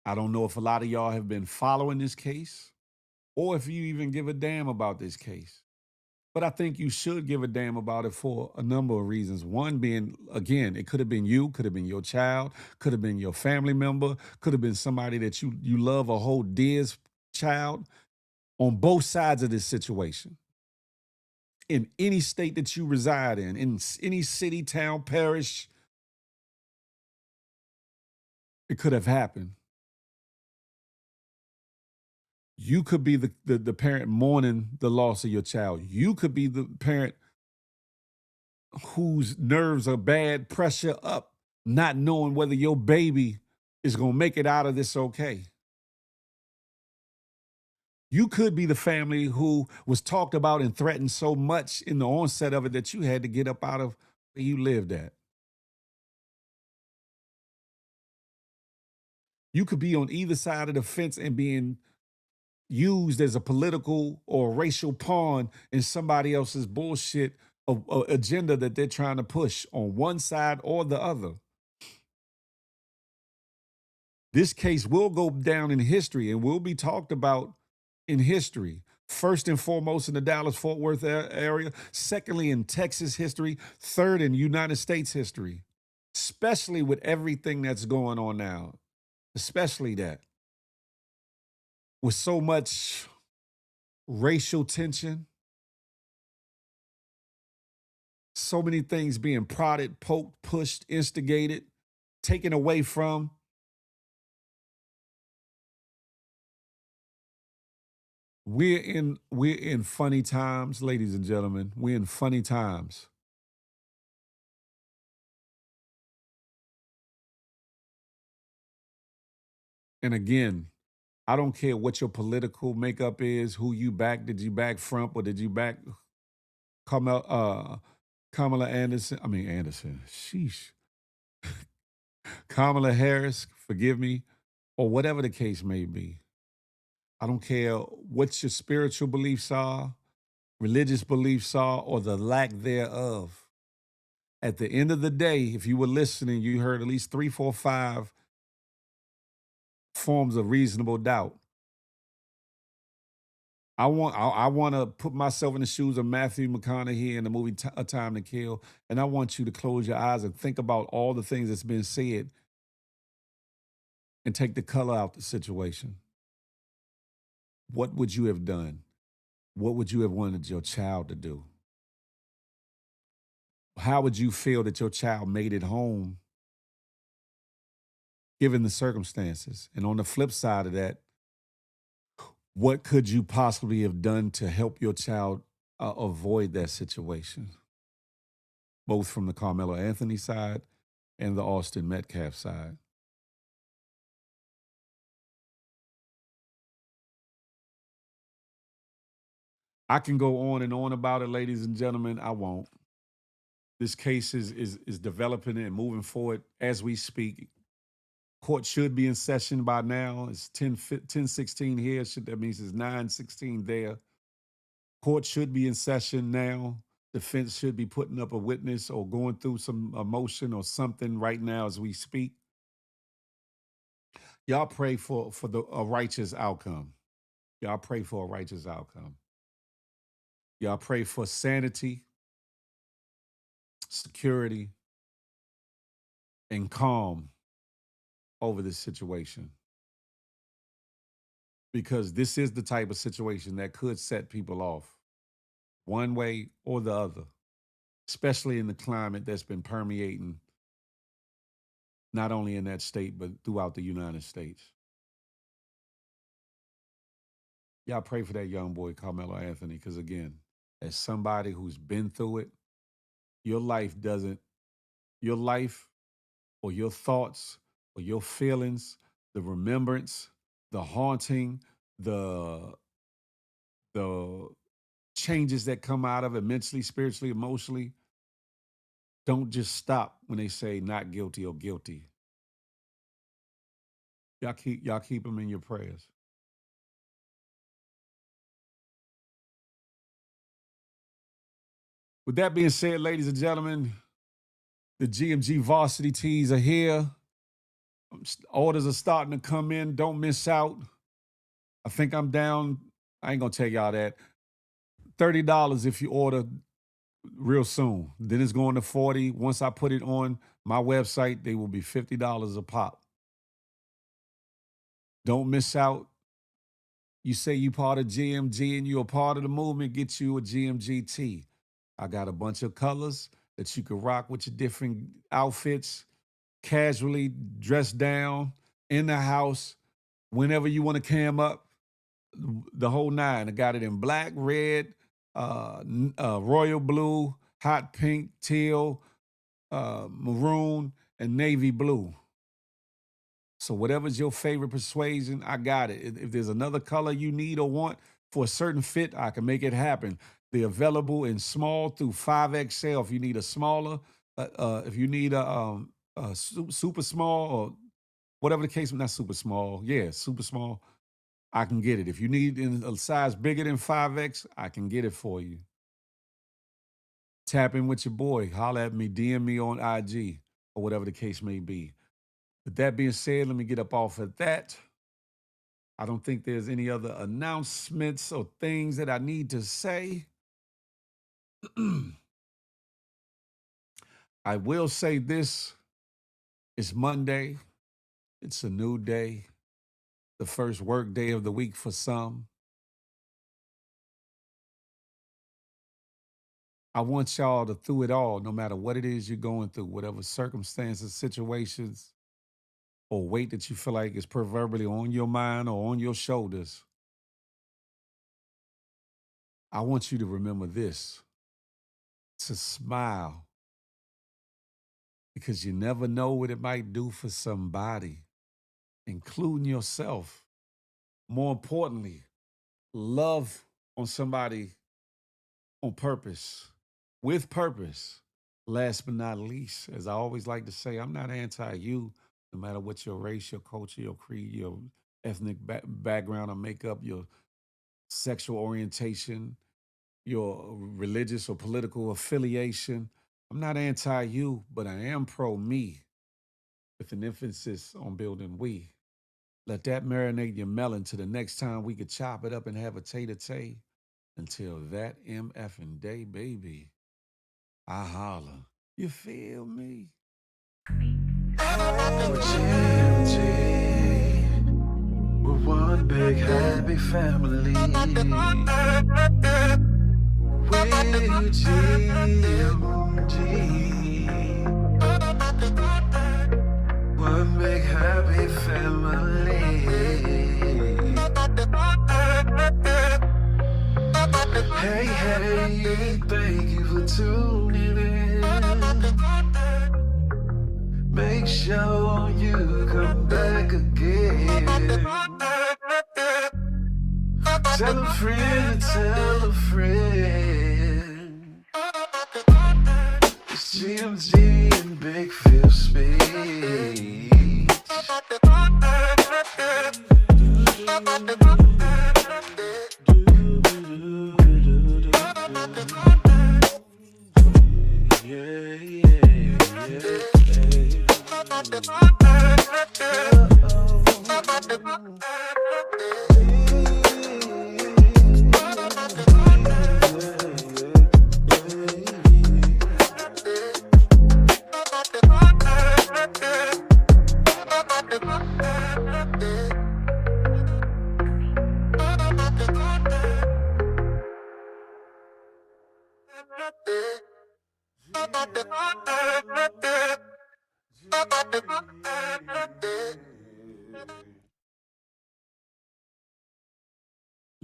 Speaker 5: I don't know if a lot of y'all have been following this case or if you even give a damn about this case. But I think you should give a damn about it for a number of reasons. One being, again, it could have been you, could have been your child, could have been your family member, could have been somebody that you love or hold dear as child, on both sides of this situation. In any state that you reside in any city, town, parish, it could have happened. You could be the parent mourning the loss of your child. You could be the parent whose nerves are bad, pressure up, not knowing whether your baby is going to make it out of this okay. You could be the family who was talked about and threatened so much in the onset of it that you had to get up out of where you lived at. You could be on either side of the fence and being used as a political or racial pawn in somebody else's bullshit agenda that they're trying to push on one side or the other. This case will go down in history and will be talked about in history. First and foremost in the Dallas-Fort Worth area. Secondly, in Texas history. Third, in United States history. Especially with everything that's going on now. Especially that. With so much racial tension. So many things being prodded, poked, pushed, instigated, taken away from. We're in funny times, ladies and gentlemen. We're in funny times. And again, I don't care what your political makeup is, who you back. Did you back Trump or did you back Kamala Anderson? I mean, Anderson. Sheesh. Kamala Harris, forgive me, or whatever the case may be. I don't care what your spiritual beliefs are, religious beliefs are, or the lack thereof. At the end of the day, if you were listening, you heard at least 3, 4, 5 forms of reasonable doubt. I want to put myself in the shoes of Matthew McConaughey in the movie A Time to Kill, and I want you to close your eyes and think about all the things that's been said and take the color out the situation. What would you have done? What would you have wanted your child to do? How would you feel that your child made it home given the circumstances? And on the flip side of that, what could you possibly have done to help your child avoid that situation? Both from the Carmelo Anthony side and the Austin Metcalf side. I can go on and on about it, ladies and gentlemen. I won't. This case is developing and moving forward as we speak. Court should be in session by now. It's 10:16 here. That means it's 9:16 there. Court should be in session now. Defense should be putting up a witness or going through some emotion or something right now as we speak. Y'all pray for a righteous outcome. Y'all pray for a righteous outcome. Y'all pray for sanity, security, and calm over this situation. Because this is the type of situation that could set people off one way or the other, especially in the climate that's been permeating not only in that state, but throughout the United States. Y'all pray for that young boy, Carmelo Anthony, because again, as somebody who's been through it, your life or your thoughts or your feelings, the remembrance, the haunting, the changes that come out of it mentally, spiritually, emotionally, don't just stop when they say not guilty or guilty. Y'all keep them in your prayers. With that being said, ladies and gentlemen, the GMG varsity tees are here. Orders are starting to come in. Don't miss out. I think I'm down. I ain't gonna tell y'all that. $30 if you order real soon. Then it's going to $40. Once I put it on my website, they will be $50 a pop. Don't miss out. You say you part of GMG and you're a part of the movement, get you a GMG tee. I got a bunch of colors that you can rock with your different outfits, casually dressed down, in the house, whenever you want to cam up, the whole nine. I got it in black, red, royal blue, hot pink, teal, maroon, and navy blue. So whatever's your favorite persuasion, I got it. If there's another color you need or want for a certain fit, I can make it happen. They're available in small through 5XL. If you need a smaller, if you need a super small or whatever the case, not super small. Yeah, super small. I can get it. If you need in a size bigger than 5X, I can get it for you. Tap in with your boy. Holler at me, DM me on IG or whatever the case may be. With that being said, let me get up off of that. I don't think there's any other announcements or things that I need to say. I will say this. It's Monday. It's a new day. The first work day of the week for some. I want y'all to, through it all, no matter what it is you're going through, whatever circumstances, situations, or weight that you feel like is proverbially on your mind or on your shoulders, I want you to remember this, to smile, because you never know what it might do for somebody. including yourself. More importantly, love on somebody on purpose, with purpose. Last but not least, as I always like to say, I'm not anti you, no matter what your race, your culture, your creed, your ethnic background or makeup, your sexual orientation, your religious or political affiliation. I'm not anti you, but I am pro me with an emphasis on building we. Let that marinate your melon to the next time we could chop it up and have a tay-to-tay. Until that MFing day, baby, I holler. You feel me?
Speaker 1: GMG, we're one big happy family. We're GMG, one big happy family. Hey, hey, thank you for tuning in. Make sure you come back again. Tell a friend, tell a friend. It's GMG and Big Phil Speech.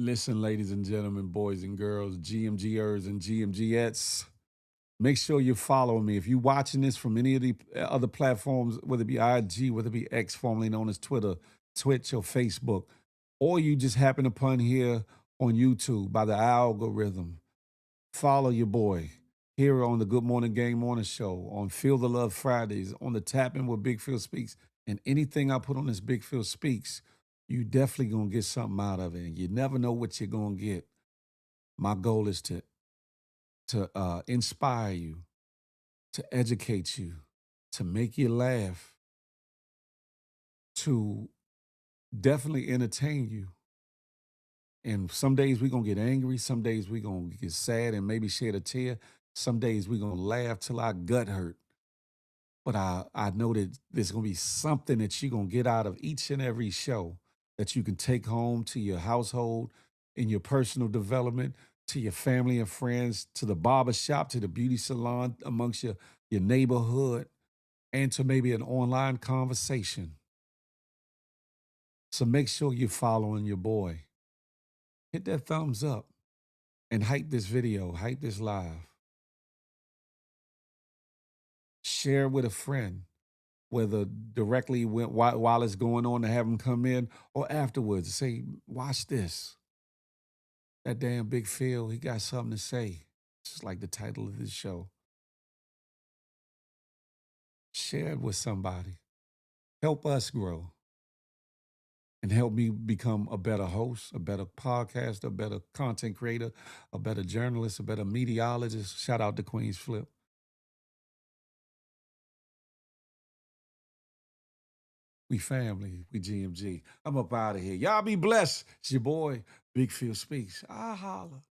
Speaker 5: Listen, ladies and gentlemen, boys and girls, GMGers and GMGettes, make sure you follow me. If you're watching this from any of the other platforms, whether it be IG, whether it be X, formerly known as Twitter, Twitch, or Facebook, or you just happen upon here on YouTube by the algorithm, follow your boy here on the Good Morning Gang Morning Show, on Feel the Love Fridays, on the Tap In with Big Phil Speaks, and anything I put on this Big Phil Speaks, you definitely gonna get something out of it. And you never know what you're gonna get. My goal is to inspire you, to educate you, to make you laugh, to definitely entertain you. And some days we're gonna get angry, some days we're gonna get sad and maybe shed a tear. Some days we're gonna laugh till our gut hurt. But I know that there's gonna be something that you're gonna get out of each and every show that you can take home to your household, in your personal development, to your family and friends, to the barber shop, to the beauty salon, amongst your neighborhood, and to maybe an online conversation. So make sure you're following your boy. Hit that thumbs up and hype this video, hype this live. Share with a friend, whether directly while it's going on to have them come in or afterwards. Say, watch this. That damn Big Phil, he got something to say. Just like the title of this show. Share it with somebody. Help us grow. And help me become a better host, a better podcaster, a better content creator, a better journalist, a better meteorologist. Shout out to Queen's Flip. We family, we GMG. I'm up out of here. Y'all be blessed. It's your boy, Big Phil Speaks. I holla.